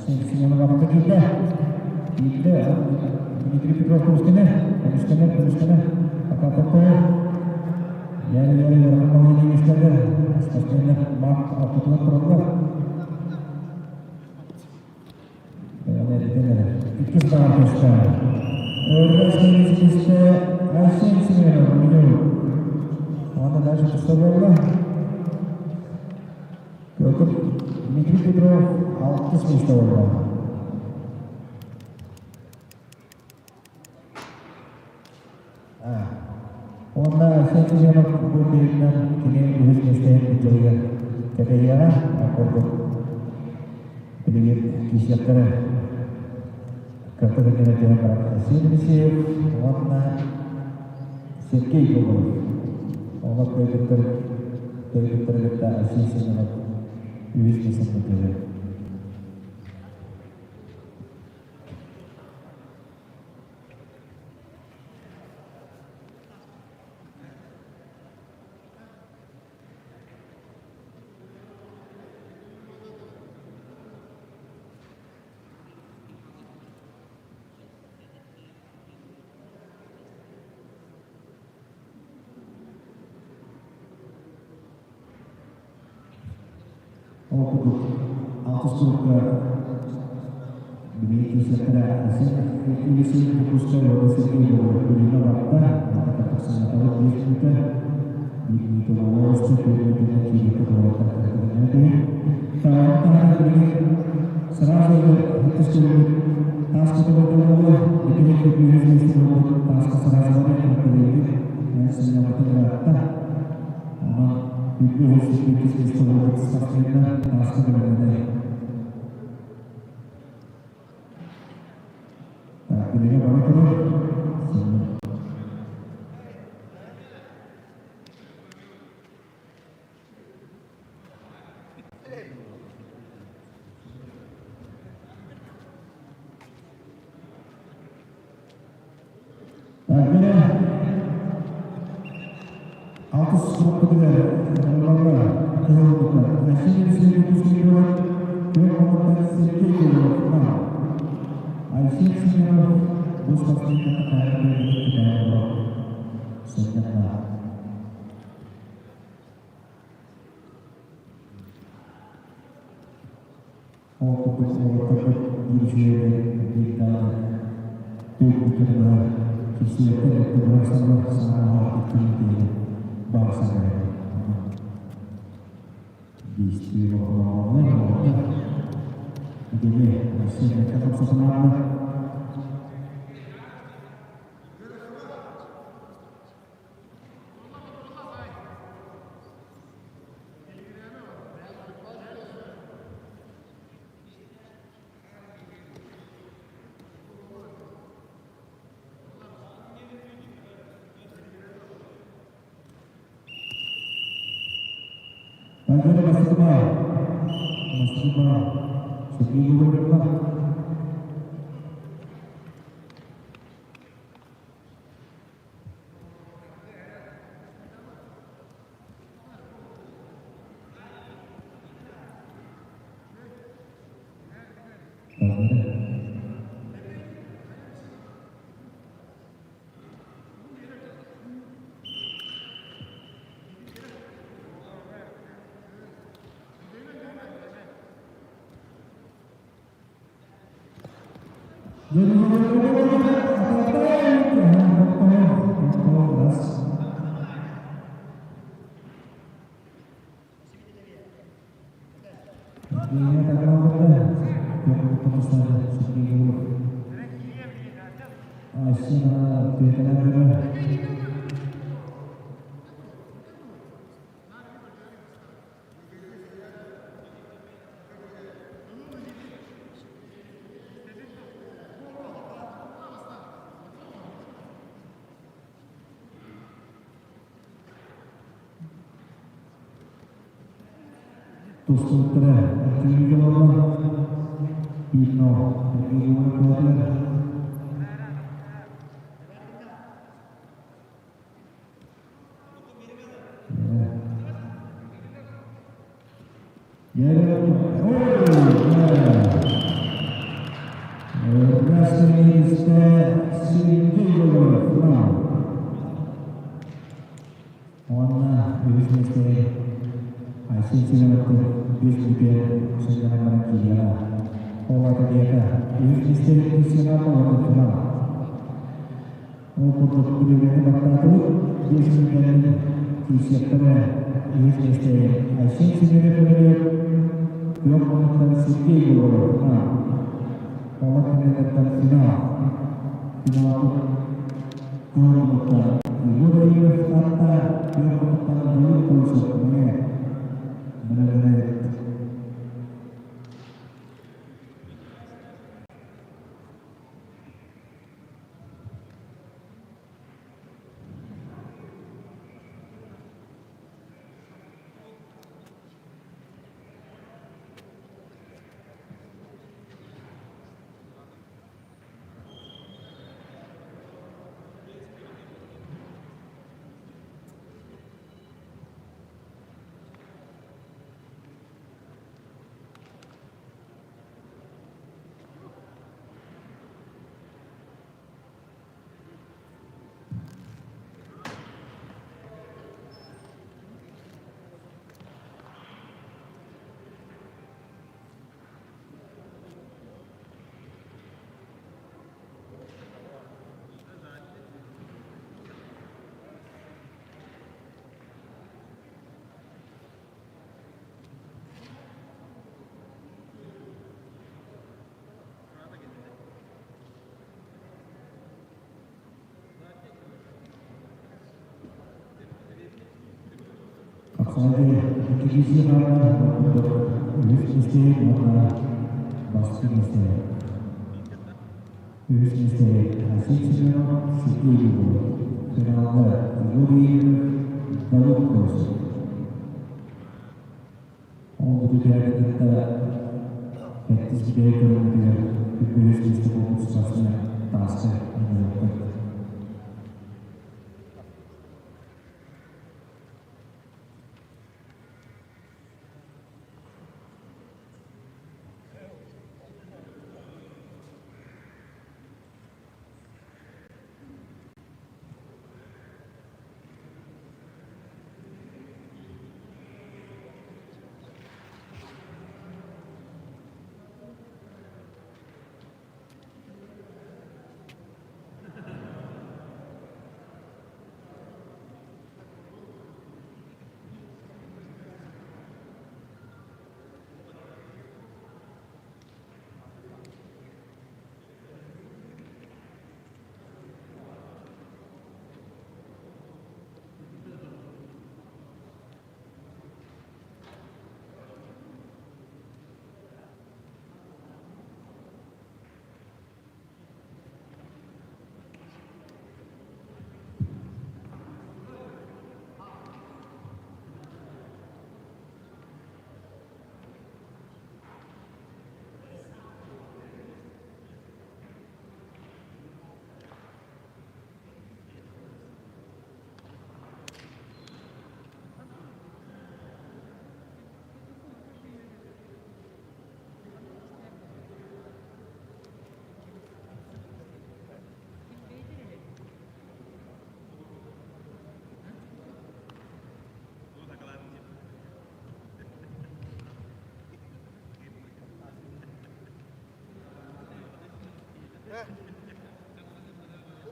Sini orang kita, Dimitri Petrov teruskan, apa yang orang ini misalnya, sepertinya mak apa tu terlalu, itu sekarang teruskan, orang sini Ayşen sini orang ini, orang dah tersebar. Dimitri Petrov 6 meter oldu. Onda Ayşen Süleyman bu birinden kini 9 meter menjadi katanya aku beli kisiatnya katanya dia berada sini onda sekian kilo. Onda kita Ayşen Süleyman 9 meter menjadi. Untuk 6 grup begitu setelah ini fokuskan pada segi berlima waktu maka tersangat tahu kita begitu lolos sebelum kita kini kedua nanti tahan ini serasa itu sebelum tas kedua begini begini sebelum tas serasa ini yang senyap ternyata itu sedikit sebelum sekarang tas kedua ini apa itu? Akhirnya, autos sepertinya lembaga kehidupan masih disebut kehidupan sedikit Ayşen Süleyman bu sepertinya kekayaan kita sejahtera. Untuk tetap dijual kita tujuan kesiapan kebersamaan sama itu bangsa di istimewa ini masih tetap semangat. Akhirnya masih kebal, seminggu berdepan. Tusutra, kiri jalan, Pino, kiri jalan.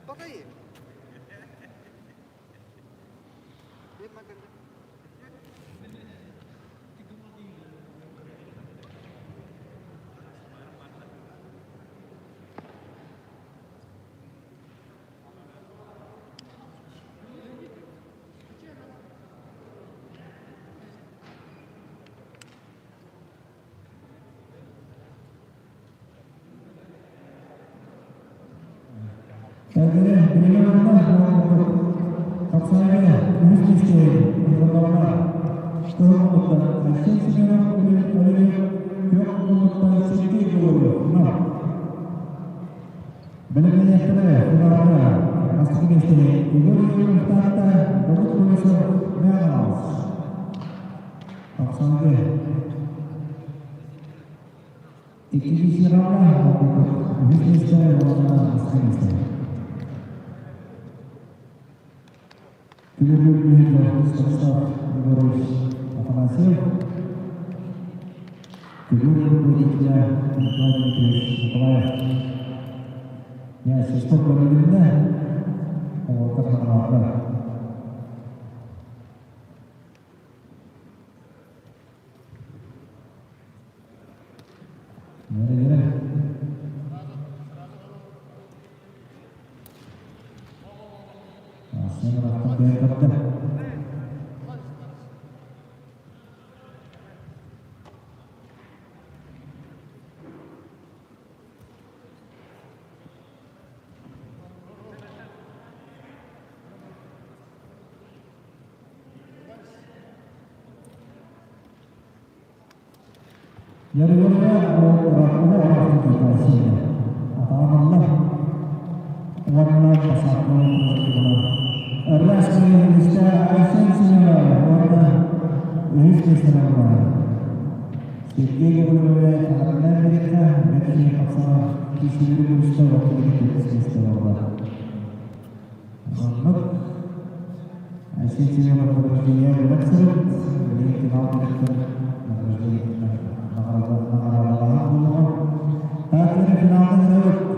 pakai. Dia makan. Saya kira bagaimana untuk kapsalnya bisnis terutama untuk hasil sekarang oleh yok untuk sisi dulu. Nah, benar-benar terus berada masih bisnis ibu tata untuk urusan meras kapsalnya ikut siapa untuk bisnis terutama masing-masing. Kemudian selesai mengurus operasi, kemudian berikutnya lagi setelah ya sistem pemerintah terhadap saya merasa berkata jadi orang kita Allah warna pasal الرأس من المستاء عشان سنة وانا يهزم سنة وانا سيكيك بالولايات عرنا مريكا بكي حصار كيشير المستوى كيكي المستوى وانا ظنك عشان سنة والبرجية بنفسر وليك نعطي لكم مغرجية نغرب الله هاتنا في نعطي نوت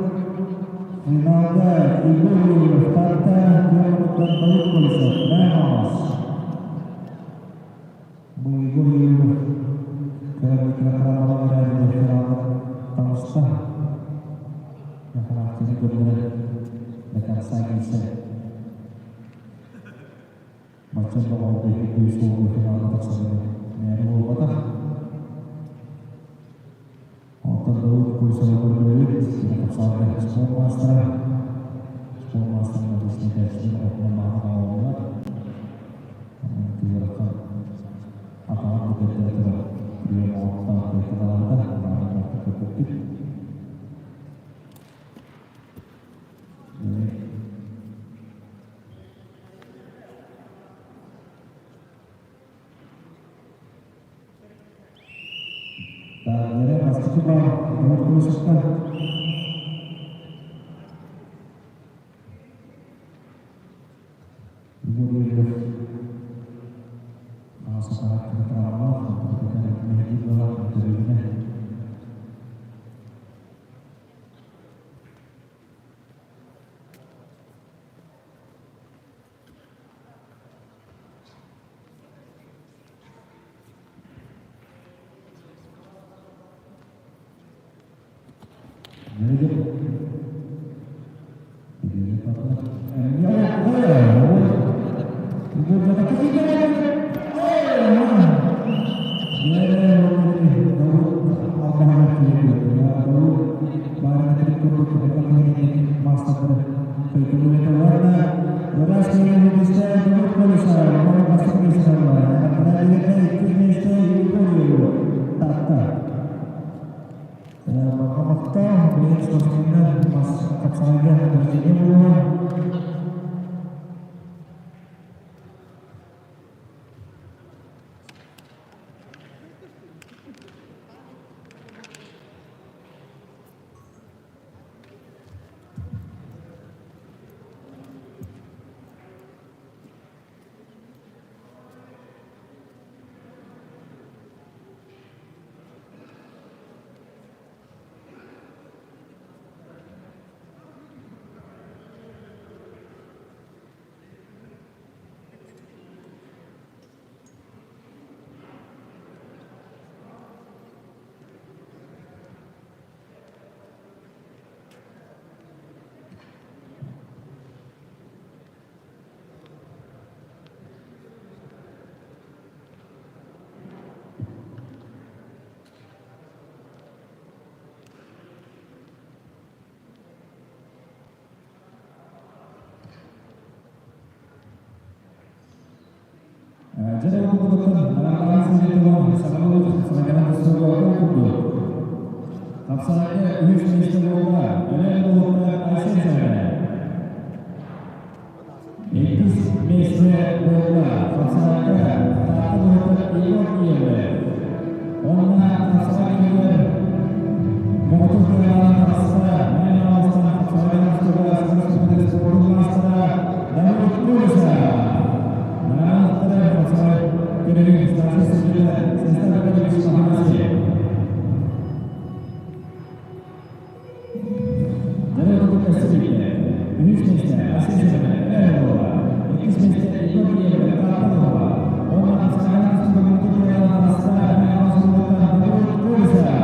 Semoga ibu berkata yang terbaik besok menos. Ibu kerana orang yang berkata tangsta, yang kerana ini benar dekat saya. Macam orang itu semua kerana tersebut. Mereka berkata, orang itu kursus berbeda. Sampai semua master bisnis dan memahami mengerjakan apa yang kita dia mau tahu kita dan jadi pasti kita berusaha Jadi untuk dalam sini sama dengan sesuatu itu. Kapsalnya ini sistem bola, ini bola asing saja. Itu sistem bola, kapsalnya tak boleh diulang. Orang kapsalnya motor dalam kapsal, memang kapsalnya sudah seperti sepuluh master dan berusaha. Nah, kapsal kini stasiun sudah dari Malaysia. Jadi untuk kesehatan, ini semestinya asing sebenarnya bola. Ini semestinya itu dia berkata bahwa orang sekarang sudah mempunyai masalah yang harus melakukan berusaha.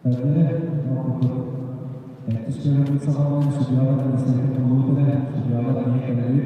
Itu sebenarnya sama sejarah dan istilah pembuatan sejarah ini dari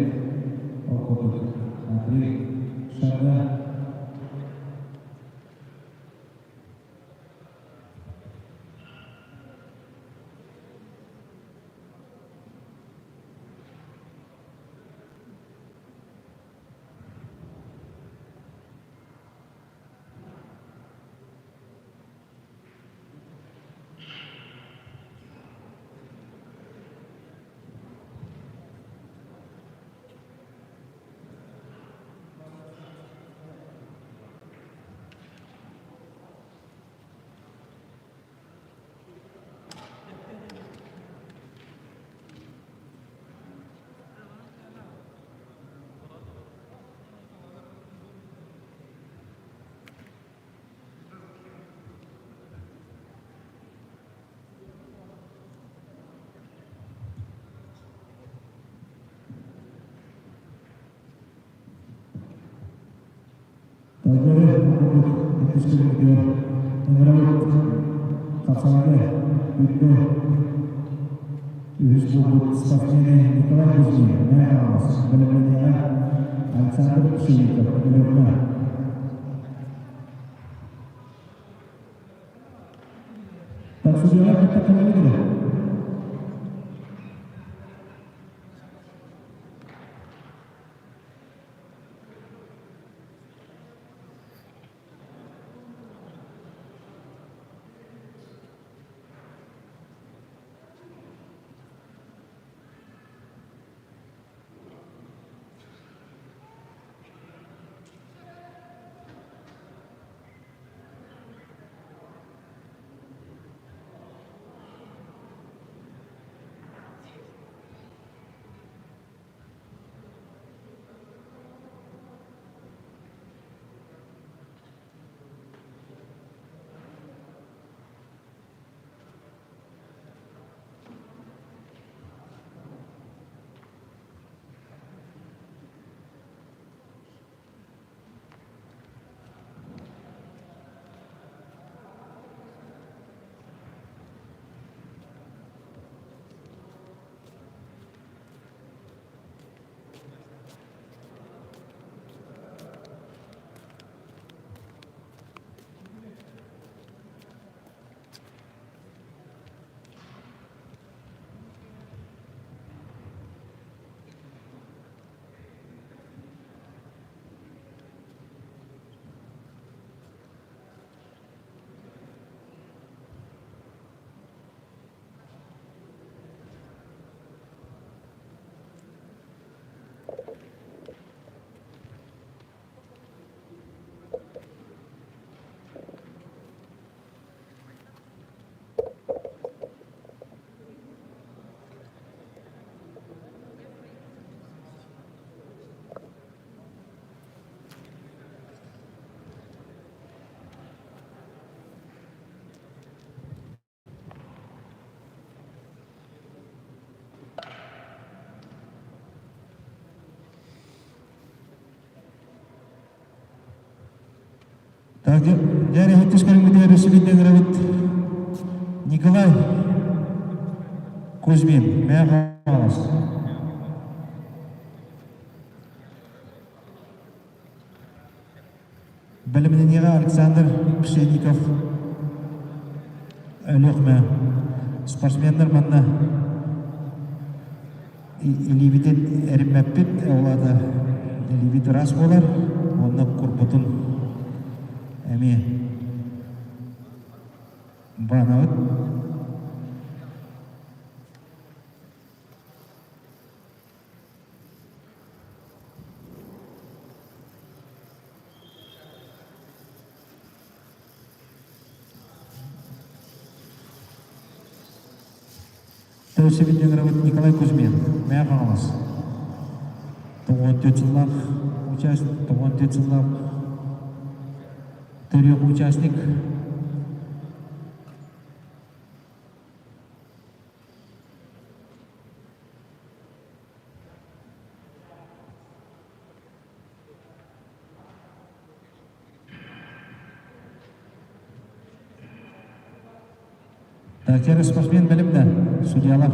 nanti saya itu sebenarnya menurut kapsalnya itu disebut stafnya Nikolai Kuzmin, nah sebelumnya Alexander Pshilko sebelumnya tak sudah kita kembali dulu. Так, я хочу сказать, где решили гравит Николай Кузьмин, Мехалас. Белемненера Александр Пшенников, Лехме, спортсмендар манна Ливитен Эрмеппит, олада Ливит рас болар, онна курпутун әме банавыт. Тәуесебен жеңіроват Николай Кузьмин, мәя қаңылас. 14 жыллық участник, 14 жыллық төрек участник. Тәкері спортсмен білімді, судьялар.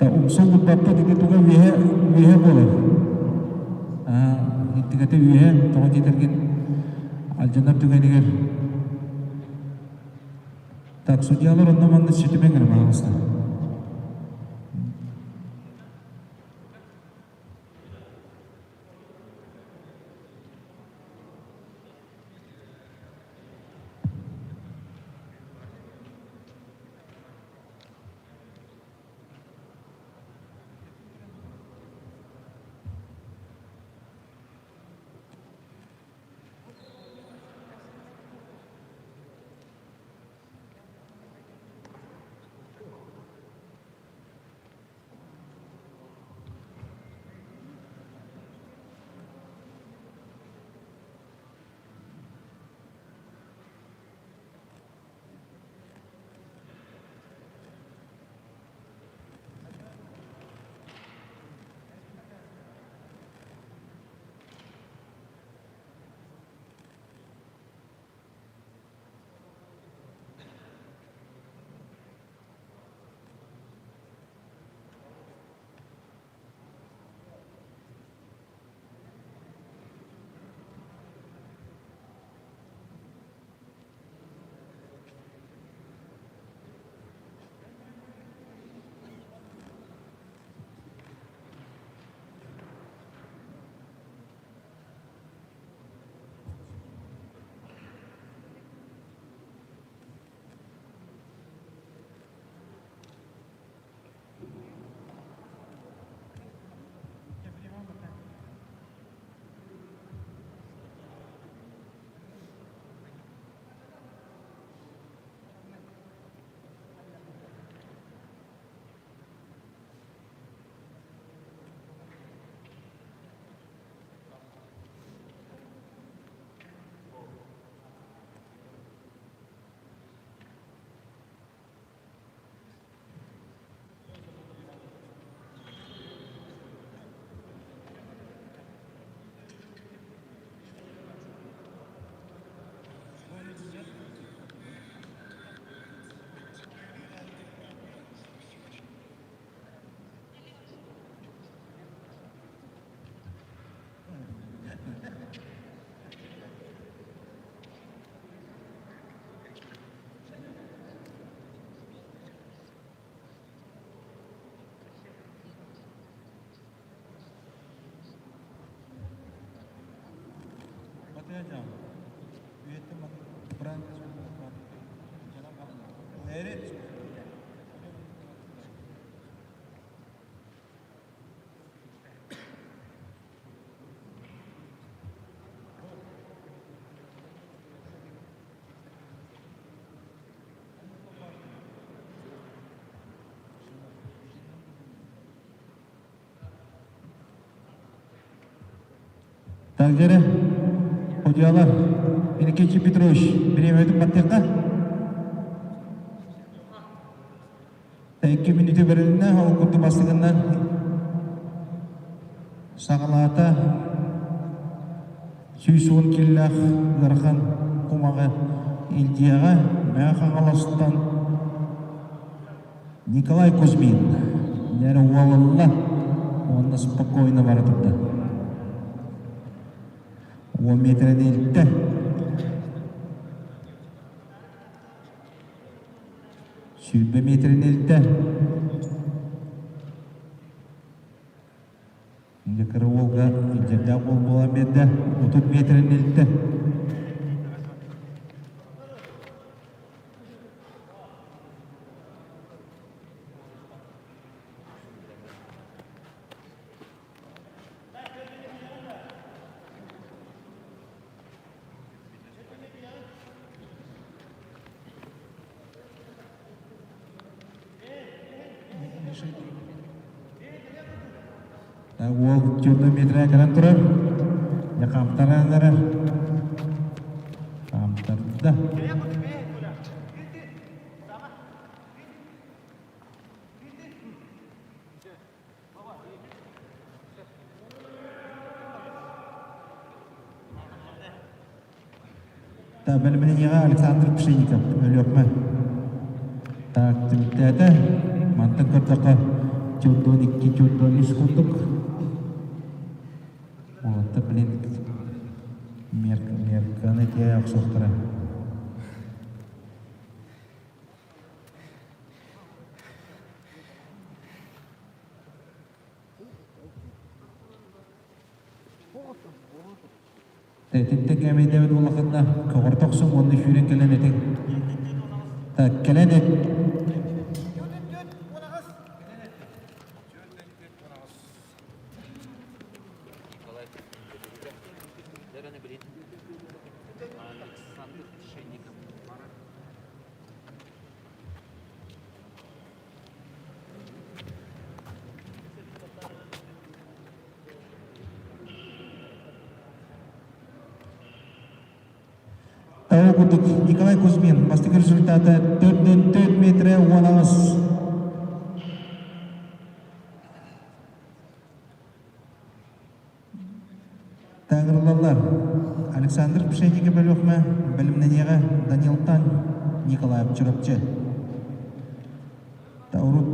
Umsung bappa di tuga wihe boleh. Intikate wihe toh jitarkin aljannab tuga nigar. Tak sudyalar ondan manda sitime gir mahasta. Takdiri hocalar Миникевич Петрович, время өтіп баттықта. 2 минуты беріліне, ол күрді бастығынан сағалата сүйсуын келләқ ғырған құмағы Илдияға мәқаң аластан Николай Кузьмин. Нәрі уалылла, онына спокойно баратырды. 10 метрін елтті. Сүйбе метрін елтті. Инде кірі олға елдерді ол боламеді. 30 метрін елтті. Ол 14 метрге кірін тұрыр. Қамтар әндері. Қамтарды. Білімінің еға Александр Пшенников. Өлі өкмі. Түміктәді. Мантын көрдіқі 14-2-14 күндік. Олатты білін мерканы тия ақсоқтыра. Тәтіпті кәмейдәуін олақында қағыртақсың онды шүйрен кәлен етің. Кәлен ет. Николай Кузьмин, бастығы результаты 4-4 метрі 10 ағыз. Тағырлалар, Александр Пшенников бөліқмі, білімнен еға Данил Тан, Николай Абчырапчы. Таурут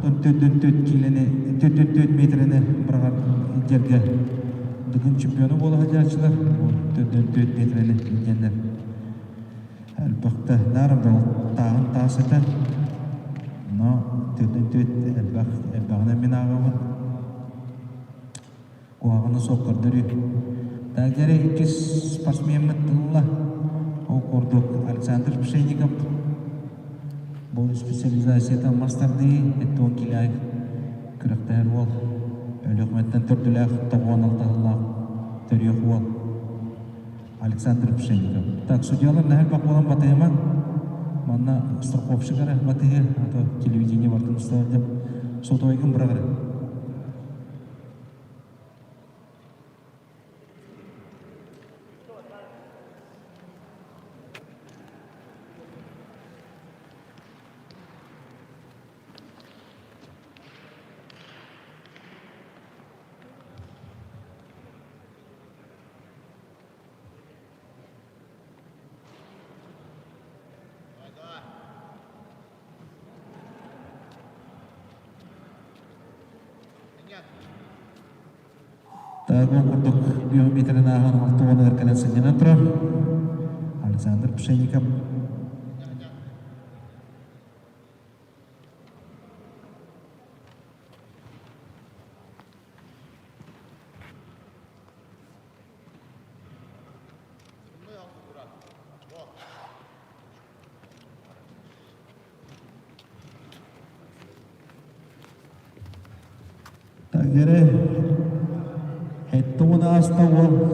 4-4 метріні бірғар жерге дүгін чемпионы болы ғадиятшылар, 4-4 метріні елденлер. Әлбіқті нарымды тағын тағысыты. Но төт әлбіғына мен ағымын. Қуағыны соқырдыры. Дәгдері 2 спортсмен мұттылыла. Ол көрдік Александр Пшенников. Бұл специализациядан мастарды. Әтті 10 келай күріқті әр ол. Өлі өкметтен түрділі әқітті 16 түрек ол. Александр Пшенников. Так, судьялар нәл бақ болан батайыман. Манна страховщикара батайы, а то телевидение бартын ұстауы деп. Сот ойгын бірағыры. Тағы құрдық биометрін ағын 6-10 әркелен сәнен тұрар. Александр Пшенников. Тағдері Әтті оны аста ол.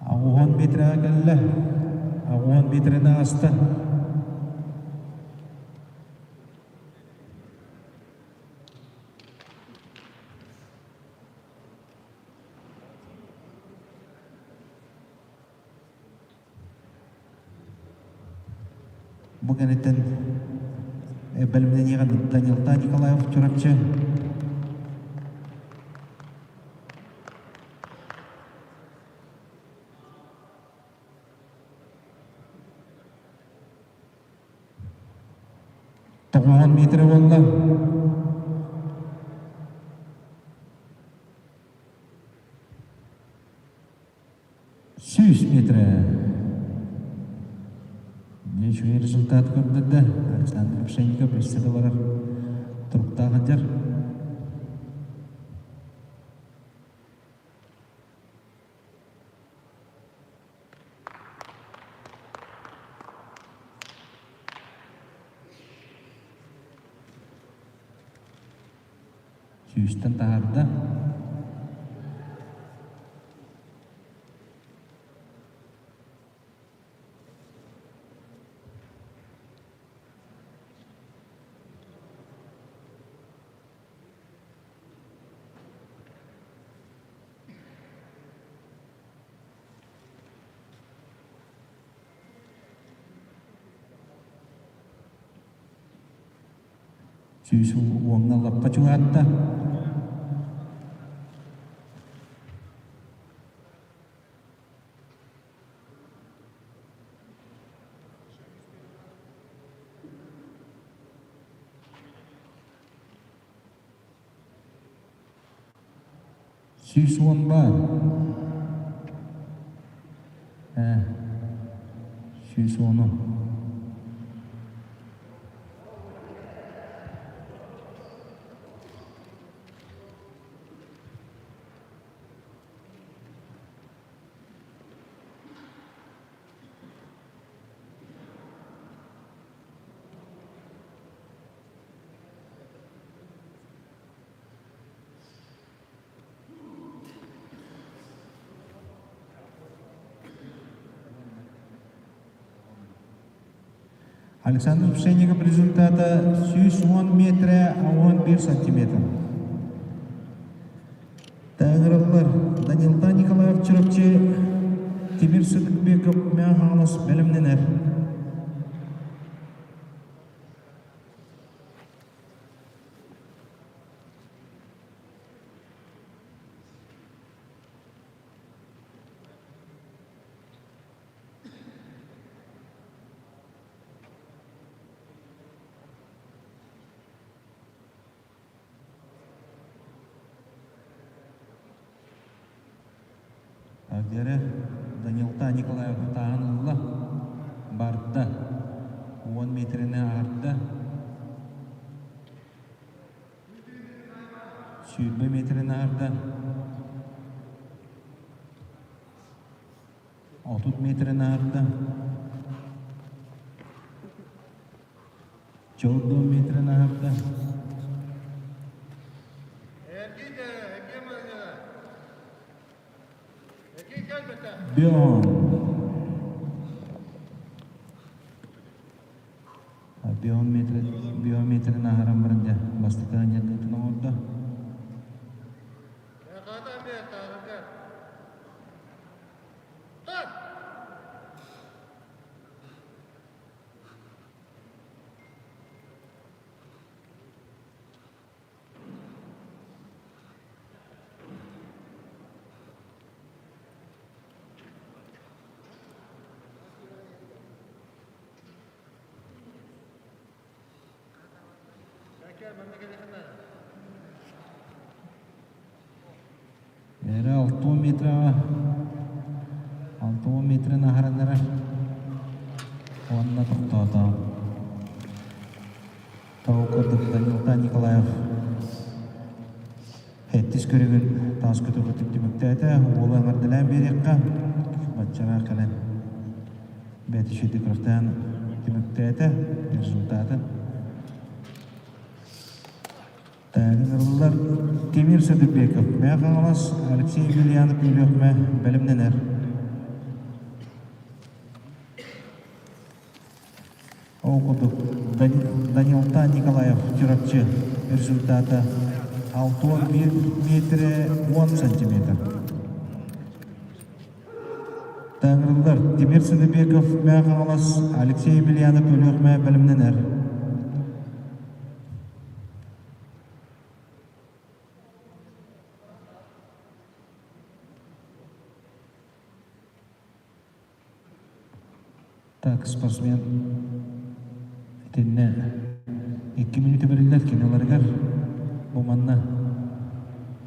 Ағуған метрі ағылы. Ағуған метріні асты. Bugün eten bölümden yığın Данилта Николаев çorapçı. To'qson metr bo'ldi. Metr. Нечуе результат көрдіді. Александр Пшенников бестеді барар. Тұрыптаған жер. Сүйістен тағарды. Suysu uangna lappa cuatta. Suysuan ba. Suysuano. Александр Пшенников результата 110 метра 11 сантиметр. Тәңіріқлар Данилта Николаев Чырапчы, Тимир Сыдықбеков Мяханас бәлімненер. Агдері Данилта Николаев тағанылы барды 10 метріне артты. Сүйбі метріне арды. 30 метріне арды. 14 метріне арды. Biometri naharam beranda pastikannya itu nomor. Era 6 metre naharanlara onunla tuttu. Tavu kurduk Данилта Николаев. Hettis körügün taas kötü kötü tümükteydi. Oğlan ardılan bir yakka. Batçana kalan. Betişidi kırıktan tümükteydi. Rezultatı. Тәңірлер Тимир Сыдықбеков, Мяханас Алексей Юлианов Юлиохме бәлімненер. Оқыдық Данилта Николаев Чырапчы результаты 61 метр 10 сантиметр. Таңырылдар Тимир Сыдыбеков мә қағалас Алексей Емельянов өліқ мә білімненер. Так, спортсмен итинне 2 минуты берилер киноларгар буманна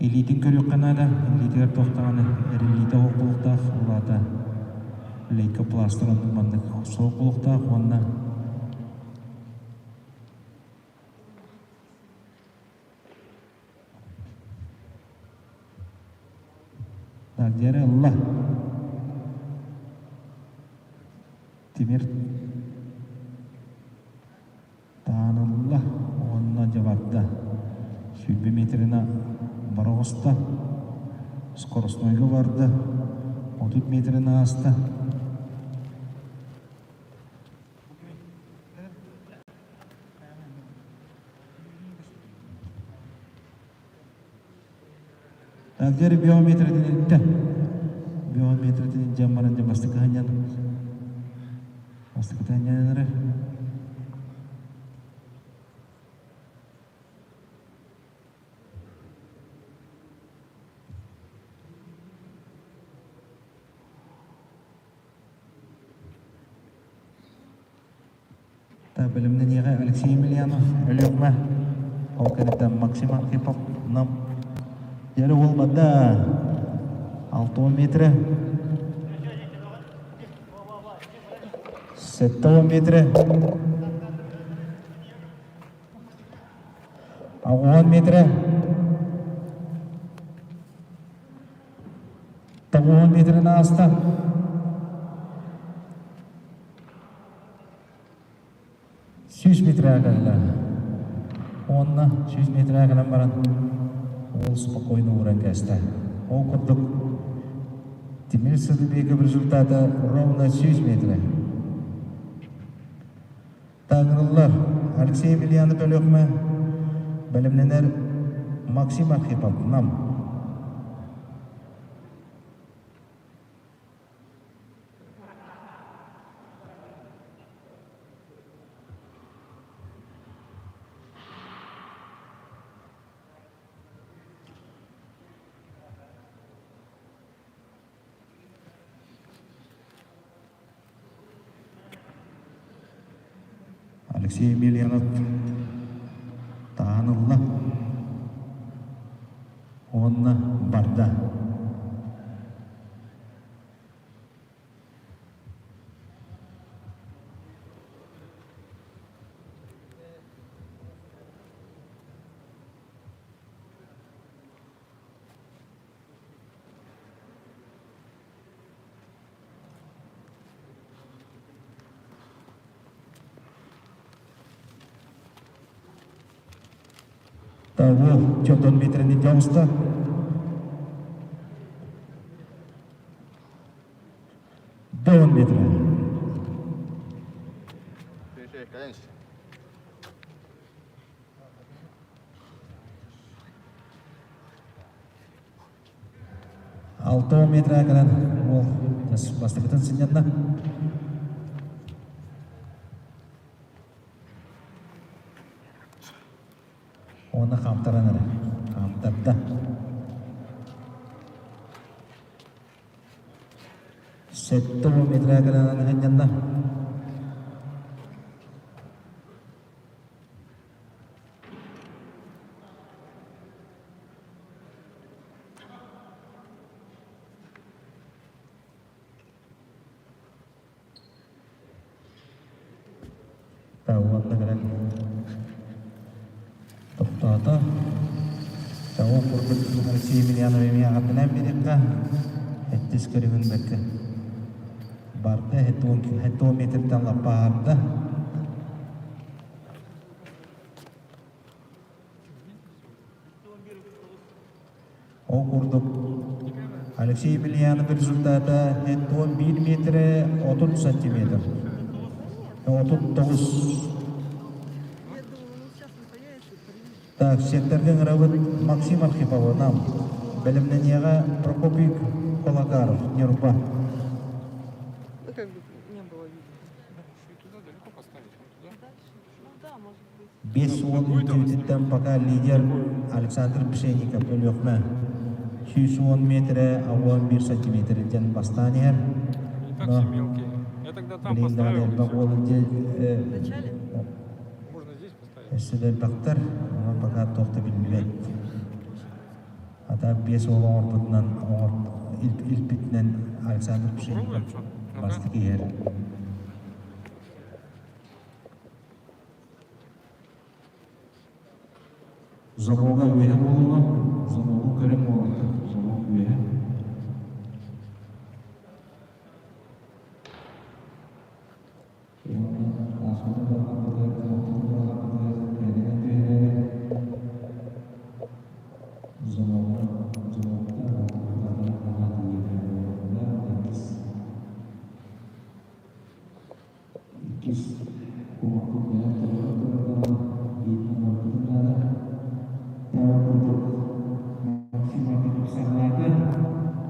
элитин көрүк канада элитер токтаганы элите окулукта улата лейкопластрон буманна соокулукта онна так дере алла Тимир Танылла онна жабатта сүйбе метрина бароғыста скоростнойға барды 30 метрина аста Тагдері биометрден етті биометрден жамбарында бастықы ханьян бастықы ханьянары Білімнен еға Алексей Емельянов өліқма ол кәдіпті Максим Архипов нам жәрі олмады 6 метрі 7 метрі 10 метрі 10 метрін асты Süz metre ağırlar. Onunla 100 metre ağırlar baran. Ол спокойно уран кәсті. Ол құрдық. Тимир Сыдыбеков результаты ровно 100 метре. Тағырылар. Алексей Емельянов өліқмі. Білімленер Максим Архипов. Нам. Алексей Емельянов Танылла онна барда Tahu contoh meter ini jauh sta. Down meter. Alto meter akan, oh, pasti kita senyatna. Ona kamtaran ada, kamtarda. Setto meter akan hanya tahu negara. Tata tahu korban Alexei Emelianov ini akan mereka etis keringan mereka barda hetu meter tanpa barda oh korban Alexei Emelianov resultata hetu 1 meter 30 cm 39 Так, сектордың рауыт Максим Архипов, нам. Білімнен еға Прокопик Колагаров, Нерупа. 510 пока лидер Александр Пшенников өлөкмө. 110 метре, авон 1 сантиметр жан бастанер. Они так все мелкие. Я тогда там поставил. Вначале? Можно здесь поставить. Сидер бактар, пока тохта билбет. Ата 5 ордунан илпитнен Александр Пшенников Попробуем, что? Ну-ка. бастыгер. Замога үе болуға, замога көрем болуға, замога үе. Asmada bakın burada, zamogda bakın, kendine tüyene. Zamogda İkiz kumaklıklara taraftarlar, gitme ortamlara. Untuk maksimal kebersamaan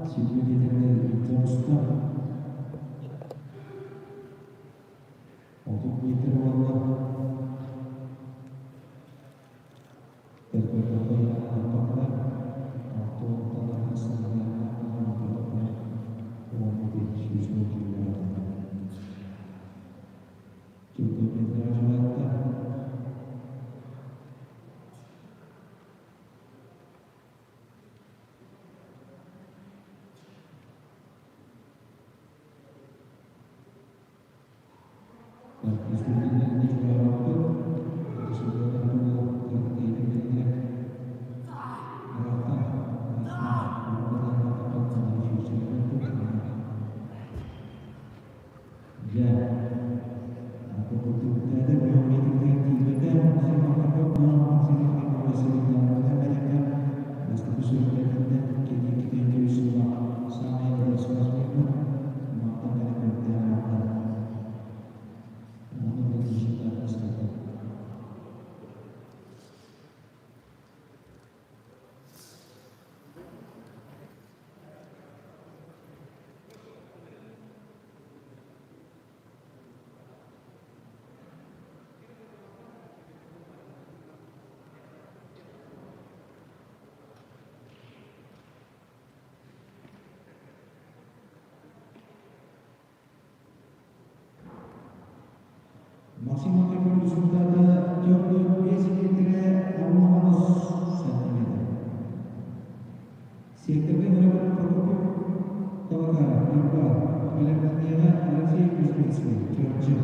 sehingga kita terus untuk kita Allah terberkati apakah atau tanah hasilnya akan berapa uang di sisi kita cukup berjalan. Maksimal kebersamaan jodoh biasanya awal sentimeter. Sektornya berapa produk? Tawakal, impor, elektrik, bisnis, cuaca.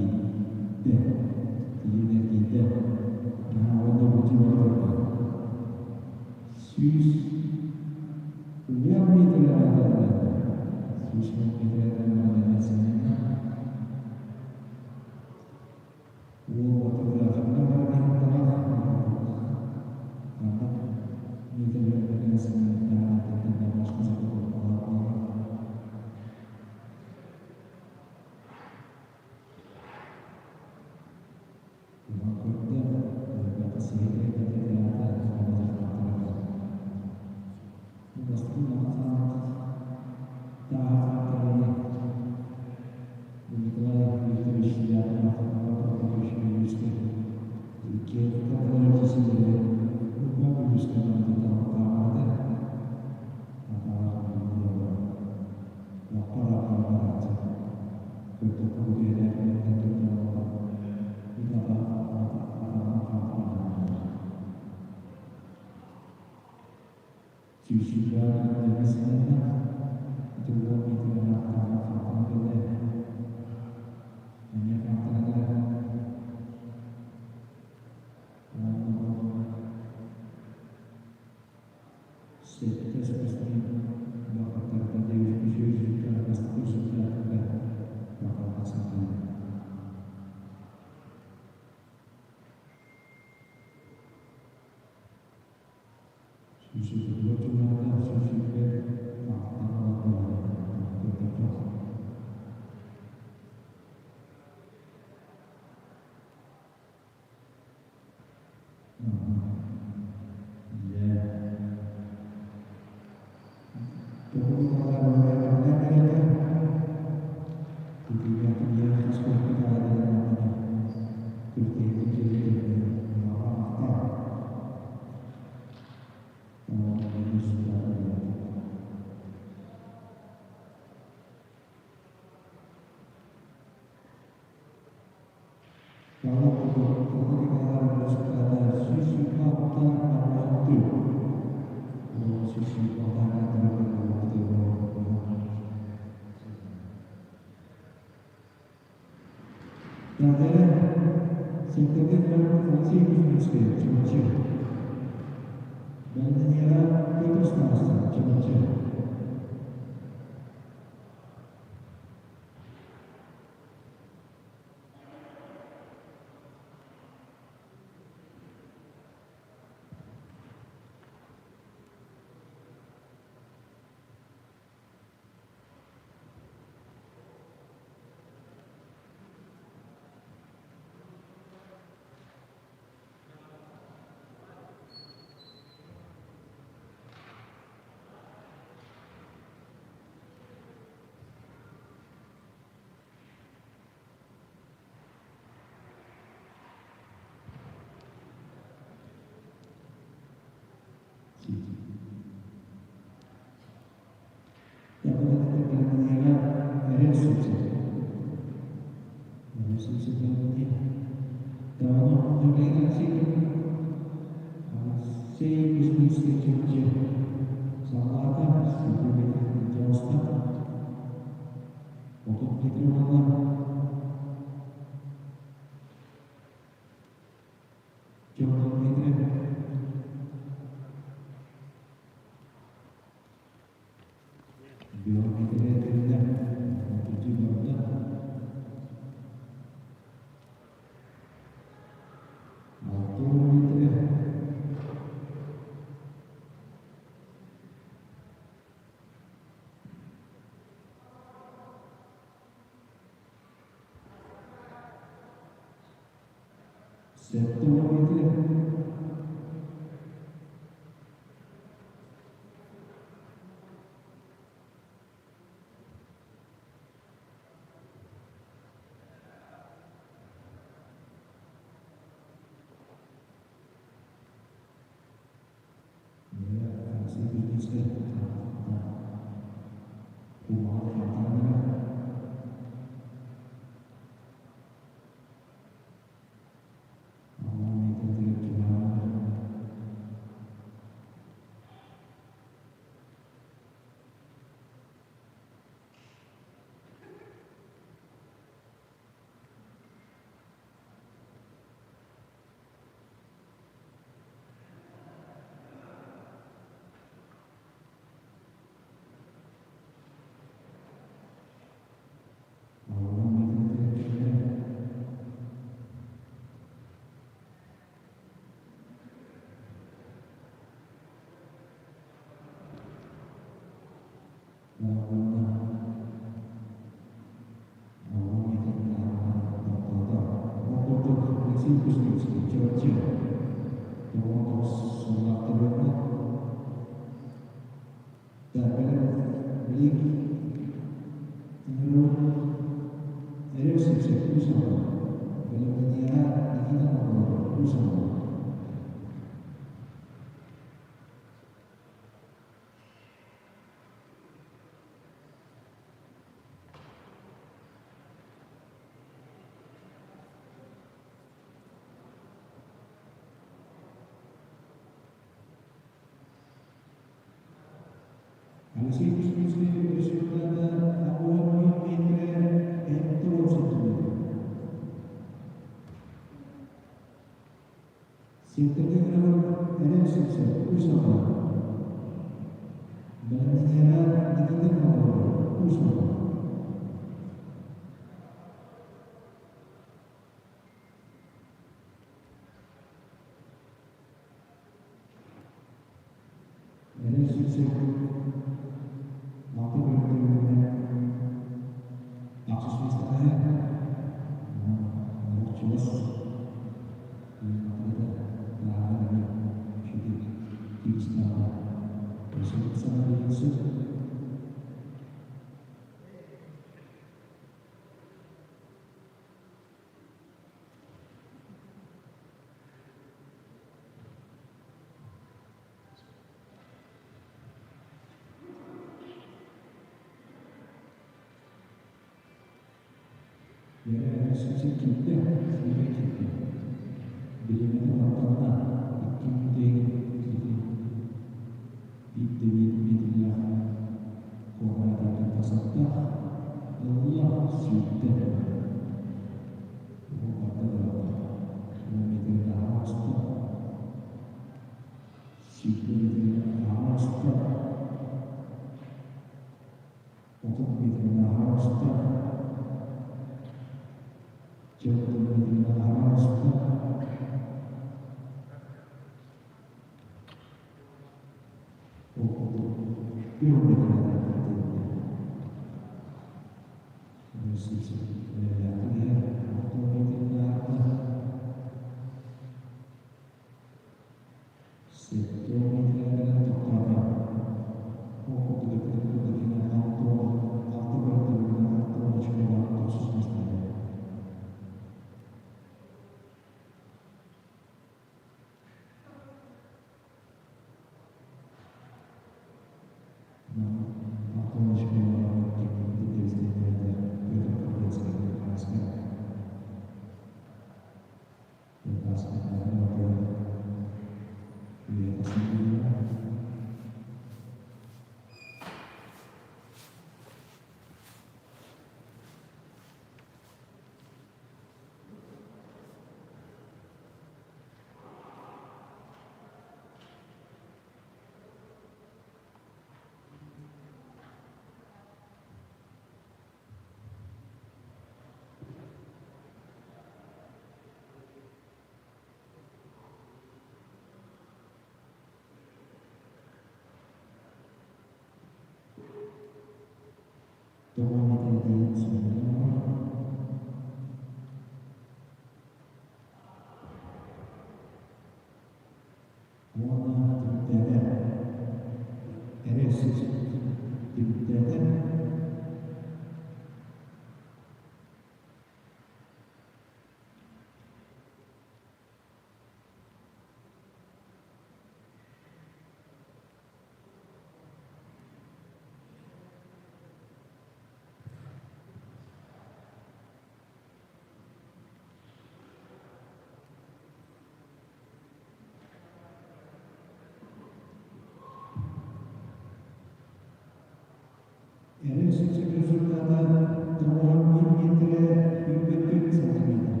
Eres ese resultado trabajan entre 21 centímetros.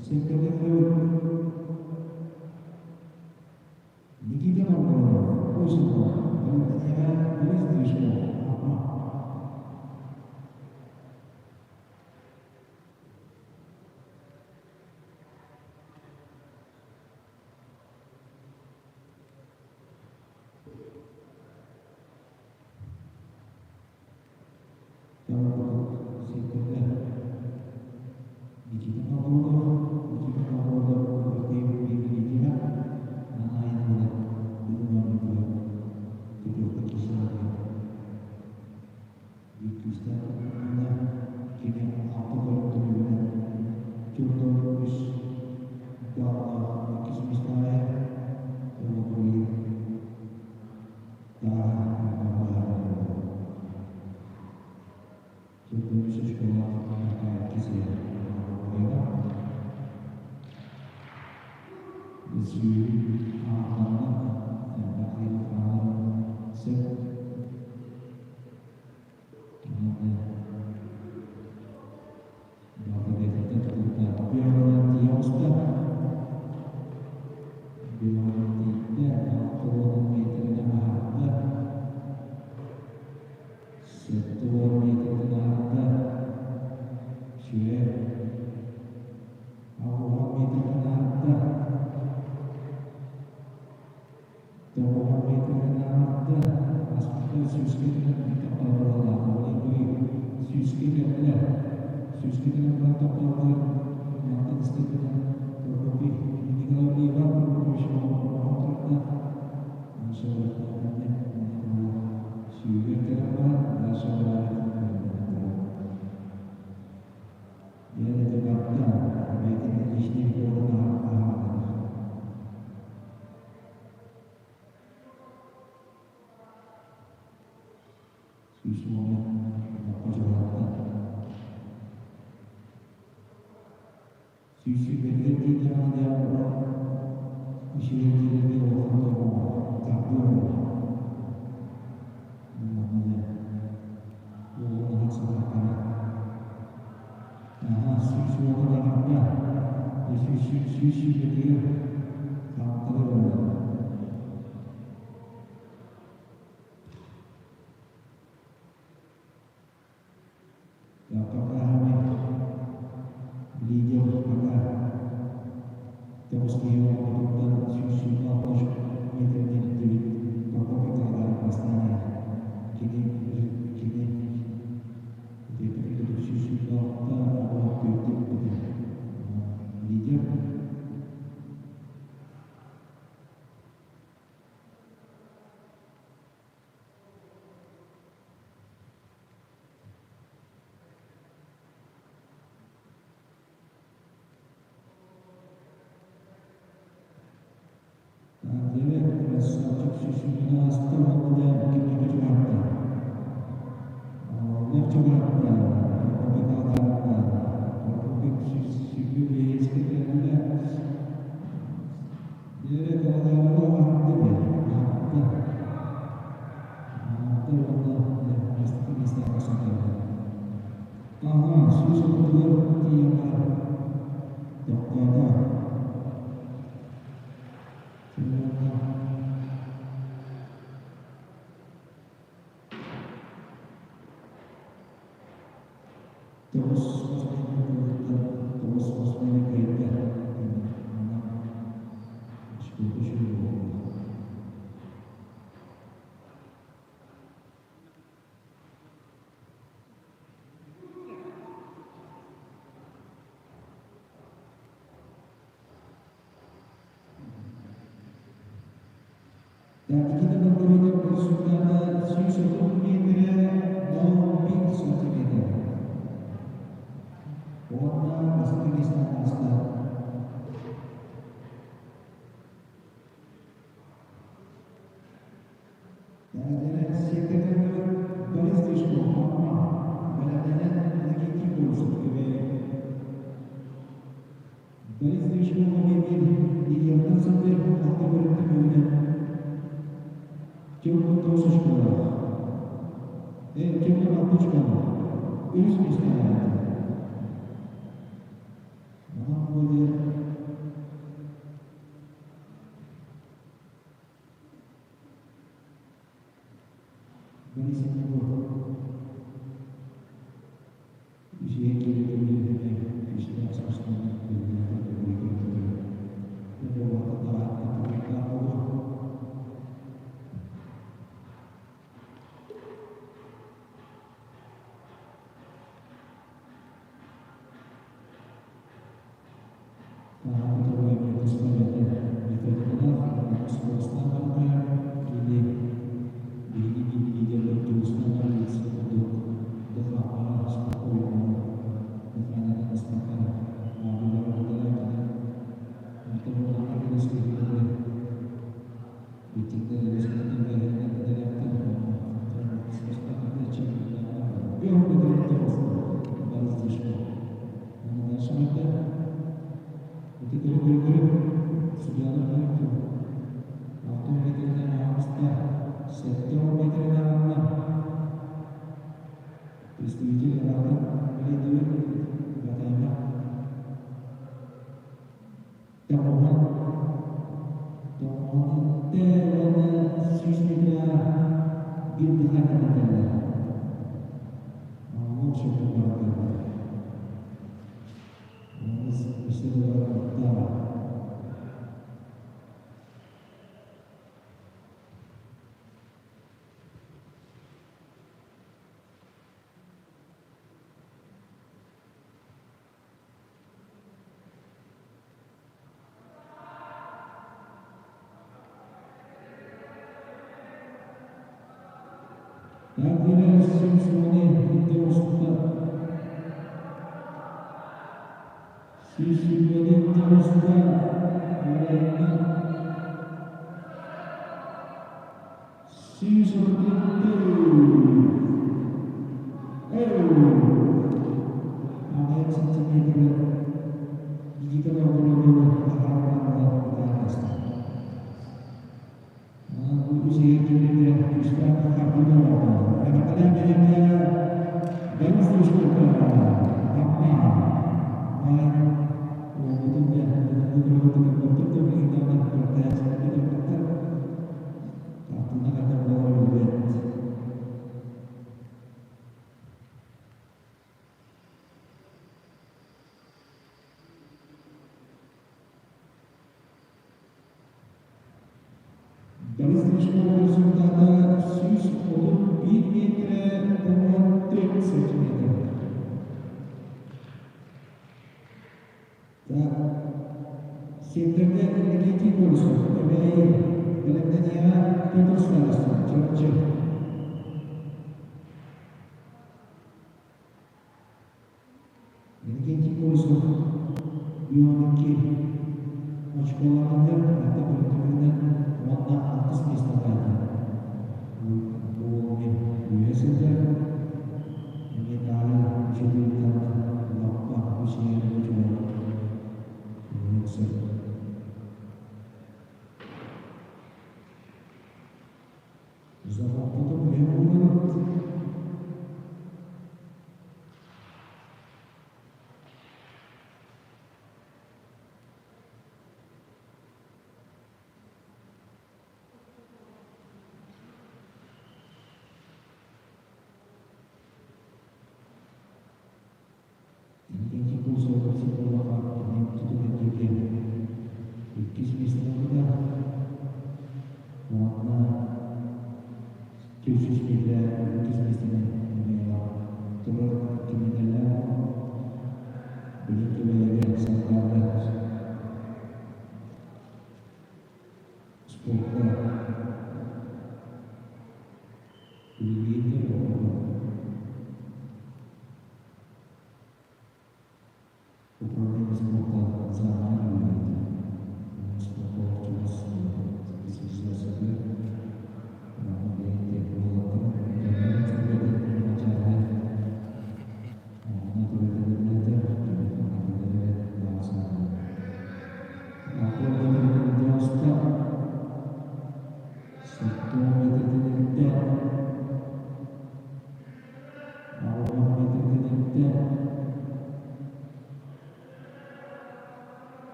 Siempre Nikita Markov, Kosovo, Valentina Borisdrishko, dan kita berkoordinat bersama Siswa Media Non Centimeter. Warna Uzbekistan Astar. Dan jalan sekretariat Balistik Muhammad Belanda lagi kibul sebagai Balistik Muhammad di yang sampai waktu berkemudian Cukup dosis bola. Cukup Isso que está não poder berisik nomor usia kiri Krishna Sasana Akhirnya semuanya kita sudah sisi balik terus sisi itu ada yang sebenarnya jika orang itu sih kita bisa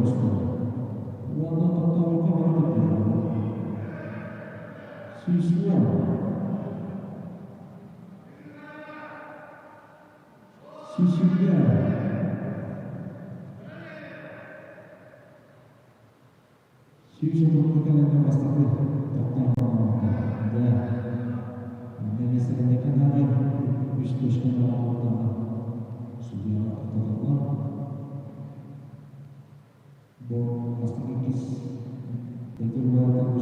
posto. Uomo pertama kemarin siswa siswa siswa berkaitan dengan masalah dan ini sebenarnya ada diskusi tentang sebuah pertemuan bahwa masalah ini itu adalah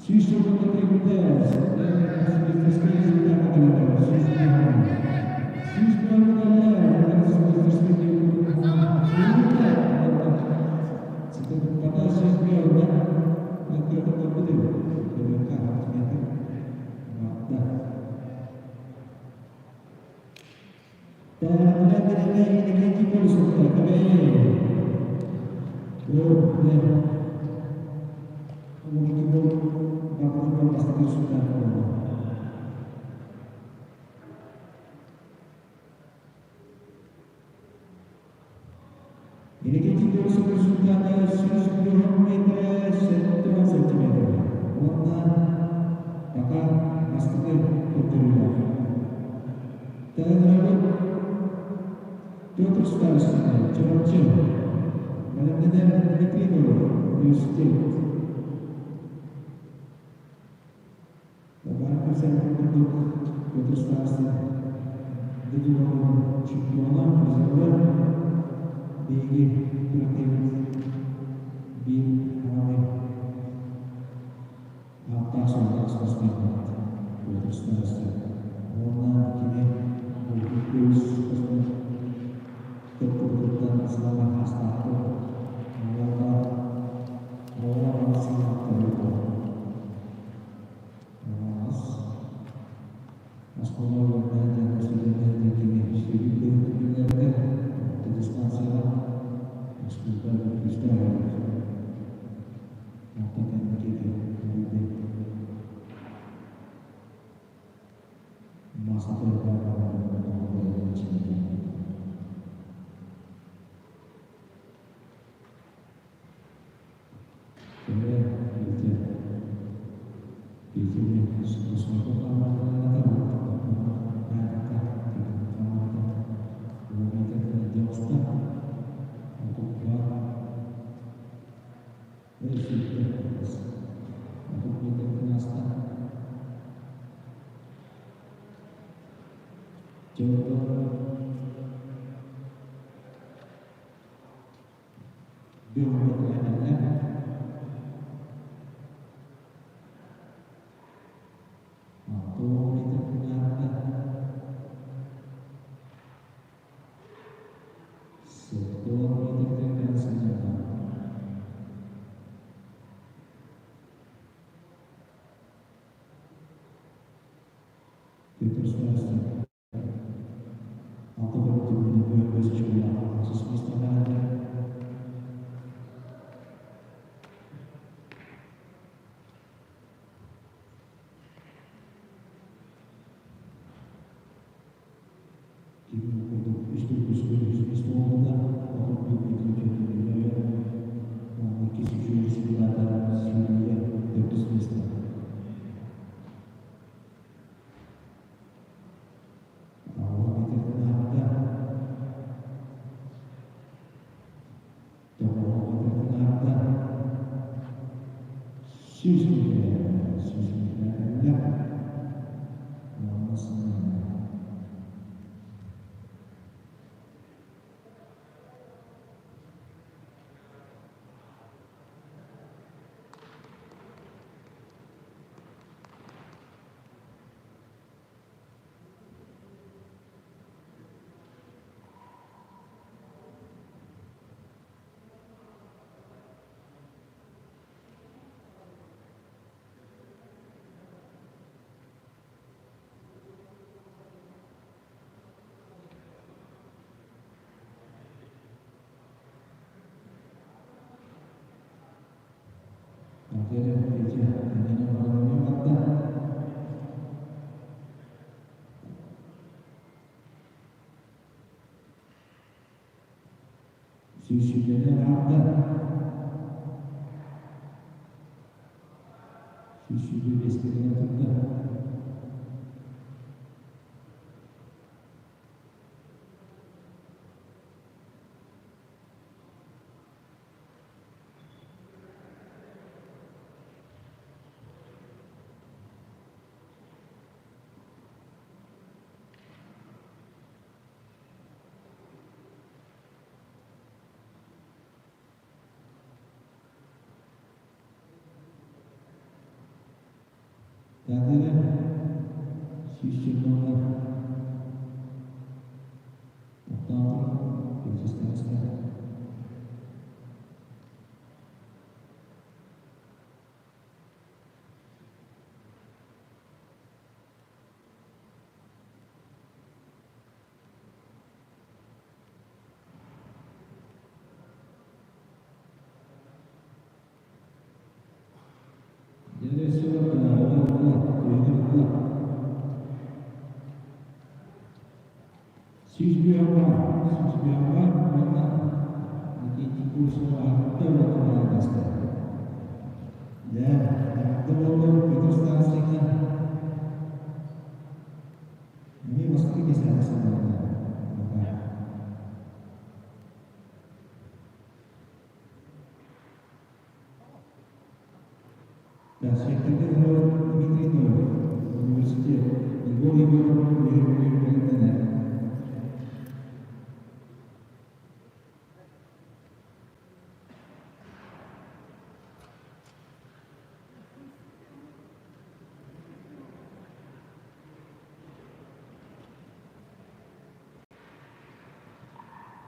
siswa berkaitan ini kita sudah ada 10 meter 1 cm warna maka masker berbeda dan lalu terus coba benar-benar diterima University beberapa persen untuk prestasi di dalam Cipuana Reservoir di di atas prestasi warna kini fokus keputusan selama hasta Süşüklenen hatta Süşüklü eskiden tuttu. Tadına Süşüklenen Muhtemelen Gürcistan'da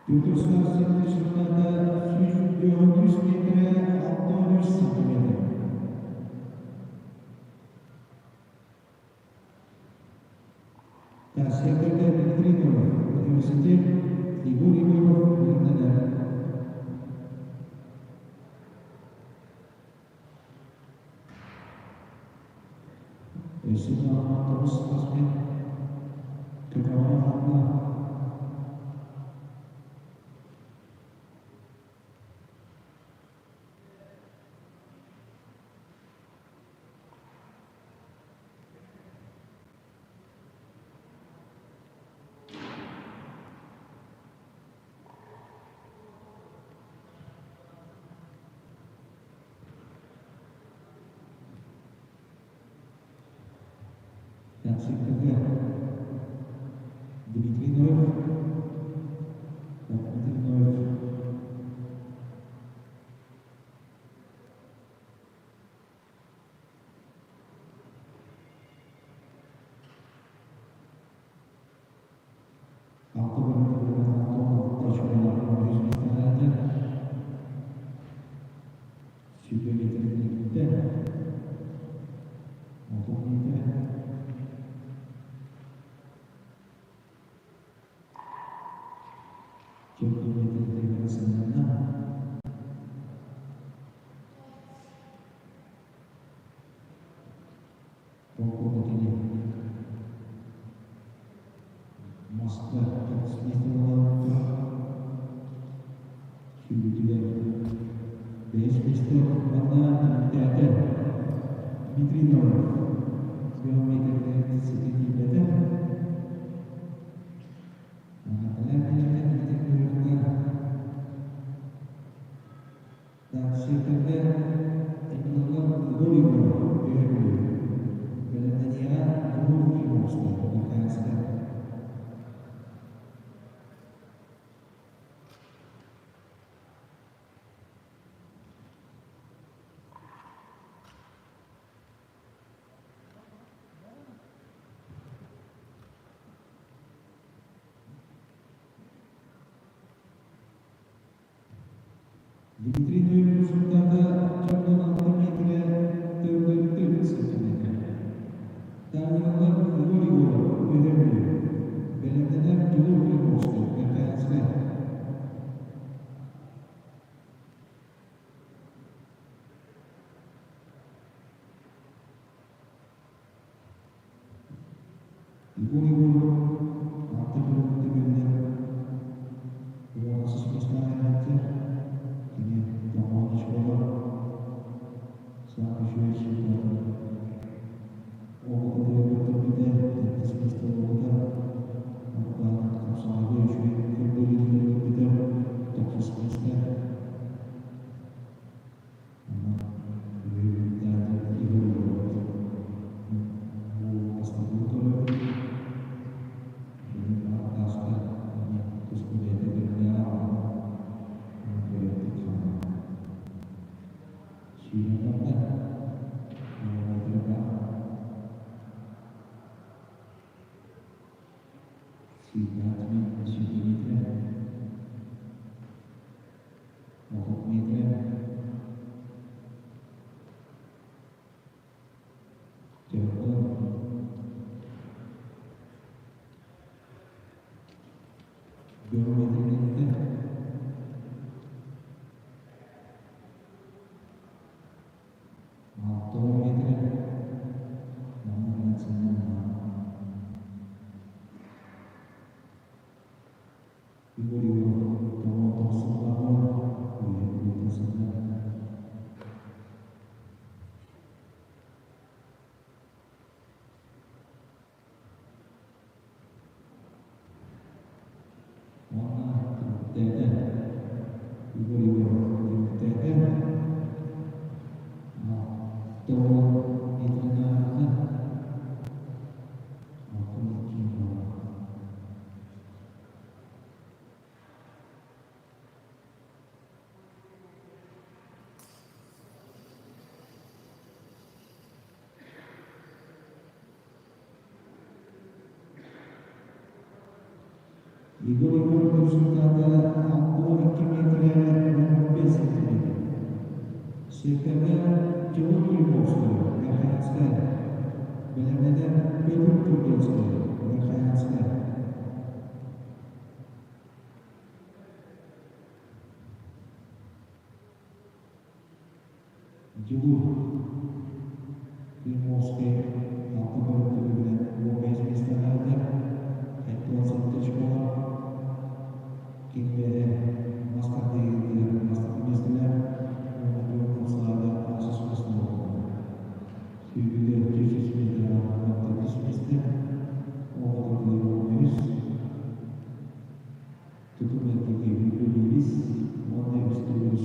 Yurttaşlar dışında 400 metre 63 santimetre. Sektorda Dmitriy Üniversitesi Grigoriy bölümünde Eşitler Anadolu Spasmen Kırkağın Hatma Sektorda Dmitriy Noyev resultata Giordano Michele Teodoro Santimetre. Daniel Grigoriy bölümü belirlenen dolu bir postu ve Grigoriy Attığı bölümünde muhassız göstermekte Igor consultata ancora che mentre non pensa di se per giorno il vostro capace benar-benar betul biasa capace jujur di moske aku baru dengan dua bisnis tanah itu satu sekolah kita master istilah untuk selada proses semua sudah jadi sudah untuk semester mau berlulus tutup lagi berlulus mau berlulus berlulus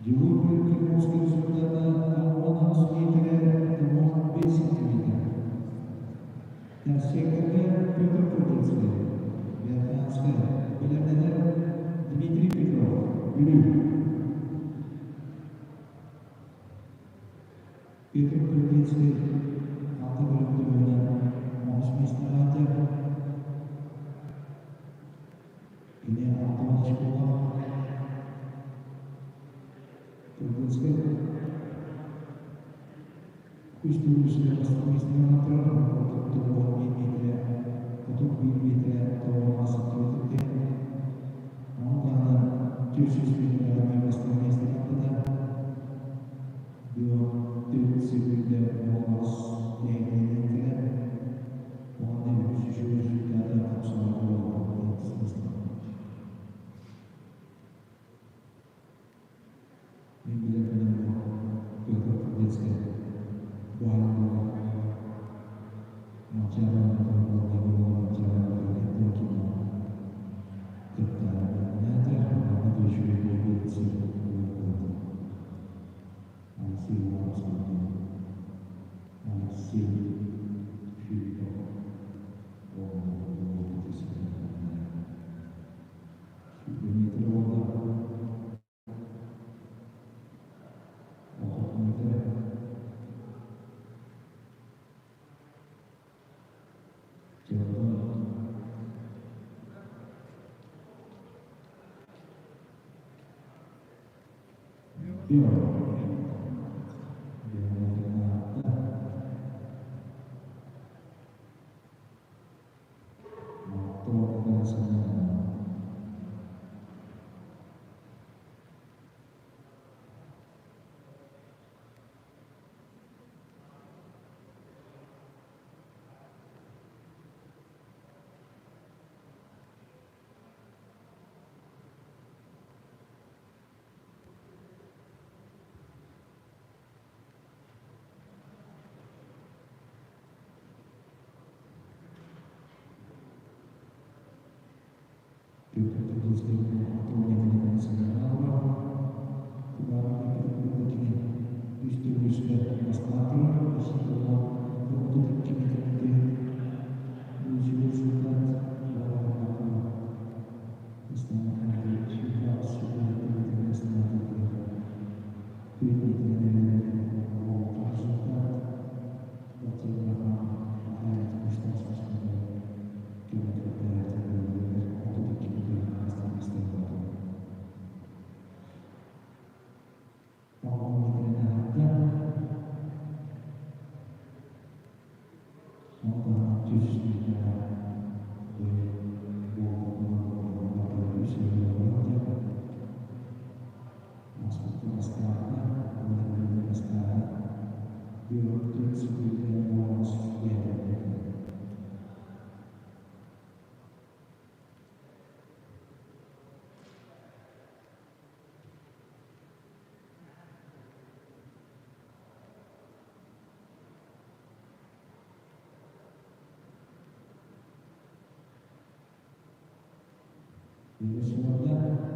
Juru Kimowski Sudana Awan Smither Demon Basic Meter. Dan secondnya Peter Produksi. Dan transfer benar-benar Dmitri Petrov. Peter Produksi atau benar-benar Mosmis Teraja. Ini atau sekolah. Produksi. Questo sulla trasmissione naturale tutto bibite to ascoltate non giusto spiegare la nostra strada dio seguire nos niente quando ci sono da absoluto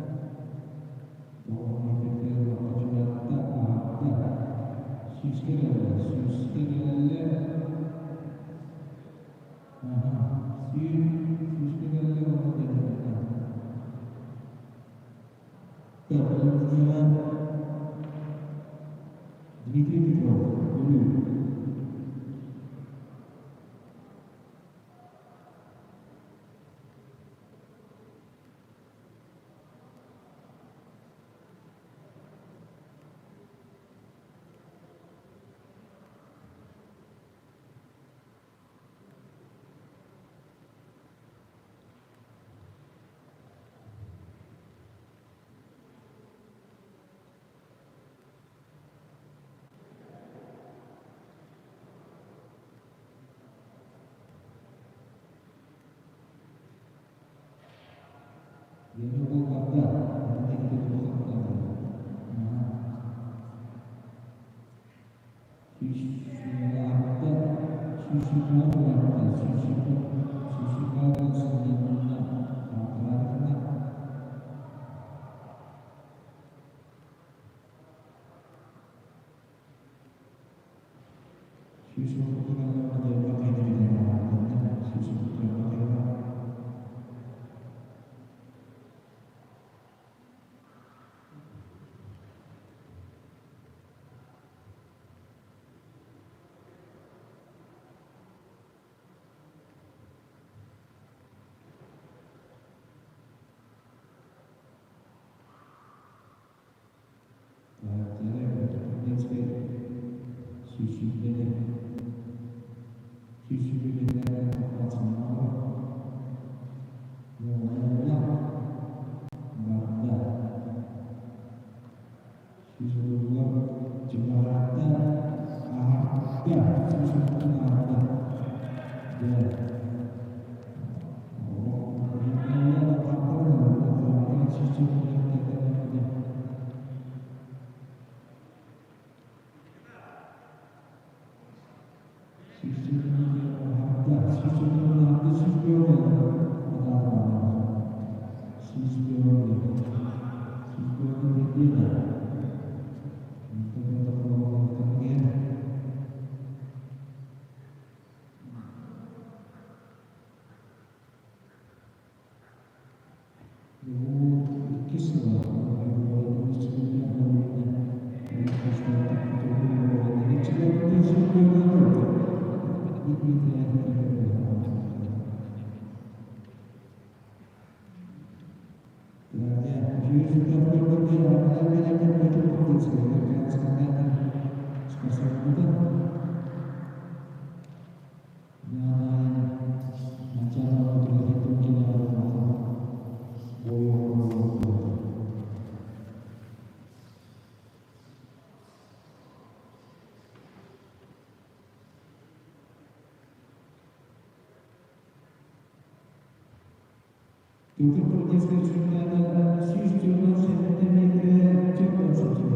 Untuk proses kesulitan sistem sentimeter coba saja.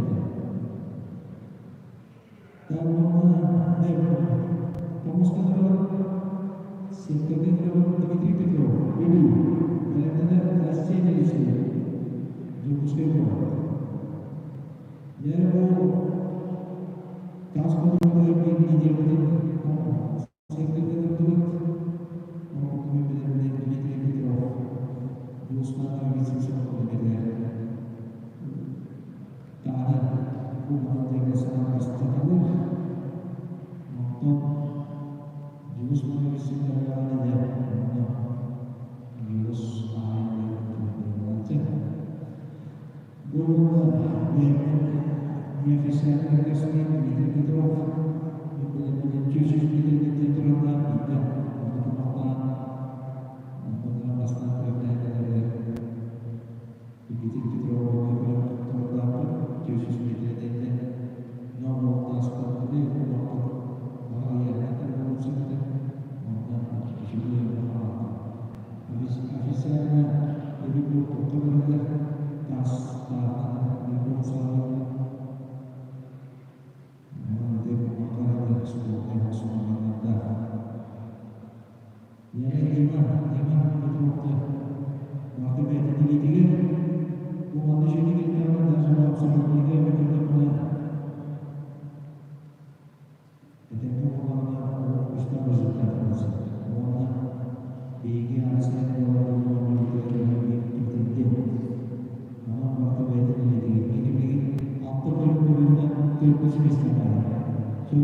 Tanpa pemusnahan sentimeter Dmitri Petrov, ini adalah hasilnya di sini. Jumlah Lalu transport yang dijalankan sektor tersebut menggunakan Dmitri Petrov. Usman bisa berbeda. Tak ada hubungan dengan sangat bersetuju. Untuk Usman bisa berada Yus ayat berbaca. Guru yang bisa kasih Dmitri Petrov yang khusus Dmitri Petrov tidak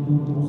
untuk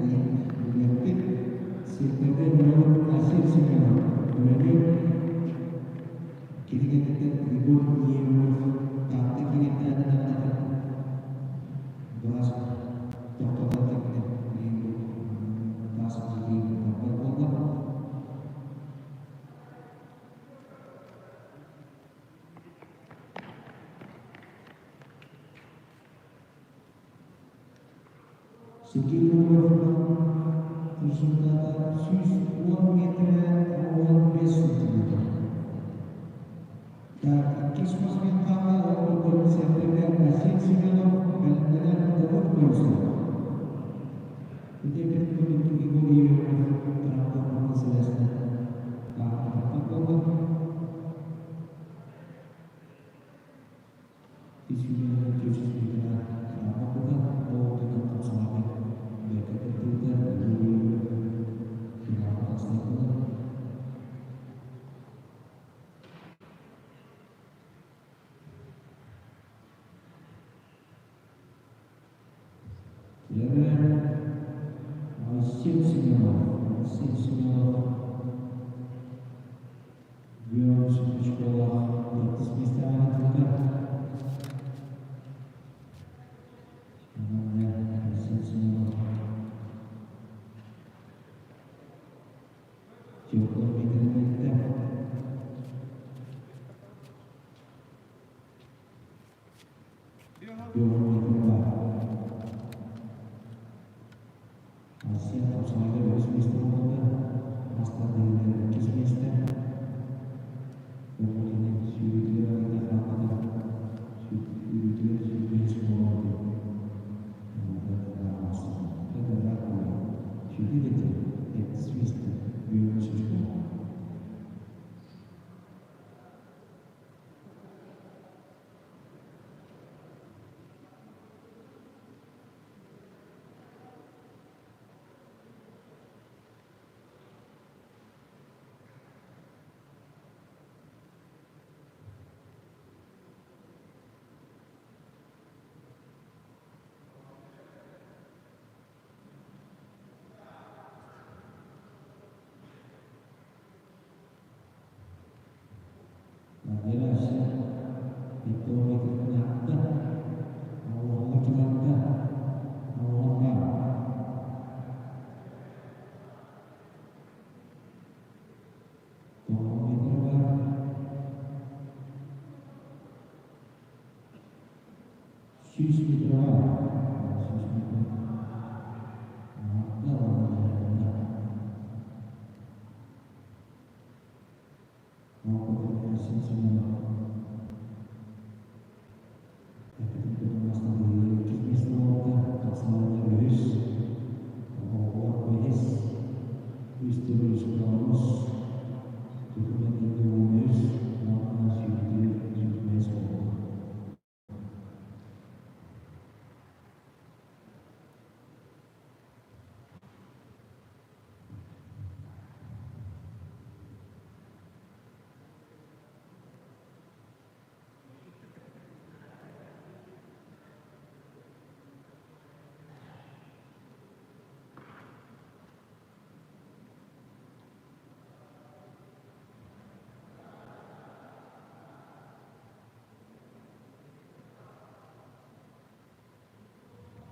Detik CPT menurut hasil semua. Jadi kita ribut kata kita ada belas dokter kita ribut tas lagi apa. Skill nomor resultado sus 1 meter awal besok. Dan kisah mental untuk sertifikat hasil semua dengan dapat kursus. Jadi kita perlu mengikuti peraturan selesai. Isinya kursus kita apa bukan mau dengan sama mereka tertutup dulu dengan pasti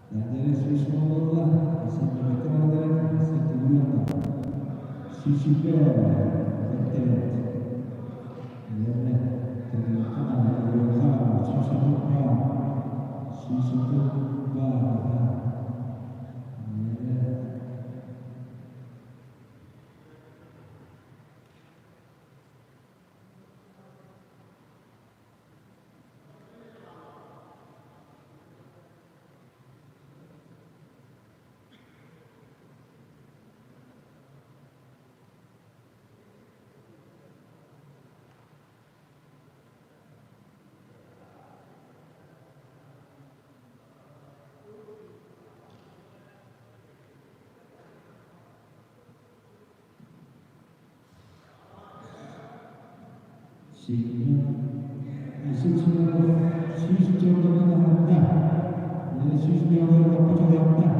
Dari Swiss Mola, sampai ke mana? Satu bulan. Sisiper, tertentu. Ini terlihat dua Sisiper, Sisiper. Sehingga hasil semua sisi contohnya harta, dari sisi yang berapa juga harta,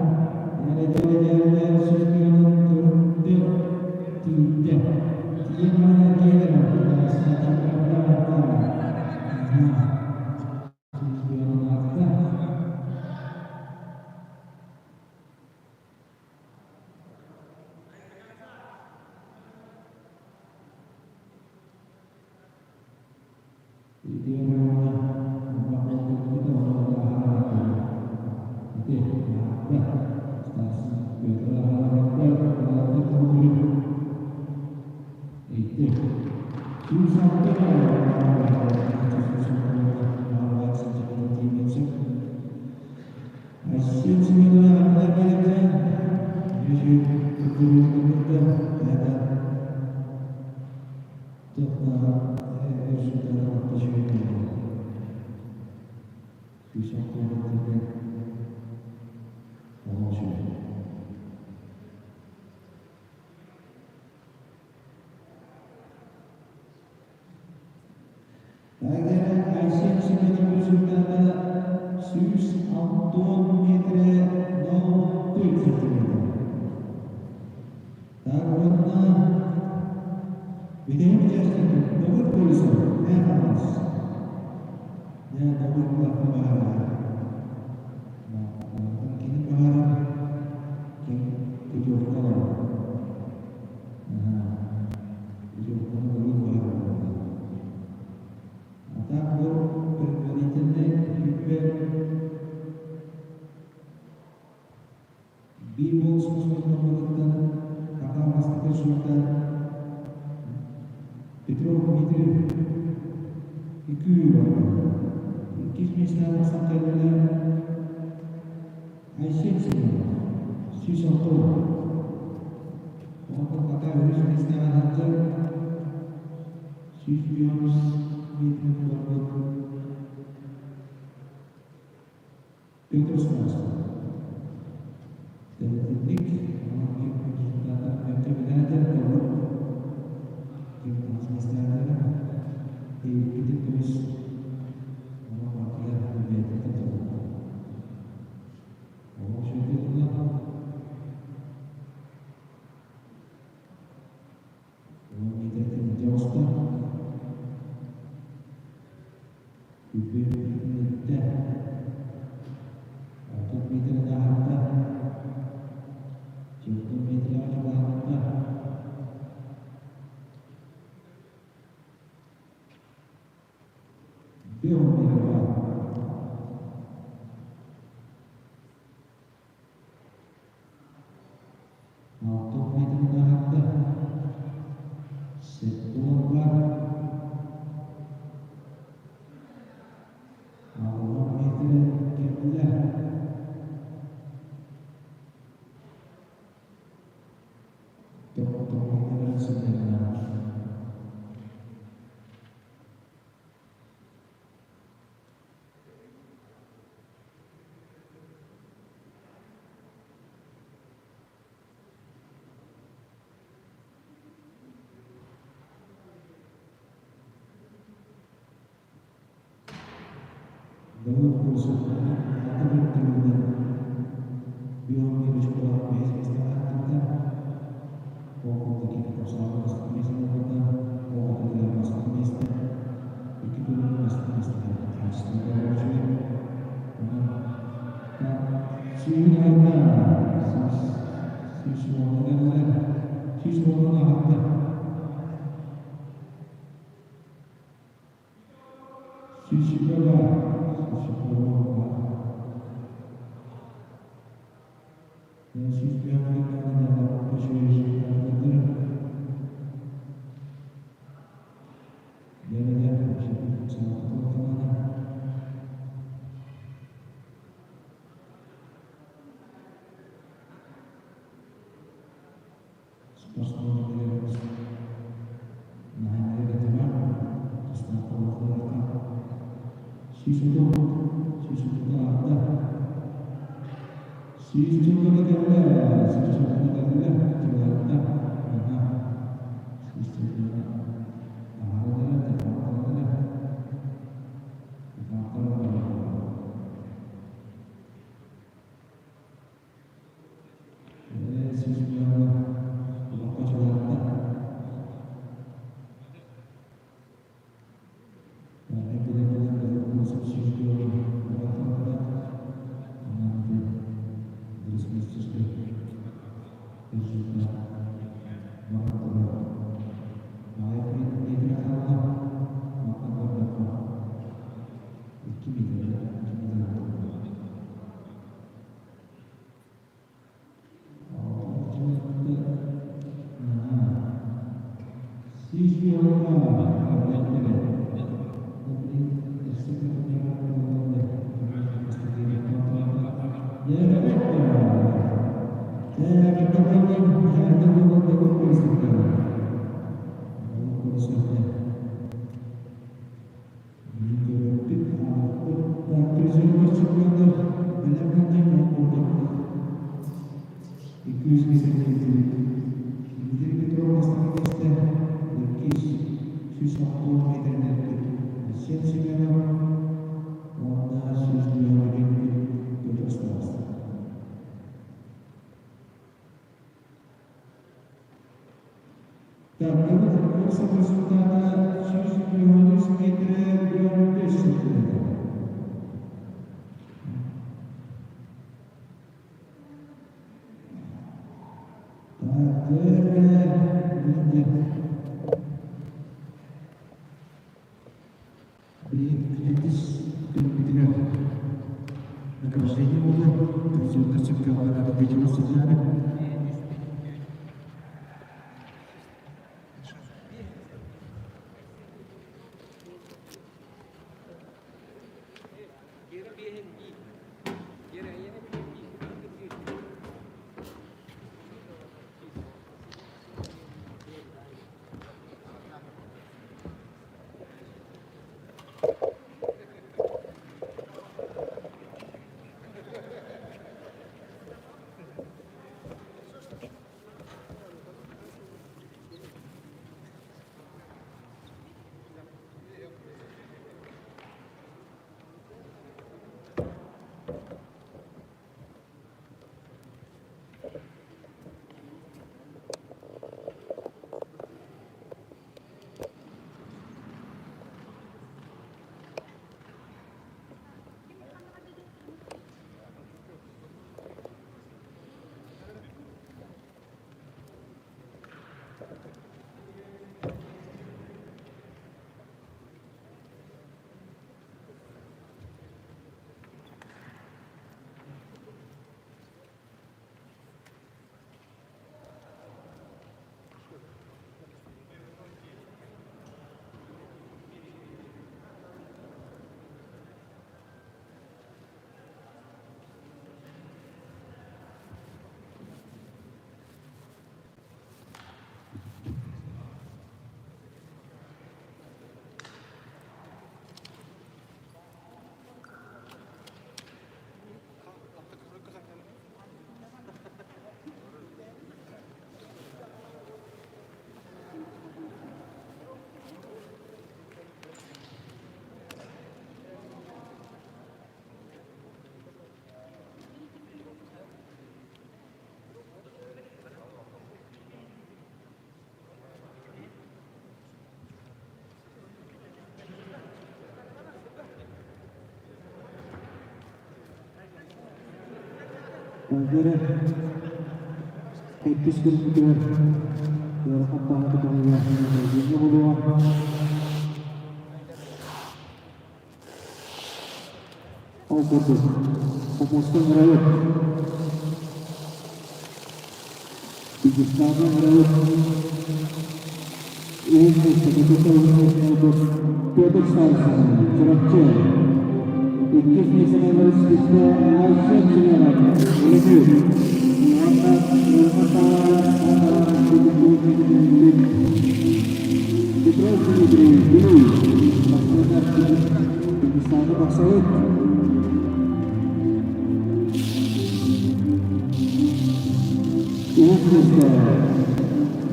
Agar etis kira-kira biar apa kita lihat ini buluan oh betul pemuskan merayut digitalnya merayut ini sebetul untuk produk salsa cerak-cerak 21 nasional kita Asia Tenggara menuju muatan antara di provinsi dulu maksudnya di sana maksud ini kita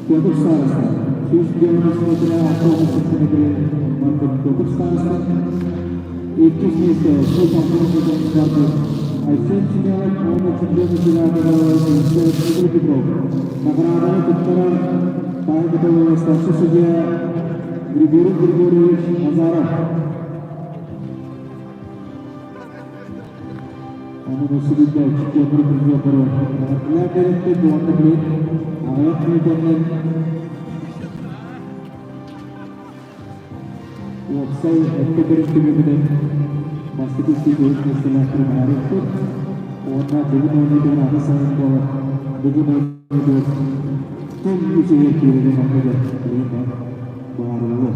produk salsa Sudah maksudnya aku sebagai produk salsa 21 место, Супер Квартет. Айсен Синелов, он чемпион Сергей Петров. Награда Виктора, Павел старший судья Григорий Григорьевич Назаров. Он судья чемпион Петров. Я перед тем, как он а я не Saya aktif dengan masih itu setelah kemarin itu orang jadi dengan apa saya buat dengan itu tim itu yang kira dengan mereka ini baru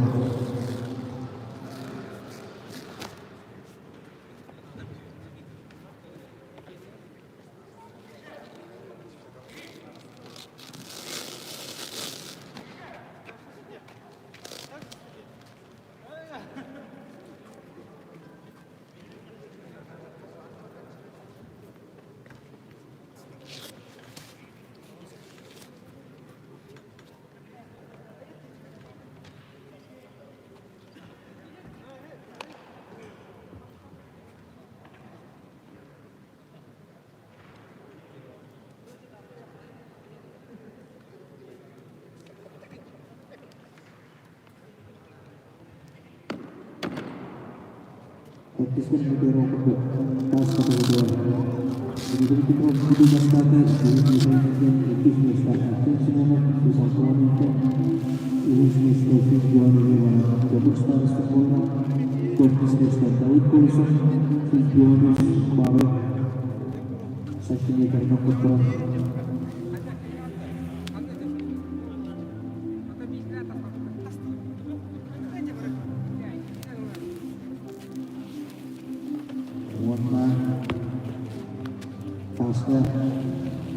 Iskan Mutero untuk pas kedua. Jadi kita berbicara tentang ini semester akhir semua susah wanita. Ini semester tujuan ini untuk stars sekolah. Untuk semester Daud Kulisan tujuan baru. Saya karena putra.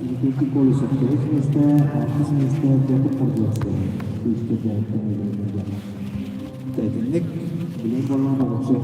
Ikuti Kulisan dari semester akhir semester untuk perjalanan. Itu jalan pendidikan. Teknik belum pernah masuk.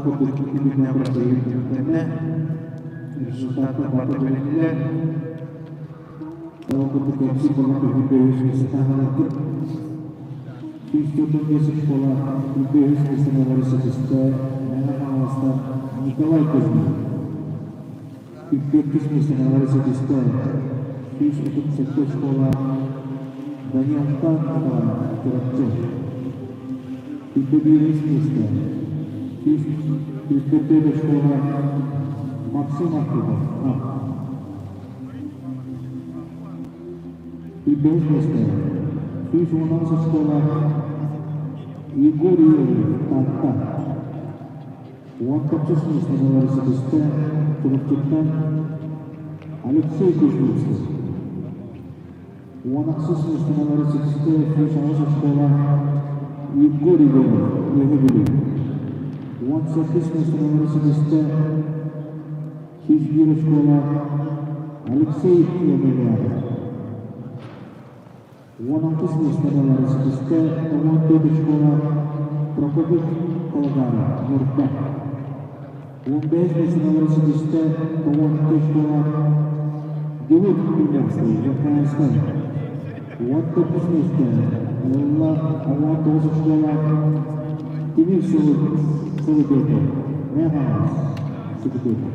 Kebutuhan berbeda resultat terbatas berbeda. Kalau kebutuhan sekolah berbeda setahun lagi, institusi sekolah berbeda setahun sejak Merah Awasta Nikolai Kuzma. Institusi setahun sejak untuk sektor sekolah banyak tantangan terancam. Institusi semester Institusi sekolah maksimal kita. Ibu semester, siswa sekolah Igor Tata. Untuk semester semester tercipta Alexei Kuzminski. Untuk semester semester siswa sekolah Igor Yehudi. One service semester Hizbir sekolah Alexei Yemelyan. One semester Komando sekolah Prokopik Kolgara Murda. 15 liste Toronto школа Дюбук университети Жакаевской. 19 лiste Алла 19 школа Тимир Сулыбеков. Механс Сулыбеков.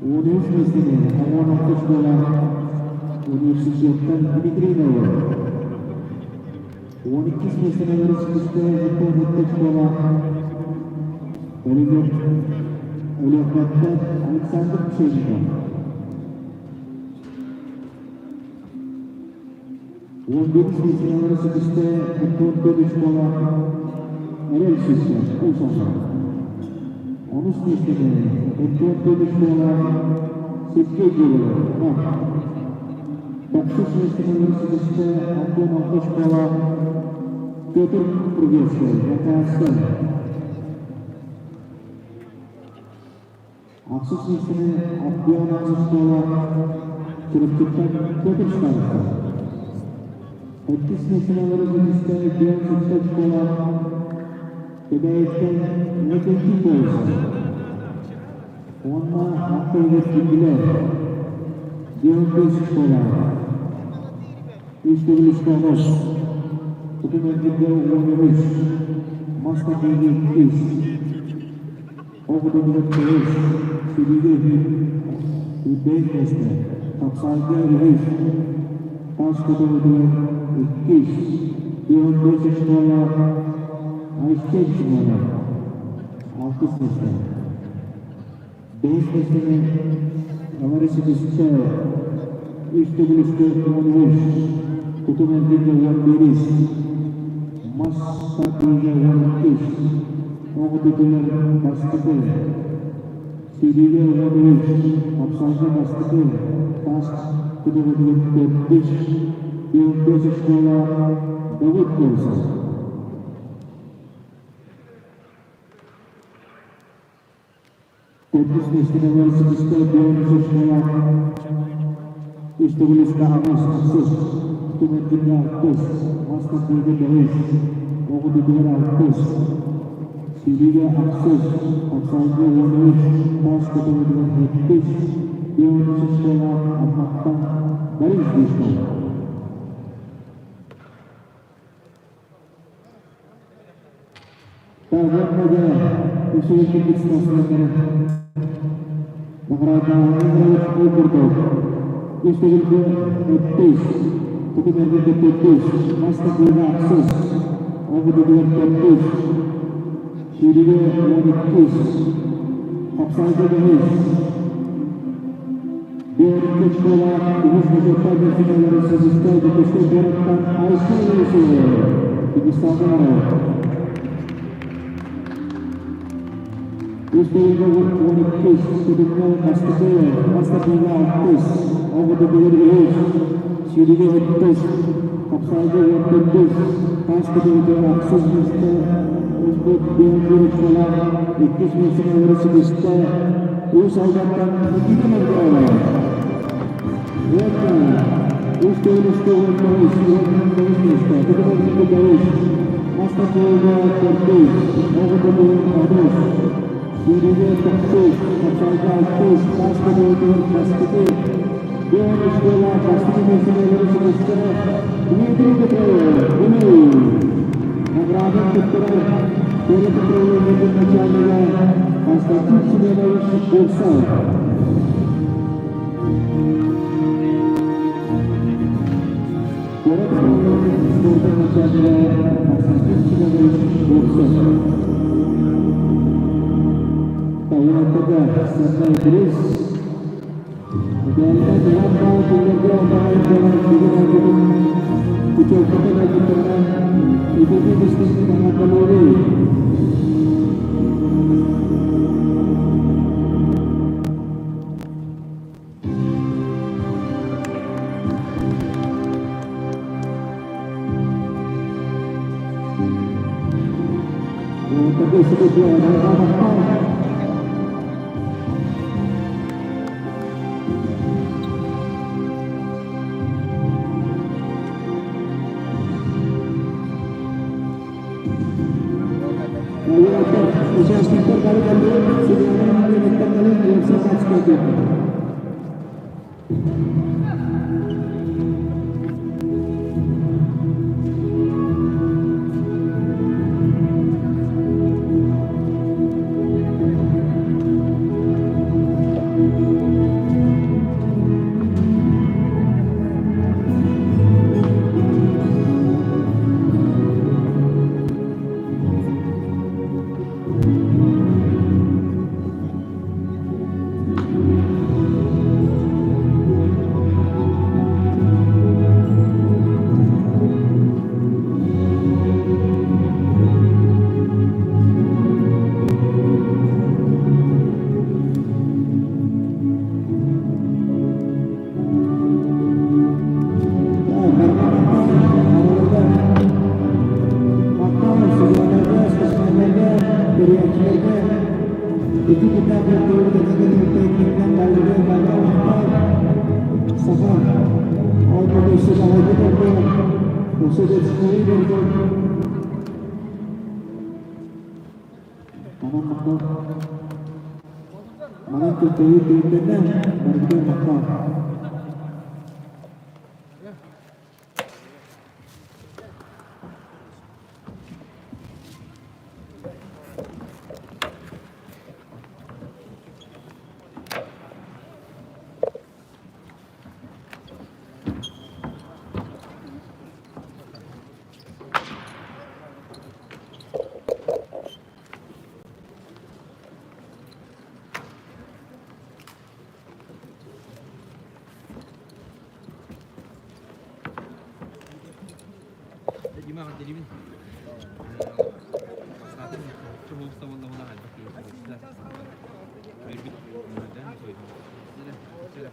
13 лiste Алла школа университеттен Дмитрий Новый. 12 лiste университетте школа Олеготтен Александр Пшенников. 11 лiste университетте школа Эрел Шишин Улсонов. 13 лiste школа Сергей Гуров. 9 лiste университетте Антон школа Петр Пругевский. Жакаевской. Аксус листini Abdiyana школа Кирпичтен Петр Шкаевский. 8 лiste университетте Бьянская школа Кедаевтен Некенки Бойса. Онна Ақтөбе Билер Бьянская школа Республикалық Документтерге 13 Мастакеге 5 Oğuz'un reis, Sivri'de Beykez'de, Kapsay'da reis, Taşkı'da 2, 25 yaşında Ayşe yaşında, 6 yaşında. 5 yaşında Amerika'da sıçra, İstanbul'da 13, Kutumendi'de 11, Masakı'da 12, Oğuz'un bastıkı, Sivri'de 13, Kapsay'da bastıkı, Taşkı'da 45, 25 yaşında Davut Bolsa. Tepkis Meşkine Üniversitesi'nde 13 yaşında İstanbul'da Ahmet Aksız, Kutumendi'de 60, Masakı'da 9, Oğuz'un 60, Sivri'de Aksız, Kapsay'da 13, Taşkı'da 75, 25 yaşında Ahmet'ten Barış Düşman. Tavrımda Üseyet'in İstaslarının Nagradağı'nın Uykurdu. İstanbul'da 75, Kutumendi'de 45, Masakı'da Aksız, Oğuz'un 45, Sivri'de 12, Kapsay'da 9, Biyerlik şkola, Üniversitesi'nde Üniversitesi'nde Üniversitesi'nde Ayşe Üniversitesi'nde Üniversitesi'nde İstanbul'da 12, Kudüs'te Mastakı'da 60, Oğuz'da 1, Sivri'de 30, Kapsay'da 25, Taşkı'da Aksız Uzbek Biyerlik şkola, 2 Üniversitesi'nde Ulusay'dan 2 numaralı. Yakın, Üstü'nde Mastakı'da 45, Oğuz'da 30, Sivri'de 40, Kapsay'da 60, Taşkı'da 40, Biyerlik şkola, Taşkı'da Üniversitesi'nde Dimitrий Награден Петра, Первый Петровый начальника Константин Семенович Бурсаев. Первый Петровый начальника Константин Семенович Бурсаев. Тауатыда Сарнай Грис. Idealnya dalam tahun 2024 Kucopatan lagi pernah IPB bisnis sangat kalori. Tapi sebetulnya ada apa? Участникlar kali sediakan mengingatkan kalian dalam saat seperti itu. Itu kita betul dengan teknikkan lalu baru sama auto sudah lagi terus sudah sekali betul mana kita itu benar betul betul Gimana jadi min? Masalahnya coba ustaz wallah ada pakai sudah. Berbit dan sudah.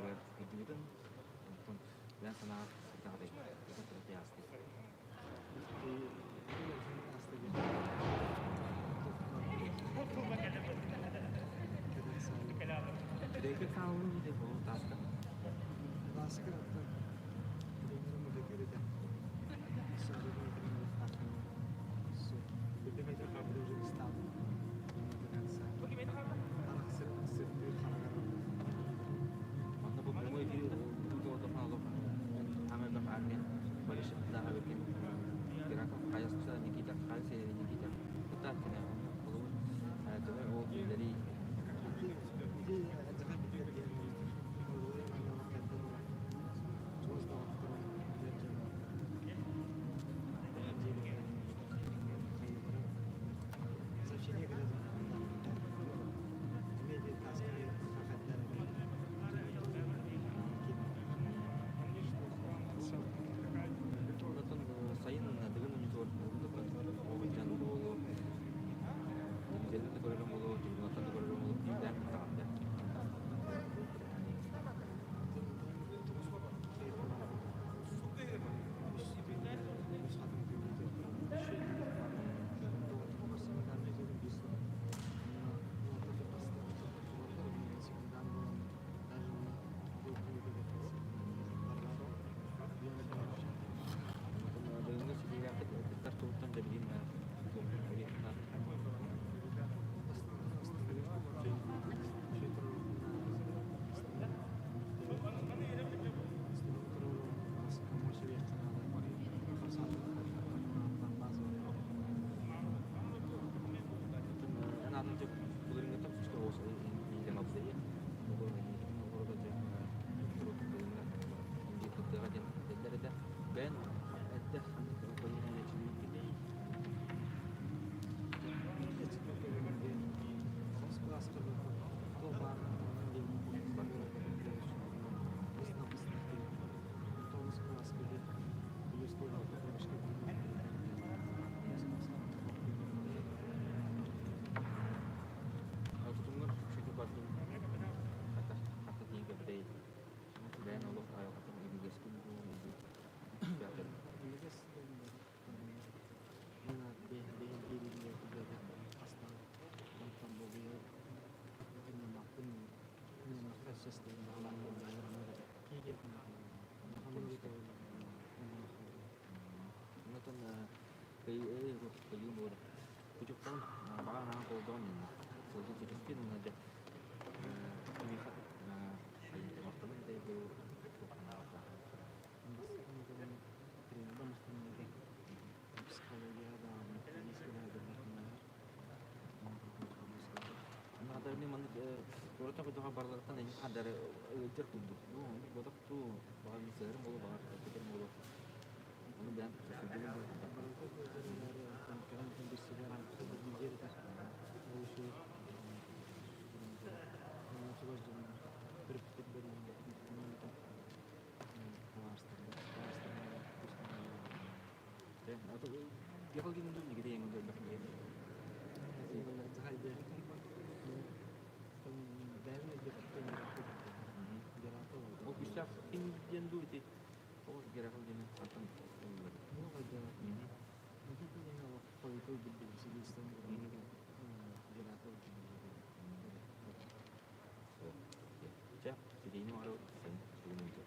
Gidin untuk dan sana kita ada kita terbiasa. Jadi kalau ini mau task Maka pemulai itu untuk otomatis amal berfahnya bagi sebelah bikin gerakan kayak susah kita kali saya kita kita kena kalau itu dari saya dengan menyusul untuk wawancara dulu jadi itu kalau dulu di nonton kalau dulu dan tak ada dengan segala kita tonton dari ini untuk melihat namun juga boleh ngetok juga usah ini jangan bisa ya boleh aja terus boleh gitu aja dari ben ada boleh aja ini aku tunggu situ batu kata tiga day dan Allah ayo kata ibu guys kumpul ibu siapa nonton kayu mur pucuk tahun bakal aku don jadi sedikit aja lihat kayu teman-teman itu apa ada ini mana kalau tak itu kabar kan ini ada tertutup ini botak tuh bakal bisa mau bakal kita mau ini dan atau dia kalau gini dulu gitu yang udah berkegiatan oh bisa Indian dulu itu oh kira kalau gini akan ya jadi ini mau sebelum itu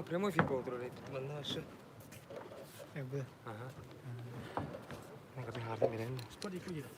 Прямой эфир болдырыр мындашы. Ага. Мен катын хардым берем. Спорт 2 gira.